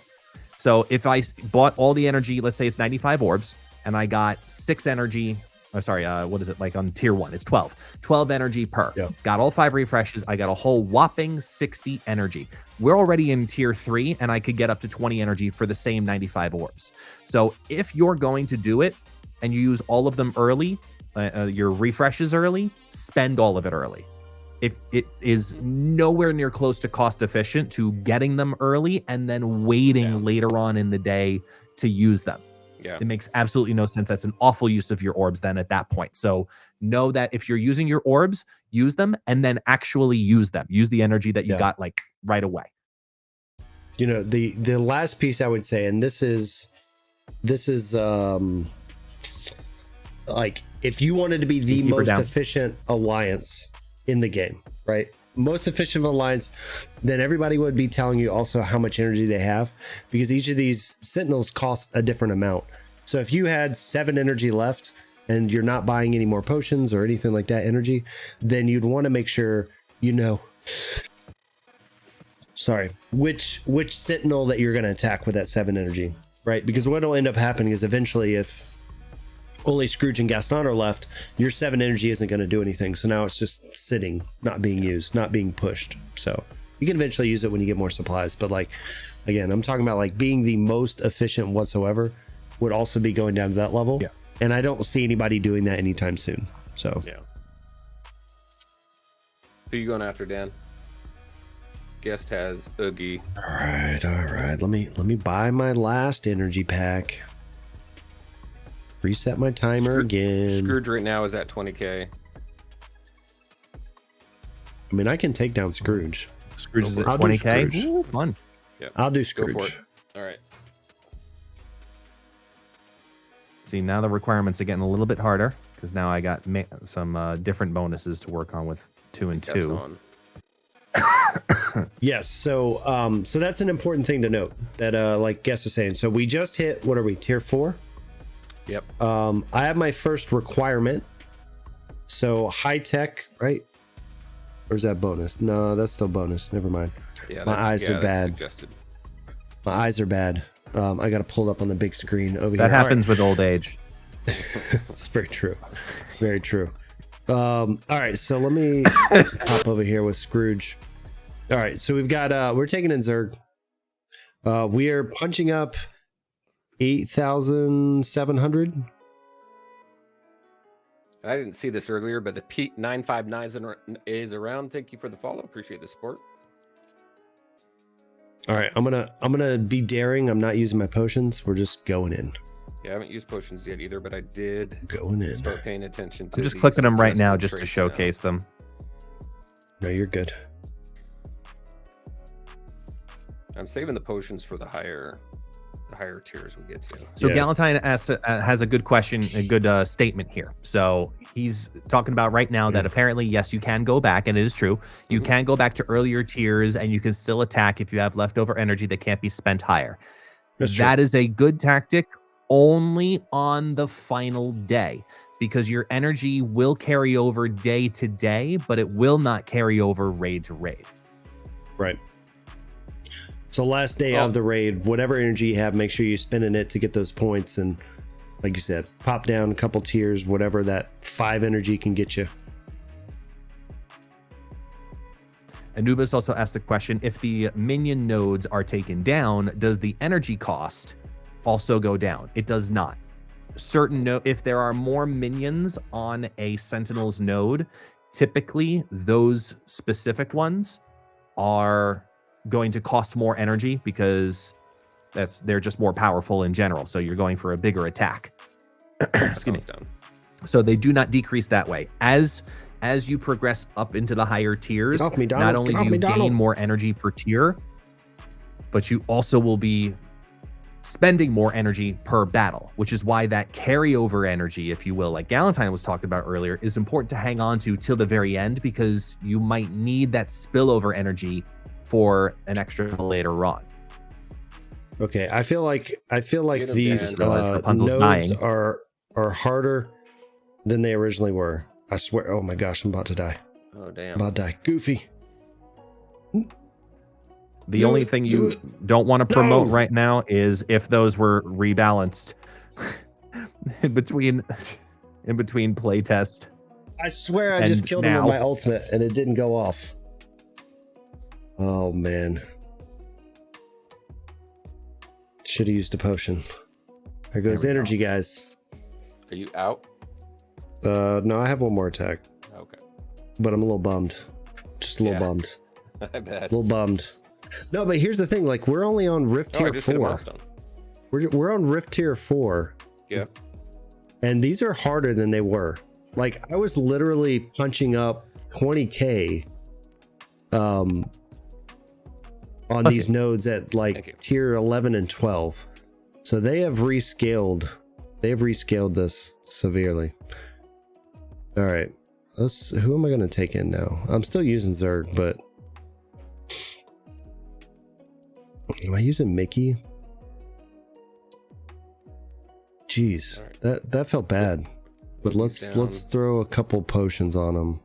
So if I bought all the energy, let's say it's 95 orbs, and I got 6 energy, what is it like on tier 1? It's 12 energy per. Yep. Got all 5 refreshes. I got a whole whopping 60 energy. We're already in tier 3, and I could get up to 20 energy for the same 95 orbs. So if you're going to do it and you use all of them early, your refreshes early, spend all of it early. If it is nowhere near close to cost efficient to getting them early and then waiting later on in the day to use them. Yeah. It makes absolutely no sense. That's an awful use of your orbs then at that point. So know that if you're using your orbs, use them and then actually use them. Use the energy that you got like right away. The last piece I would say, and this is like if you wanted to be the most efficient alliance in the game, right? Most efficient alliance, then everybody would be telling you also how much energy they have, because each of these sentinels costs a different amount. So if you had 7 energy left and you're not buying any more potions or anything like that energy, then you'd want to make sure which sentinel that you're going to attack with that 7 energy, right? Because what will end up happening is eventually, if only Scrooge and Gaston are left, your 7 energy isn't going to do anything. So now it's just sitting, not being used, not being pushed. So You can eventually use it when you get more supplies, but like, again, I'm talking about like being the most efficient whatsoever would also be going down to that level. Yeah. And I don't see anybody doing that anytime soon. So Yeah. Who you going after, Dan? Guest has Oogie. all right. Let me buy my last energy pack. Reset my timer again. Scrooge right now is at 20k. I mean, I can take down Scrooge. Scrooge is at I'll do 20k. Scrooge. Ooh, fun. Yep. I'll do Go Scrooge. for it. All right. See, now the requirements are getting a little bit harder because now I got some different bonuses to work on with 2 and 2. On. Yes, so so that's an important thing to note that like Guess is saying. So we just hit, what are we, tier 4? Yep. I have my first requirement. So high tech, right? Or is that bonus? No, that's still bonus. Never mind. Yeah, My eyes are bad. Suggested. My eyes are bad. I got to pull it up on the big screen over That here. happens with old age. It's very true. Very true. All right, so let me hop over here with Scrooge. All right, so we've got we're taking in Zerg. We are punching up 8,700. I didn't see this earlier, but the Pete 959 is around. Thank you for the follow. Appreciate the support. All right, I'm gonna be daring. I'm not using my potions. We're just going in. Yeah, I haven't used potions yet either, but I did Going in. start paying attention to I'm just these clicking them right now suggested just to traits showcase them. No, you're good. now. I'm saving the potions for the higher tiers we get to. So Yeah. Galentine has a good question, a good statement here. So he's talking about right now that apparently, yes, you can go back, and it is true. You can go back to earlier tiers, and you can still attack if you have leftover energy that can't be spent higher. That's true. That is a good tactic only on the final day, because your energy will carry over day to day, but it will not carry over raid to raid. Right. So last day of the raid, whatever energy you have, make sure you're spending it to get those points. And like you said, pop down a couple tiers, whatever that 5 energy can get you. Anubis also asked the question, if the minion nodes are taken down, does the energy cost also go down? It does not. If there are more minions on a Sentinel's node, typically those specific ones are going to cost more energy because they're just more powerful in general. So you're going for a bigger attack. Excuse me. So they do not decrease that way. As you progress up into the higher tiers, Get off me, Donald. not only Get do off me, you Donald. gain more energy per tier, but you also will be spending more energy per battle, which is why that carryover energy, if you will, like Galentine was talking about earlier, is important to hang on to till the very end, because you might need that spillover energy for an extra later on. Okay, I feel like Get 'em these down. Realize Rapunzel's nodes dying. are harder than they originally were. I swear. Oh my gosh, I'm about to die. Oh I'm damn. about to die. Goofy. The Do only it, thing do you it. don't want to promote No. right now is if those were rebalanced in between playtest. I swear I And just killed him now- with my ultimate and it didn't go off. Oh man. Should have used a potion. There goes There we energy, guys. Are you out? No, I have one more attack, Okay. but I'm a little bummed. Just a little Yeah. bummed. I bet. A little bummed. No, but here's the thing. Like, we're only on Rift Oh, I tier just hit a 4. milestone. We're on Rift tier 4. Yeah. And these are harder than they were. Like, I was literally punching up 20k on Bless these you. nodes at Thank like you. tier 11 and 12. So they have rescaled. They've rescaled this severely. All right. Who am I going to take in now? I'm still using Zerg, but am I using Mickey? Jeez, All right. that felt bad. But Mickey's down. let's throw a couple potions on him.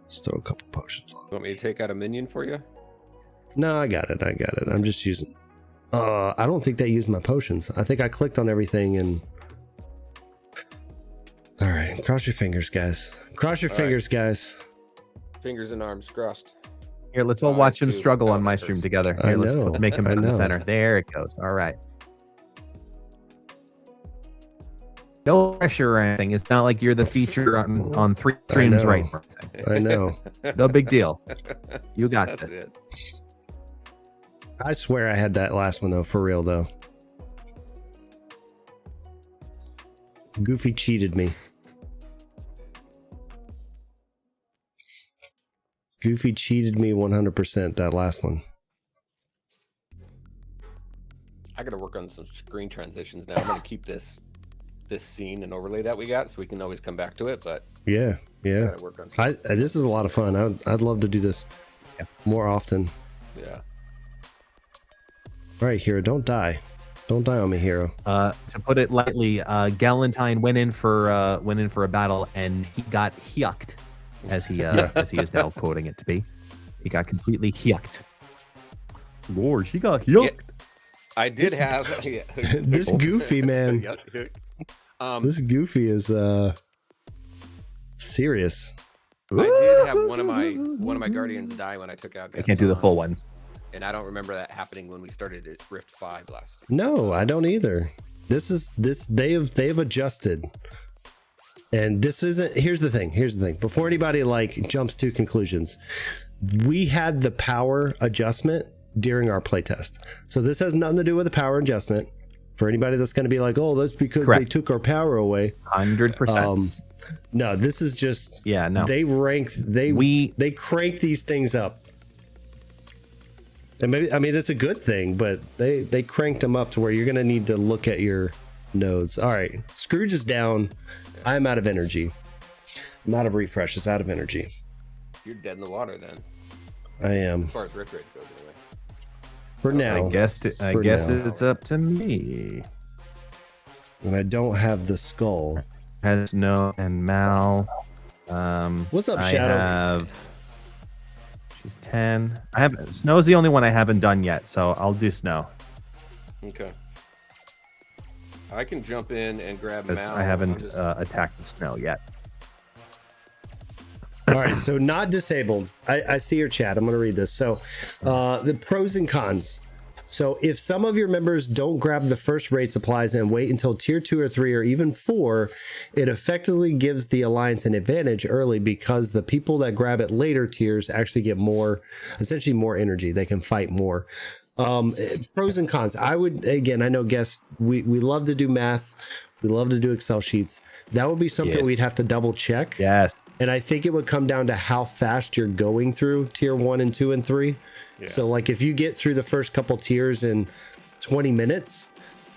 Let's throw a couple potions on him. You want me to take out a minion for you? No, I got it. I'm just using. I don't think that used my potions. I think I clicked on everything and. All right, cross your fingers, guys. Cross your All right. fingers, guys. Fingers and arms crossed. Here, let's all watch him struggle on my stream together. Here, let's make him in the center. There it goes. All right. No pressure or anything. It's not like you're the feature on 3 streams right now. I know. No big deal. You got That's it. it. I swear I had that last one though, for real though. Goofy cheated me. Goofy cheated me 100% that last one. I got to work on some screen transitions now. I'm going to keep this scene and overlay that we got, so we can always come back to it. But yeah. gotta work on This is a lot of fun. I'd love to do this more often. Yeah. All right, Hero, don't die. Don't die on me, Hero. To put it lightly, Galentine went in for a battle and he got hyucked, as he is now quoting it to be. He got completely hyucked. Lord, he got hyucked. Yeah, I did have This Goofy man. This Goofy is serious. I did have one of my guardians die when I took out. I can't do the full one. And I don't remember that happening when we started at Rift 5 last year. No, I don't either. They have adjusted. And this isn't, here's the thing. Before anybody like jumps to conclusions, we had the power adjustment during our playtest. So this has nothing to do with the power adjustment. For anybody that's going to be like, oh, that's because they took our power away. 100%. No, this is just, no. They crank these things up. And maybe, I mean, it's a good thing, but they cranked them up to where you're going to need to look at your nodes. All right, Scrooge is down. I'm out of energy. I'm out of refreshes, out of energy. You're dead in the water then. I am. As far as Rift Race goes, anyway. For now. I guess it's up to me. And I don't have the skull. Has Snow and Mal. What's up, Shadow? She's 10. Snow's the only one I haven't done yet, so I'll do Snow. Okay. I can jump in and grab Mal. I haven't attacked the Snow yet. All right, so not disabled. I see your chat. I'm going to read this. So the pros and cons. So if some of your members don't grab the first raid supplies and wait until tier 2 or 3 or even 4, it effectively gives the alliance an advantage early because the people that grab it later tiers actually get essentially more energy. They can fight more. Pros and cons. I would, again, I know guests, we love to do math. We love to do Excel sheets. That would be something we'd have to double check. Yes. And I think it would come down to how fast you're going through tier 1 and 2 and 3. Yeah. So like if you get through the first couple tiers in 20 minutes,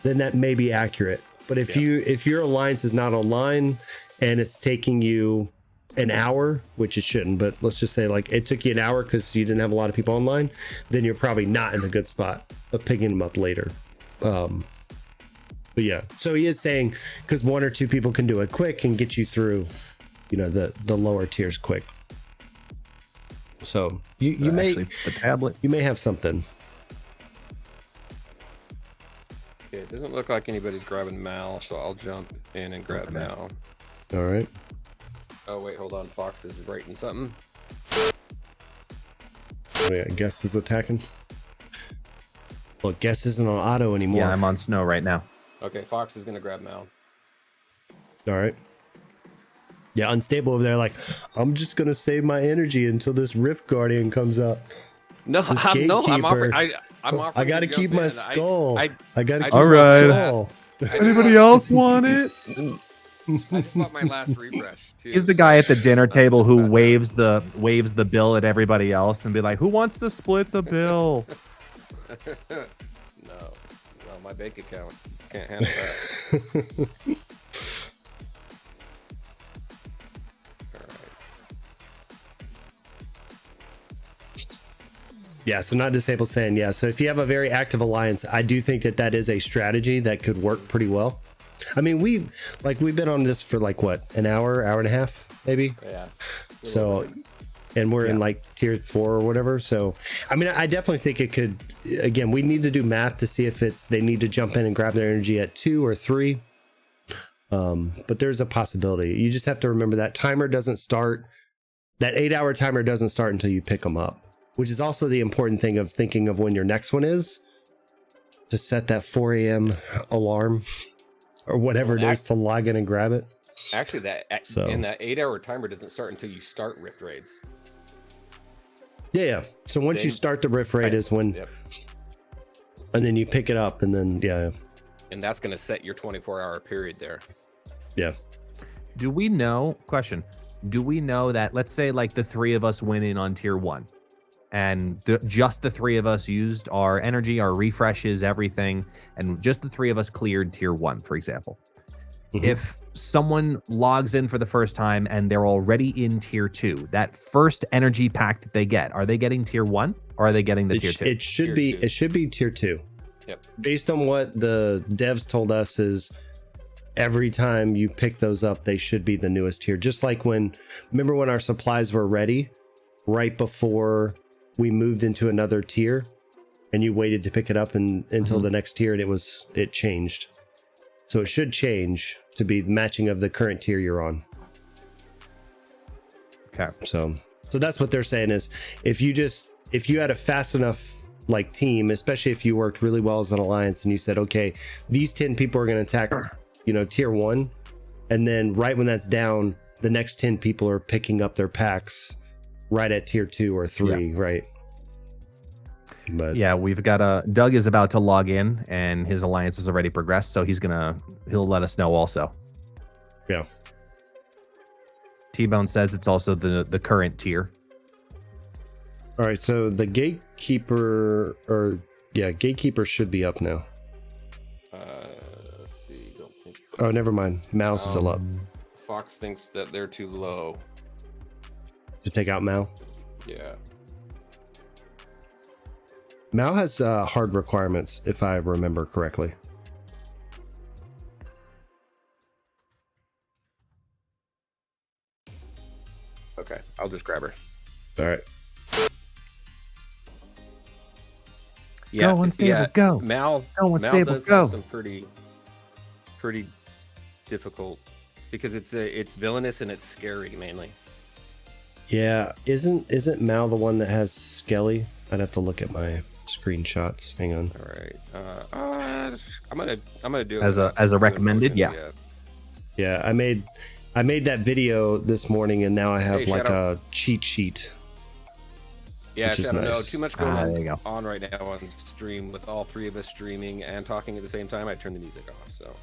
then that may be accurate. But if your alliance is not online and it's taking you an hour, which it shouldn't, but let's just say like it took you an hour because you didn't have a lot of people online, then you're probably not in a good spot of picking them up later. But yeah, so he is saying because 1 or 2 people can do it quick and get you through, the lower tiers quick. So you may the tablet. You may have something. Okay, it doesn't look like anybody's grabbing Mal, so I'll jump in and grab Mal. All right. Oh wait, hold on. Fox is writing something. Oh yeah, Guess is attacking. Well, Guess isn't on auto anymore. Yeah, I'm on Snow right now. Okay, Fox is gonna grab Mal. All right. Yeah, Unstable over there, like, I'm just gonna save my energy until this Rift Guardian comes up. No, I'm offering. I'm offering. I gotta keep my skull. I gotta keep all my right. skull. Anybody else want it? I just bought my last refresh too. He's the guy at the dinner table who waves the bill at everybody else and be like, "Who wants to split the bill?" No, my bank account can't handle that. Yeah, so not disabled saying, yeah. So if you have a very active alliance, I do think that is a strategy that could work pretty well. I mean, we've been on this for like what, an hour and a half, maybe. Yeah. So, and we're in like tier 4 or whatever. So, I mean, I definitely think it could. Again, we need to do math to see if they need to jump in and grab their energy at 2 or 3. But there's a possibility. You just have to remember that timer doesn't start. That 8-hour timer doesn't start until you pick them up. which is also the important thing of thinking of when your next one is, to set that 4 a.m. alarm or whatever it is to log in and grab it. Actually, and that 8-hour timer doesn't start until you start Rift raids. Yeah. So once you start the Rift raid is when, and then you pick it up, and then and that's going to set your 24-hour period there. Yeah. Do we know? Question. Do we know that? Let's say like the three of us went in on tier 1. And just the three of us used our energy, our refreshes, everything, and just the three of us cleared tier 1, for example. Mm-hmm. If someone logs in for the first time and they're already in tier 2, that first energy pack that they get, are they getting tier 1 or are they getting the tier 2? It should be. It should be tier 2. Yep. Based on what the devs told us is, every time you pick those up, they should be the newest tier. Just like remember when our supplies were ready, right before we moved into another tier, and you waited to pick it up until the next tier, and it changed. So it should change to be matching of the current tier you're on. Okay. So that's what they're saying is, if you had a fast enough like team, especially if you worked really well as an alliance, and you said, okay, these 10 people are going to attack, tier 1, and then right when that's down, the next 10 people are picking up their packs right at tier 2 or 3, right? But yeah, we've got Doug is about to log in, and his alliance has already progressed, so he'll let us know also. Yeah. T-Bone says it's also the current tier. All right, so the gatekeeper gatekeeper should be up now. Let's see. Don't think. Oh, never mind. Mal's still up. Fox thinks that they're too low. To take out Mal. Yeah. Mal has hard requirements, if I remember correctly. Okay, I'll just grab her. All right. Yeah, go unstable, go. Mal, go unstable, go. Some pretty difficult, because it's villainous and it's scary mainly. Yeah, isn't Mal the one that has Skelly? I'd have to look at my screenshots. Hang on. All right. I'm gonna do it as a recommended. Yeah. Yeah, I made that video this morning, and now I have a cheat sheet. Yeah, which is nice. No, too much going on, on right now on stream with all three of us streaming and talking at the same time. I turned the music off. So.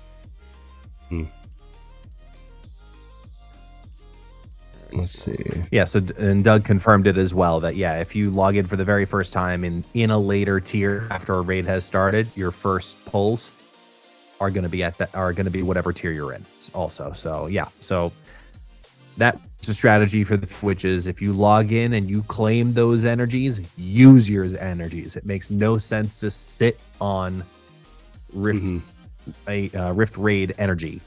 Let's see. Yeah, so and Doug confirmed it as well that if you log in for the very first time in a later tier after a raid has started, your first pulls are going to be whatever tier you're in also. So that's a strategy for the Twitches. If you log in and you claim those energies, use your energies. It makes no sense to sit on Rift Rift raid energy.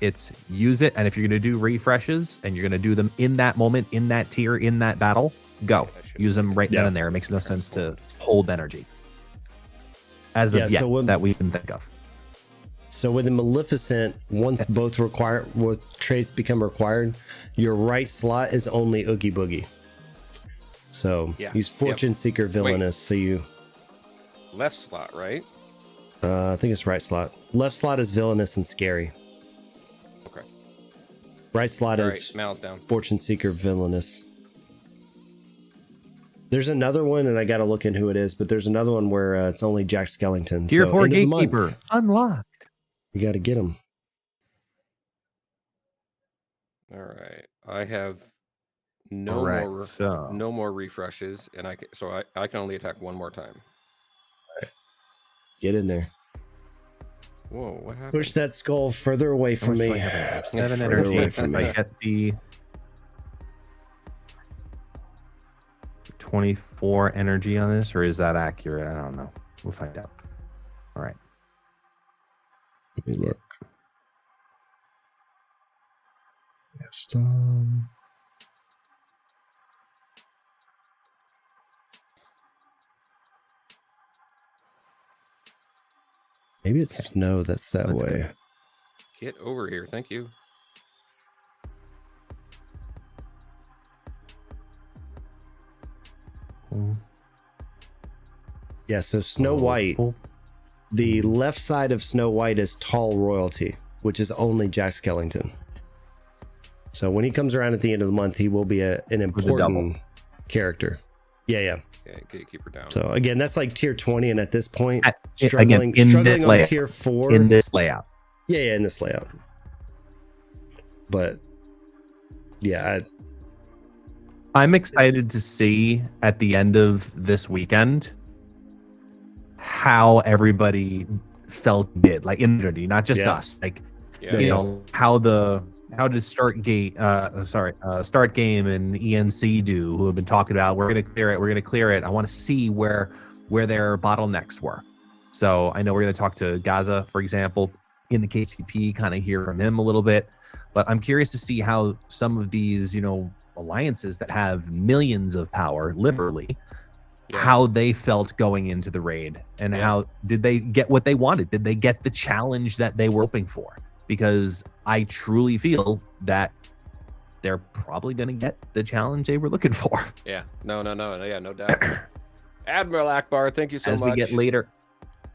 It's use it, and if you're going to do refreshes and you're going to do them in that moment, in that tier, in that battle, go. Use them right then and there. It makes no sense to hold energy as of yet that we can think of. So with the Maleficent, once both traits become required, your right slot is only Oogie Boogie. So he's Fortune Seeker Villainous. So you left slot, right? I think it's right slot. Left slot is Villainous and Scary. Okay. Right slot is Mal's down. Fortune Seeker Villainous. There's another one, and I got to look in who it is, but there's another one where it's only Jack Skellington. Tier 4 Gatekeeper unlocked. You got to get him. All right. I have no more refreshes, and I can only attack one more time. All right. Get in there. Whoa, what happened? Push that skull further away from me. 7 energy. If I get the 24 energy on this, or is that accurate? I don't know. We'll find out. All right. Let me look. Yes, maybe it's snow that's that way. Good. Get over here. Thank you. Yeah, so Snow White, the left side of Snow White is tall royalty, which is only Jack Skellington. So when he comes around at the end of the month, he will be an important character. Yeah. Okay, Gatekeeper down. So again, that's like tier 20, and at this point, Again, struggling on tier 4. in this layout. Yeah, in this layout. But yeah, I'm excited to see at the end of this weekend how everybody felt did, like in the community, not just us. Like, you know, how did Start Game and ENC do, who have been talking about we're gonna clear it. I want to see where their bottlenecks were. So I know we're gonna talk to Gaza, for example, in the KCP, kind of hear from him a little bit. But I'm curious to see how some of these, you know, alliances that have millions of power, literally, how they felt going into the raid, and how did they get what they wanted? Did they get the challenge that they were hoping for? Because I truly feel that they're probably going to get the challenge they were looking for. Yeah, no doubt. Admiral Akbar, thank you so much. As we get later,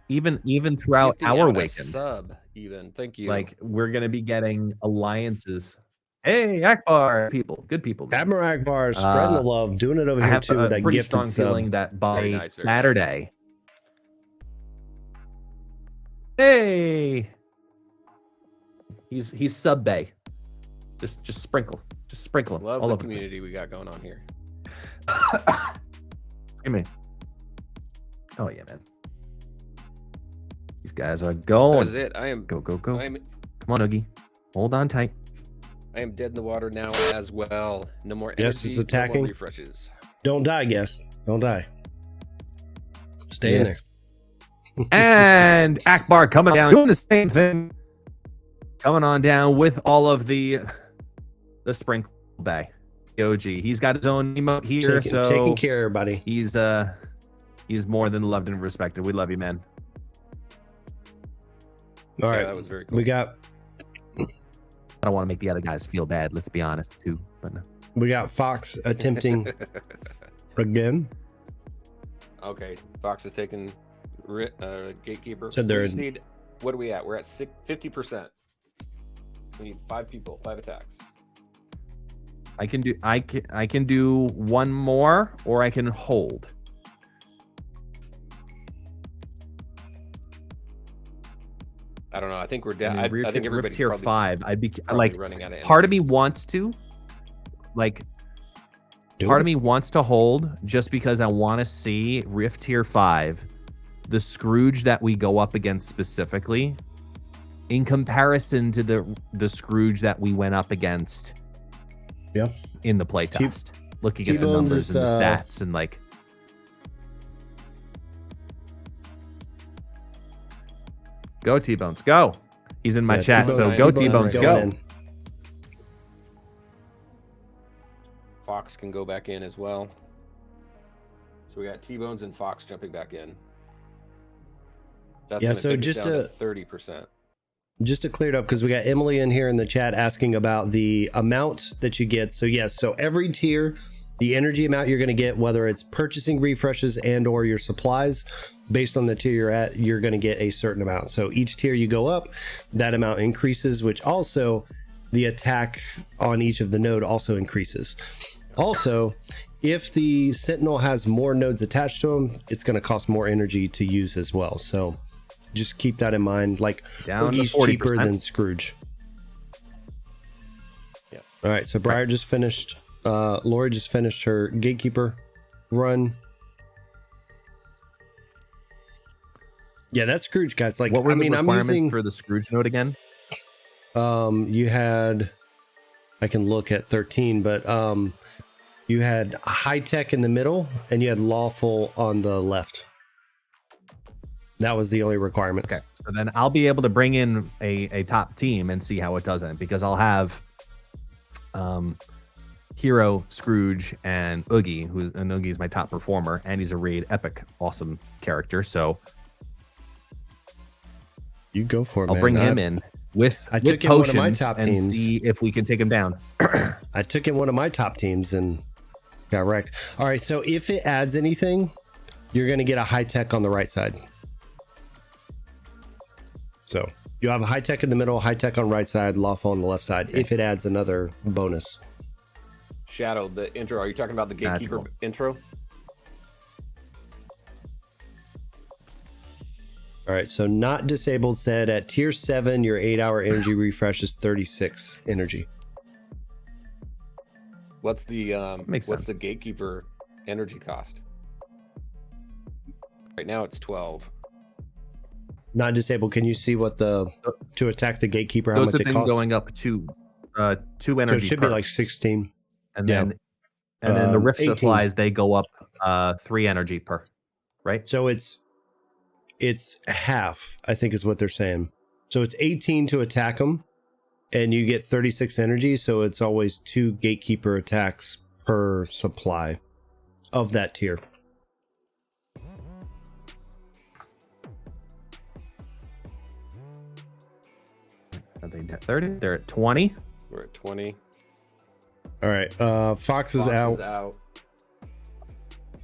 even throughout our weekend, sub even. Thank you. like we're going to be getting alliances. Hey, Akbar, good people. Admiral Akbar spreading the love, doing it over here too. With that pretty gifted strong sub. feeling that by Very nice, very Saturday. Hey, he's sub bay. Just sprinkle him Love all the over community we got going on here. Hey, man. Oh yeah, man. These guys are going. That's it. I am Go. I am, Come on, Oogie. Hold on tight. I am dead in the water now as well. No more energy. Yes, it's no attacking. more refreshes. Don't die, guess. Don't die. Stay in there. And Akbar coming down, doing the same thing. Coming on down with all of the sprinkle bay. OG. He's got his own emote here, Taking care, everybody. He's more than loved and respected. We love you, man. All right, that was very cool. we got I don't want to make the other guys feel bad. Let's be honest, too. But no. we got Fox attempting again. Okay, Fox is taking Gatekeeper. So they're We just need, what are we at? We're at 50%. We need 5 people, 5 attacks. I can do one more, or I can hold. I don't know. I think we're down. I mean, I think everybody's tier probably 5. I'd be probably like, running out of part of me wants to, like, part of me wants to hold just because I want to see Rift tier 5, the Scrooge that we go up against specifically, in comparison to the Scrooge that we went up against. Yeah. In the playtest, looking at the numbers and the stats and like. Go T-Bones, go. He's in my chat, so go T-Bones, go. Fox can go back in as well. So we got T-Bones and Fox jumping back in. That's yeah, gonna so take us just down to 30%. Just to clear it up, because we got Emily in here in the chat asking about the amount that you get. So yes, so every tier, the energy amount you're going to get, whether it's purchasing refreshes and or your supplies, based on the tier you're at, you're going to get a certain amount. So each tier you go up, that amount increases, which also the attack on each of the node also increases. Also, if the Sentinel has more nodes attached to them, it's going to cost more energy to use as well. So just keep that in mind. Like, Oogie's cheaper than Scrooge. Yeah. All right. So Briar just finished. Lori just finished her Gatekeeper run. Yeah, that's Scrooge, guys. Like, what were the I'm requirements using for the Scrooge node again? You had, I can look at 13, but you had high tech in the middle and you had lawful on the left. That was the only requirements. Okay, so then I'll be able to bring in a top team and see how it does it, because I'll have Hero, Scrooge, and Oogie, Oogie is my top performer, and he's a raid epic awesome character. So you go for it. I'll bring him in with took in one of my top and teams. see if we can take him down. I took in one of my top teams and got wrecked. All right, so if it adds anything, you're going to get a high tech on the right side. So you have a high tech in the middle, high tech on right side, lawful on the left side. If it adds another bonus. Shadow, the intro. Are you talking about the gatekeeper intro? All right, so not disabled said at tier 7, your 8-hour energy refresh is 36 energy. What's the Makes what's sense. the gatekeeper energy cost? Right now it's 12. Not disabled. Can you see what the to attack the gatekeeper? How Those much have it been costs? going up to 2 So energy. it should per. be like 16. and yeah. then the rift 18. supplies they go up 3 energy per, right? So it's half, I think is what they're saying. So it's 18 to attack them, and you get 36 energy. So it's always 2 gatekeeper attacks per supply of that tier. Are they at 30? They're at 20. We're at 20. All right. Fox is Fox out. is out.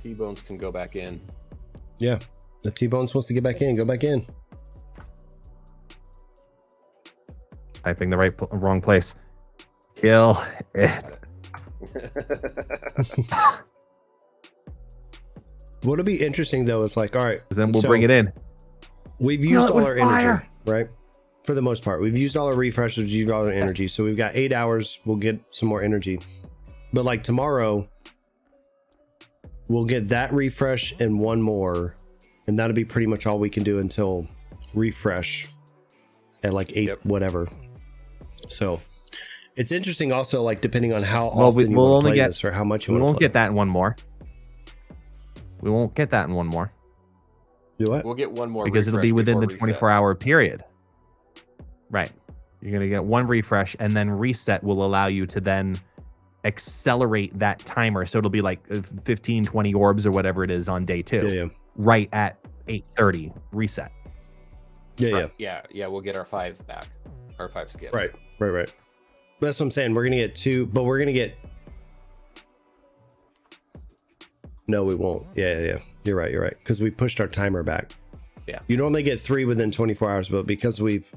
T-Bones can go back in. Yeah. The T-Bones wants to get back in. Go back in. Typing the wrong place. Kill it. What'll be interesting though is like, all right, Then we'll so bring it in. We've used it all with our fire. energy, right? For the most part, we've used all our refreshes, we've used all our energy. So we've got 8 hours. We'll get some more energy. But like tomorrow, we'll get that refresh and one more, and that'll be pretty much all we can do until refresh at like 8 whatever. So it's interesting also, like depending on how often you want to play this or how much you We want to won't play. get that in one more. We won't get that in one more Do what? We'll get one more because it'll refresh be within the before reset. 24-hour period. Right. You're going to get one refresh, and then reset will allow you to then accelerate that timer. So it'll be like 15, 20 orbs or whatever it is on day 2. Yeah, Right at 8:30 reset. Right. Yeah, we'll get our 5 back. Our 5 skips. Right. That's what I'm saying. We're gonna get 2, but we're gonna get. No, we won't. Yeah. You're right. Because we pushed our timer back. Yeah. You normally get 3 within 24 hours, but because we've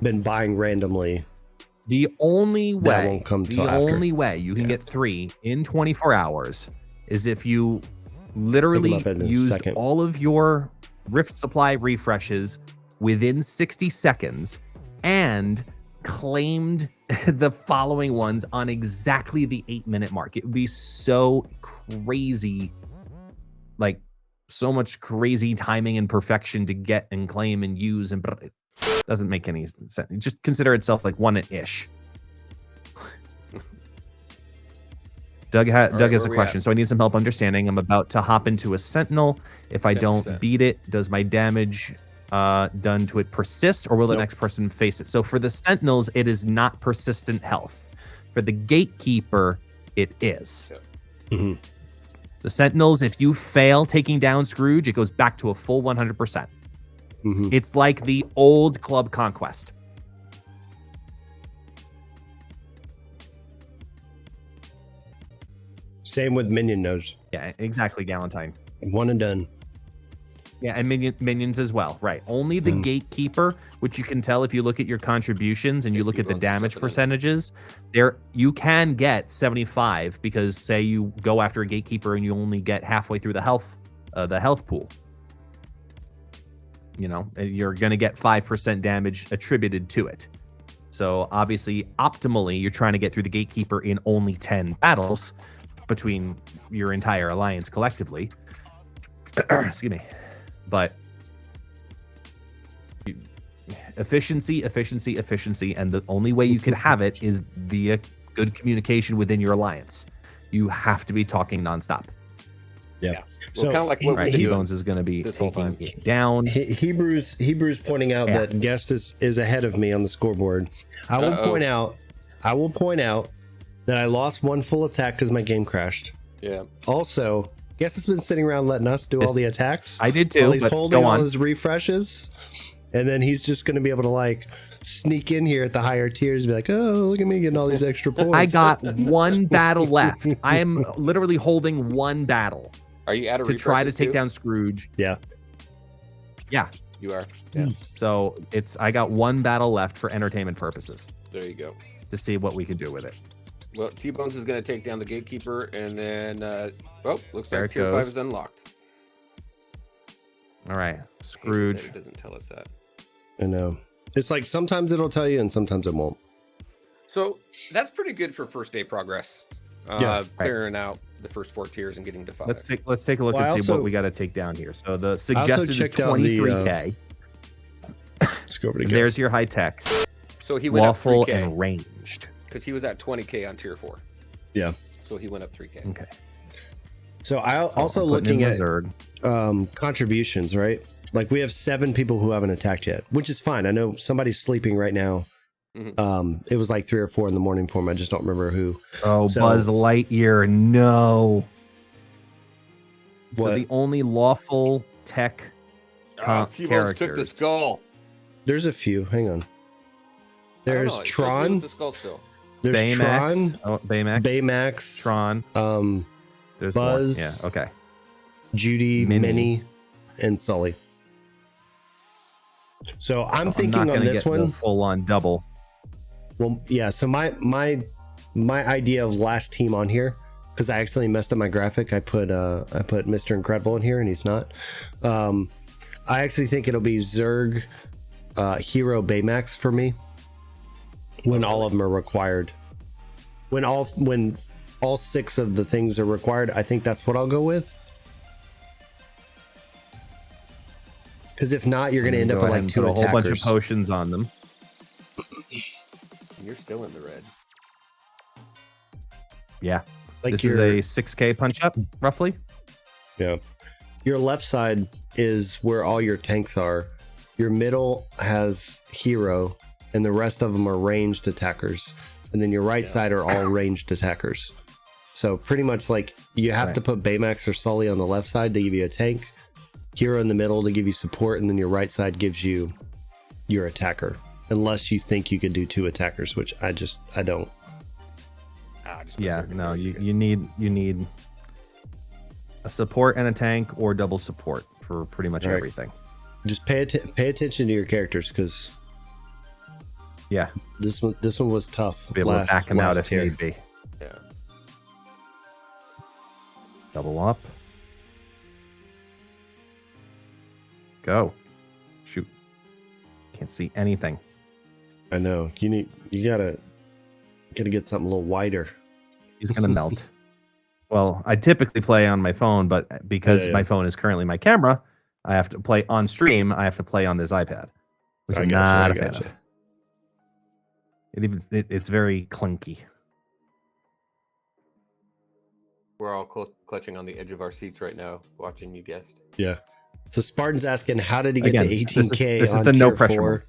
been buying randomly, The only That way, won't come till after. only way you can get 3 in 24 hours is if you literally Look 'em up in a used second. all of your Rift supply refreshes within 60 seconds and claimed the following ones on exactly the 8-minute mark. It would be so crazy, like so much crazy timing and perfection to get and claim and use, and it doesn't make any sense. Just consider itself like 1-ish. Doug right, has a where we question, at? so I need some help understanding. I'm about to hop into a Sentinel. If I don't 10%. beat it, does my damage done to it persist, or will the Nope. next person face it? So for the Sentinels, it is not persistent health. For the Gatekeeper, it is. Mhm. The Sentinels, if you fail taking down Scrooge, it goes back to a full 100%. Mhm. It's like the old Club Conquest. Same with minion nose. Yeah, exactly, Galentine. One and done. Yeah, and minions as well, right? Only the Gatekeeper, which you can tell if you look at your contributions and you look at the Gatekeeper damage on percentages. There, you can get 75 because say you go after a Gatekeeper and you only get halfway through the health pool. You know, you're going to get 5% damage attributed to it. So obviously, optimally, you're trying to get through the Gatekeeper in only 10 battles between your entire alliance collectively. Excuse me. But efficiency, and the only way you can have it is via good communication within your alliance. You have to be talking nonstop. Well, kind of like what Right, we've been doing. T-Bones is going to be this whole taking time. it down. Hebrews pointing out Yeah. that Guest is ahead of me on the scoreboard. I will point out that I lost 1 full attack because my game crashed. Yeah. Also, Guest has been sitting around letting us do all the attacks. I did too, While he's but holding go all on. his refreshes, and then he's just going to be able to like sneak in here at the higher tiers and be like, "Oh, look at me getting all these extra points." I got 1 battle left. I am literally holding 1 battle. Are you out of to try to refreshes take too? down Scrooge. Yeah. Yeah. You are. Yeah. So I got one battle left for entertainment purposes There you go. to see what we can do with it. Well, T-Bones is going to take down the gatekeeper, and then looks There like it tier 5 goes. is unlocked. All right, I hate that Scrooge. It doesn't tell us that. I know. It's like sometimes it'll tell you and sometimes it won't. So that's pretty good for first day progress. Yeah, Clearing out the first 4 tiers and getting to 5. Let's take a look Well, and I see also- what we got to take down here. So the suggested is checked out the, 23K. Let's go over to And guess. there's your high tech, So he went waffle, up 3K and ranged. because he was at 20K on tier 4. Yeah. So he went up 3K. Okay. So I also I'm putting in looking at Zerg. contributions, right? Like we have 7 people who haven't attacked yet, which is fine. I know somebody's sleeping right now. It was like 3 or 4 in the morning for him. I just don't remember who. Oh, So- Buzz Lightyear, no. So What? the only lawful tech T-Bones took the characters. skull. There's a few. Hang on. I don't There's know, it says me Tron. with the skull still. There's Baymax. Tron. Oh, Baymax. Baymax. Tron. There's Buzz. more. Yeah. Okay. Judy, Minnie. Minnie, and Sully. So I'm I'm thinking not on gonna this get the one. full-on double. Well, yeah. So my idea of last team on here, because I accidentally messed up my graphic. I put Mr. Incredible in here, and he's not. I actually think it'll be Zerg, Hero, Baymax for me. When all of them are required, when all 6 of the things are required, I think that's what I'll go with. Because if not, you're going to end up Go with ahead like and 2 put a attackers. whole bunch of potions on them. You're still in the red. Yeah. Like This is a 6K punch up, roughly. Yeah. Your left side is where all your tanks are. Your middle has hero, and the rest of them are ranged attackers. And then your right side are all ranged attackers. So pretty much like you have to put Baymax or Sully on the left side to give you a tank, hero in the middle to give you support, and then your right side gives you your attacker. Unless you think you could do 2 attackers, which I don't. Yeah, no, you need a support and a tank or double support for pretty much Right. everything. Just pay attention to your characters, because Yeah, this one was tough. be able to back them out if tier. need be. Yeah. Double up. Go. Shoot. Can't see anything. I know. You gotta get something a little wider. He's gonna melt. Well, I typically play on my phone, but because Yeah. my phone is currently my camera, I have to play on stream. I have to play on this iPad, which I I'm gotcha, not I a fan gotcha. of. It's very clunky. We're all clutching on the edge of our seats right now, watching you guessed. Yeah. So Spartan's asking, how did he get Again, to 18K this is on the no tier pressure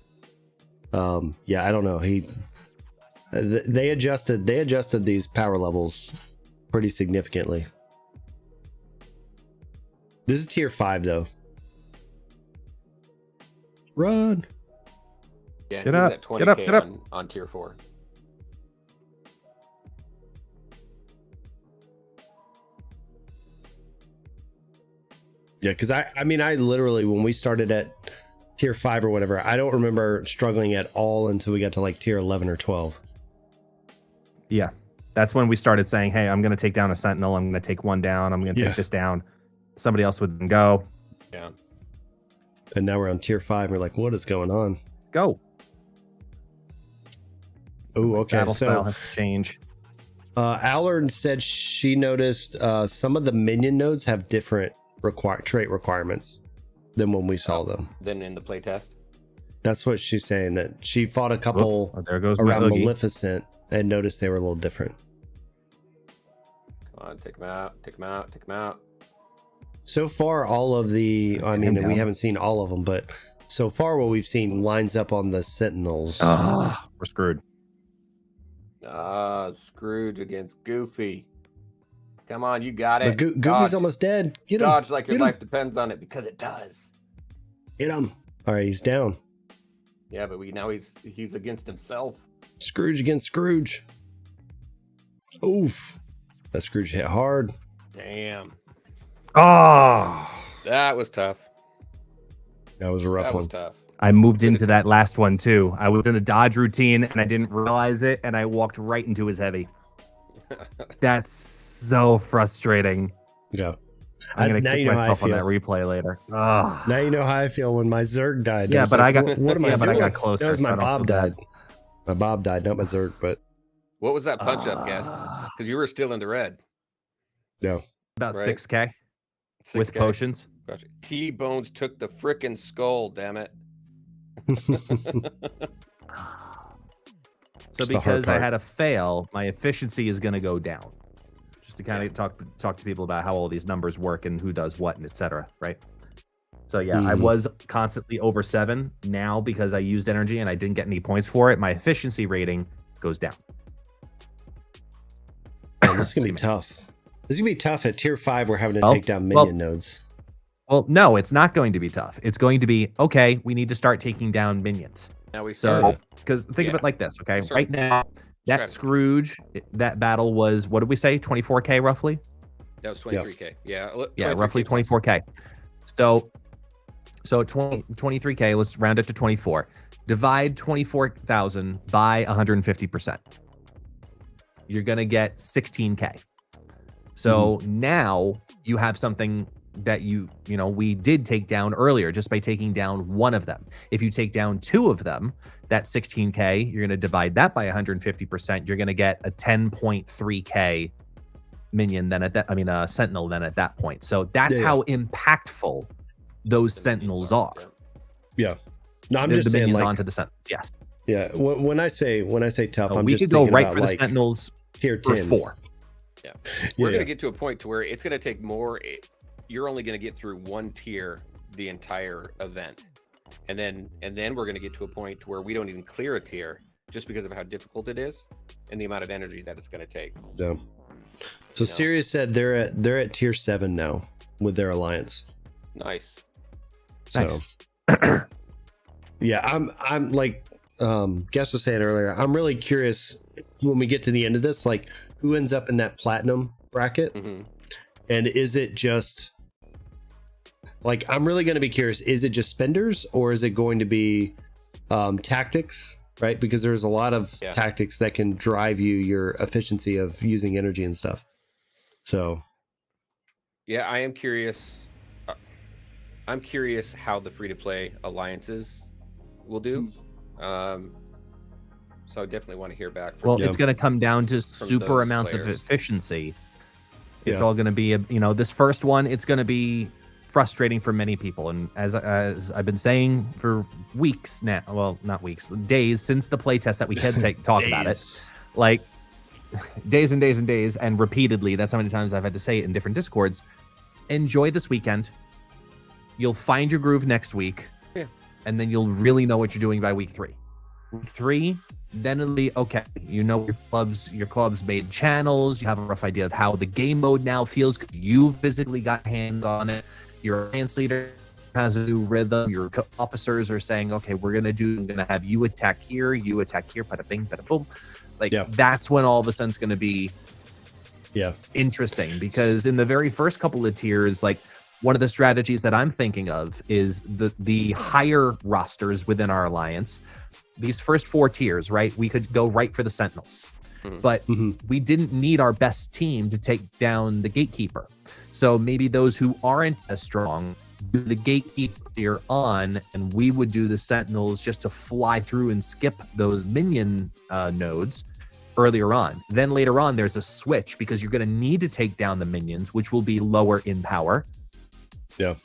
4? Yeah, I don't know. They adjusted these power levels pretty significantly. This is tier 5 though. Run. Yeah, Get he was up, at 20K get up, get up. on tier 4. Yeah, because I literally, when we started at tier 5 or whatever, I don't remember struggling at all until we got to like tier 11 or 12. Yeah, that's when we started saying, "Hey, I'm going to take down a sentinel. I'm going to take one down. I'm going to Yeah. take this down." Somebody else would then go. Yeah. And now we're on tier 5. We're like, what is going on? Go. Oh, okay. Battle style So has to change. Allard said she noticed some of the minion nodes have different trait requirements than when we saw them. Then in the playtest. That's what she's saying, that she fought a couple Oh, there goes my around Oogie. Maleficent and noticed they were a little different. Come on, take him out, take him out, take him out. So far, all of the, I Him mean, we down. haven't seen all of them, but so far what we've seen lines up on the Sentinels. Ah, we're screwed. Scrooge against Goofy. Come on, you got But it. Goofy's Dodge. almost dead. Get him. Dodge like your Get him. life depends on it, because it does. Get him. All right, he's down. Yeah, but now he's against himself. Scrooge against Scrooge. Oof. That Scrooge hit hard. Damn. Oh, That was tough. That was a rough That was one. tough. I moved into that last one too. I was in a dodge routine and I didn't realize it, and I walked right into his heavy. That's so frustrating. Yeah. I'm gonna Now kick you know how I myself on that feel. replay later. Ugh. Now you know how I feel when my Zerg died. Yeah, was but like, I got what am I but I doing? got closer. That was so my I don't feel Bob bad. died. My Bob died, not my Zerg, but What was that punch up, guess? Because you were still in the red. no. About Right. 6K with 6K. potions. Gotcha. T-Bones took the frickin' skull, damn it. So It's the hard because I part. had a fail, my efficiency is going to go down. Just to kind of talk to people about how all these numbers work and who does what and etc. Right. So yeah, I was constantly over 7. Now because I used energy and I didn't get any points for it, my efficiency rating goes down. Man, this is gonna be tough. This is gonna be tough at tier 5. We're having to take down minion nodes. Well, no, it's not going to be tough. It's going to be okay. We need to start taking down minions. Now we So, started. because think of it like this, okay? Sure. Right now, that Strategy. Scrooge, that battle was, what did we say? 24K roughly? That was 23K. Yeah. Yeah, 23K roughly plus. 24K. So 23K, let's round it to 24. Divide 24,000 by 150%. You're going to get 16K. So now you have something that we did take down earlier just by taking down one of them. If you take down 2 of them, that's 16K. You're going to divide that by 150%. You're going to get a 10.3K minion then sentinel then at that point. So that's how impactful those sentinels are. Yeah. No, I'm The just saying minions like onto the sentinels. Yes. yeah. When I say tough, I'm we just could go thinking right about, for the like, sentinels tier for 10. 4. Yeah. We're Yeah. going to get to a point to where it's going to take more. You're only going to get through one tier the entire event. And then we're going to get to a point where we don't even clear a tier just because of how difficult it is and the amount of energy that it's going to take. Yeah. So Sirius said they're at tier 7 now with their alliance. Nice. So Nice. yeah, I'm like Guess was saying earlier, I'm really curious when we get to the end of this, like who ends up in that platinum bracket. And is it just like, I'm really going to be curious, is it just spenders or is it going to be tactics, right? Because there's a lot of tactics that can drive your efficiency of using energy and stuff. So yeah, I am curious. I'm curious how the free-to-play alliances will do. So I definitely want to hear back from it's going to come down to super those amounts of players. Efficiency. It's all going to be, this first one, it's going to be frustrating for many people. And as I've been saying for weeks now, well, not weeks, days since the playtest that we can talk about it, like days and days and days and repeatedly. That's how many times I've had to say it in different Discords. Enjoy this weekend. You'll find your groove next week. Yeah. And then you'll really know what you're doing by week 3. Week 3, then it'll be okay. You know your club's made channels. You have a rough idea of how the game mode now feels because you physically got hands on it. Your alliance leader has a new rhythm. Your officers are saying, okay, I'm gonna have you attack here, bada bing, bada boom. Like that's when all of a sudden it's gonna be interesting, because in the very first couple of tiers, like one of the strategies that I'm thinking of is the higher rosters within our alliance. These first 4 tiers, right? We could go right for the Sentinels, but we didn't need our best team to take down the Gatekeeper. So maybe those who aren't as strong do the Gatekeeper tier on, and we would do the Sentinels just to fly through and skip those minion nodes earlier on. Then later on, there's a switch because you're going to need to take down the minions, which will be lower in power. Yeah.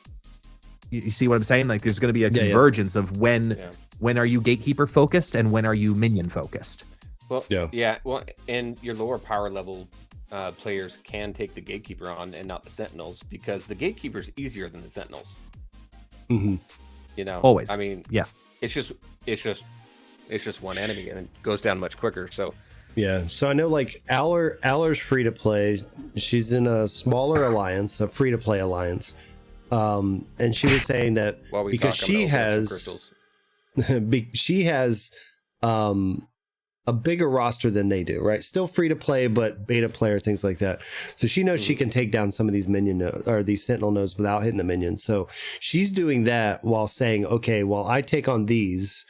You see what I'm saying? Like there's going to be a convergence of when are you Gatekeeper focused and when are you minion focused? Well, well, and your lower power level players can take the Gatekeeper on and not the Sentinels, because the Gatekeeper's easier than the Sentinels. You know, always. I mean, it's just one enemy and it goes down much quicker. So yeah, so I know like Aller's free to play. She's in a smaller alliance, a free to play alliance. And she was saying that because she has a bigger roster than they do, right? Still free to play, but beta player, things like that. So she knows she can take down some of these minion nodes or these sentinel nodes without hitting the minions. So she's doing that while saying, okay, well, I take on these,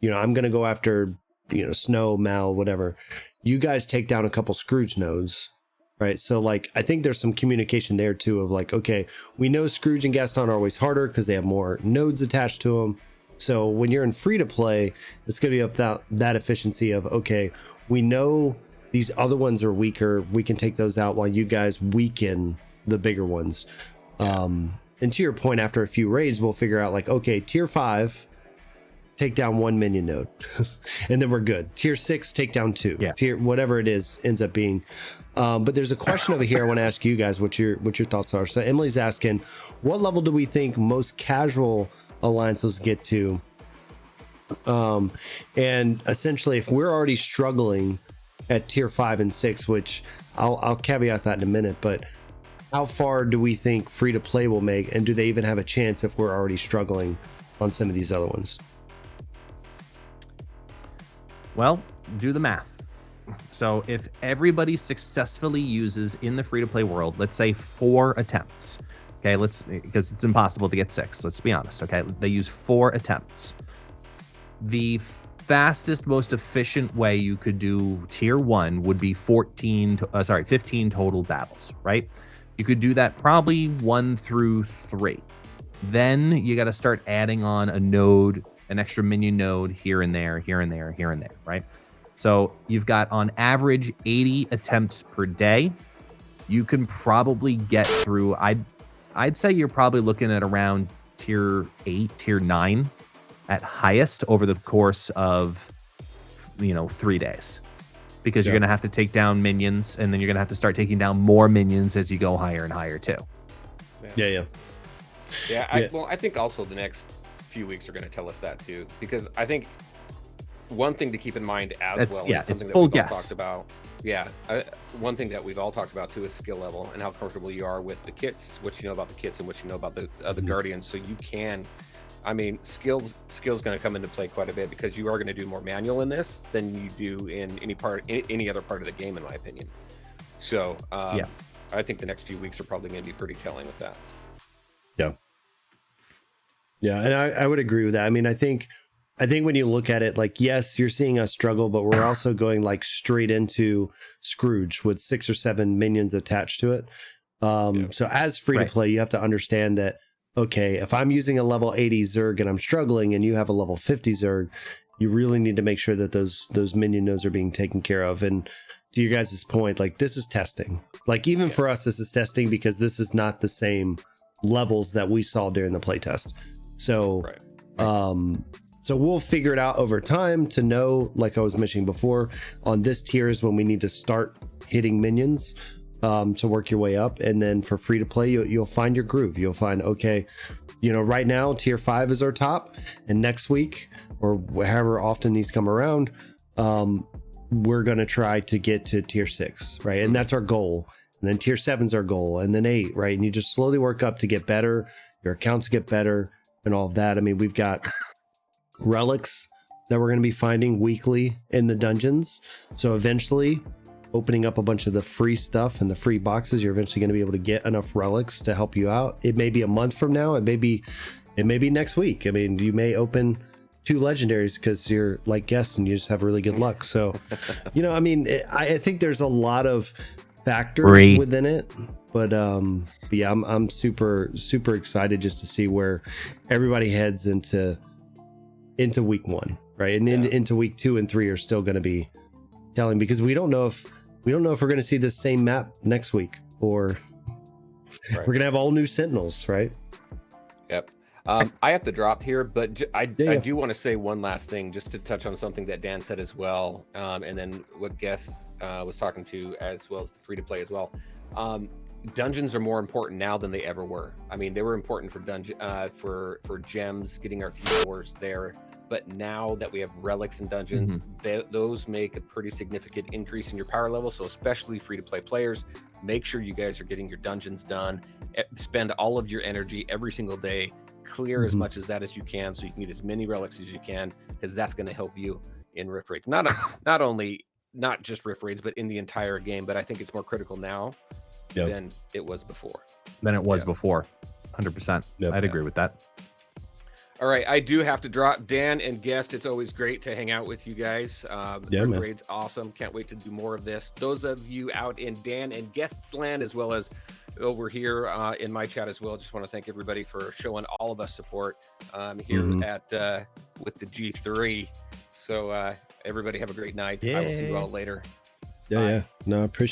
you know, I'm going to go after, you know, Snow, Mal, whatever. You guys take down a couple Scrooge nodes, right? So like, I think there's some communication there too of like, okay, we know Scrooge and Gaston are always harder because they have more nodes attached to them. So when you're in free to play, it's going to be about that efficiency of, okay, we know these other ones are weaker. We can take those out while you guys weaken the bigger ones. And to your point, after a few raids, we'll figure out like, okay, tier 5, take down 1 minion node and then we're good. Tier 6, take down 2. Yeah. Tier, whatever it is, ends up being. But there's a question over here I want to ask you guys what your thoughts are. So Emily's asking, what level do we think most casual alliances get to? And essentially, if we're already struggling at tier 5 and 6, which I'll caveat that in a minute, but how far do we think free to play will make, and do they even have a chance if we're already struggling on some of these other ones? Well, do the math. So if everybody successfully uses in the free-to-play world, let's say 4 attempts, okay, because it's impossible to get 6, let's be honest, okay? They use 4 attempts. The fastest, most efficient way you could do tier 1 would be 15 total battles, right? You could do that probably 1 through 3. Then you got to start adding on a node, an extra minion node here and there, here and there, here and there, right? So you've got on average 80 attempts per day. You can probably get through, I'd say you're probably looking at around tier 8, tier 9 at highest over the course of, 3 days. Because you're going to have to take down minions, and then you're going to have to start taking down more minions as you go higher and higher too. Yeah. I think also the next few weeks are going to tell us that too, because I think one thing to keep in mind it's full guess. Talked about. One thing that we've all talked about too is skill level and how comfortable you are with the kits, what you know about the kits and what you know about the Guardians. So you can, skills going to come into play quite a bit, because you are going to do more manual in this than you do in any other part of the game, in my opinion. So I think the next few weeks are probably going to be pretty telling with that. Yeah, and I would agree with that. I think when you look at it, like, yes, you're seeing us struggle, but we're also going like straight into Scrooge with 6 or 7 minions attached to it. So as free to play, you have to understand that, okay, if I'm using a level 80 Zerg and I'm struggling and you have a level 50 Zerg, you really need to make sure that those minion nodes are being taken care of. And to you guys' point, like, this is testing. Like, even for us, this is testing, because this is not the same levels that we saw during the playtest. So, so we'll figure it out over time to know, like I was mentioning before, on this tier is when we need to start hitting minions to work your way up. And then for free to play, you'll find your groove. You'll find, okay, right now tier 5 is our top, and next week, or however often these come around, we're going to try to get to tier 6, right? And that's our goal. And then tier 7's our goal, and then 8, right? And you just slowly work up to get better. Your accounts get better and all of that. We've got relics that we're going to be finding weekly in the dungeons. So eventually, opening up a bunch of the free stuff and the free boxes, you're eventually going to be able to get enough relics to help you out. It may be a month from now. It may be next week. You may open 2 legendaries because you're like guests and you just have really good luck. So, I think there's a lot of factors within it. But yeah, I'm super excited just to see where everybody heads into week 1, right? And into week 2 and 3 are still going to be telling, because we don't know if we're going to see the same map next week, or we're going to have all new Sentinels, right? Yep. I have to drop here, but I do want to say one last thing, just to touch on something that Dan said as well, and then what Guest was talking to, as well as the free to play as well. Dungeons are more important now than they ever were. They were important for for gems, getting our T4s there. But now that we have relics and dungeons, those make a pretty significant increase in your power level. So especially free to play players, make sure you guys are getting your dungeons done. Spend all of your energy every single day. Clear as much as that as you can, so you can get as many relics as you can, because that's going to help you in riff raids. Not just riff raids, but in the entire game. But I think it's more critical now than it was before. Before. 100%. I'd agree with that. All right, I do have to drop Dan and Guest. It's always great to hang out with you guys. Riff Raid's awesome. Can't wait to do more of this. Those of you out in Dan and Guest's land, as well as over here in my chat as well, just want to thank everybody for showing all of us support here at with the G3. So everybody have a great night. I will see you all later. Yeah. No, I appreciate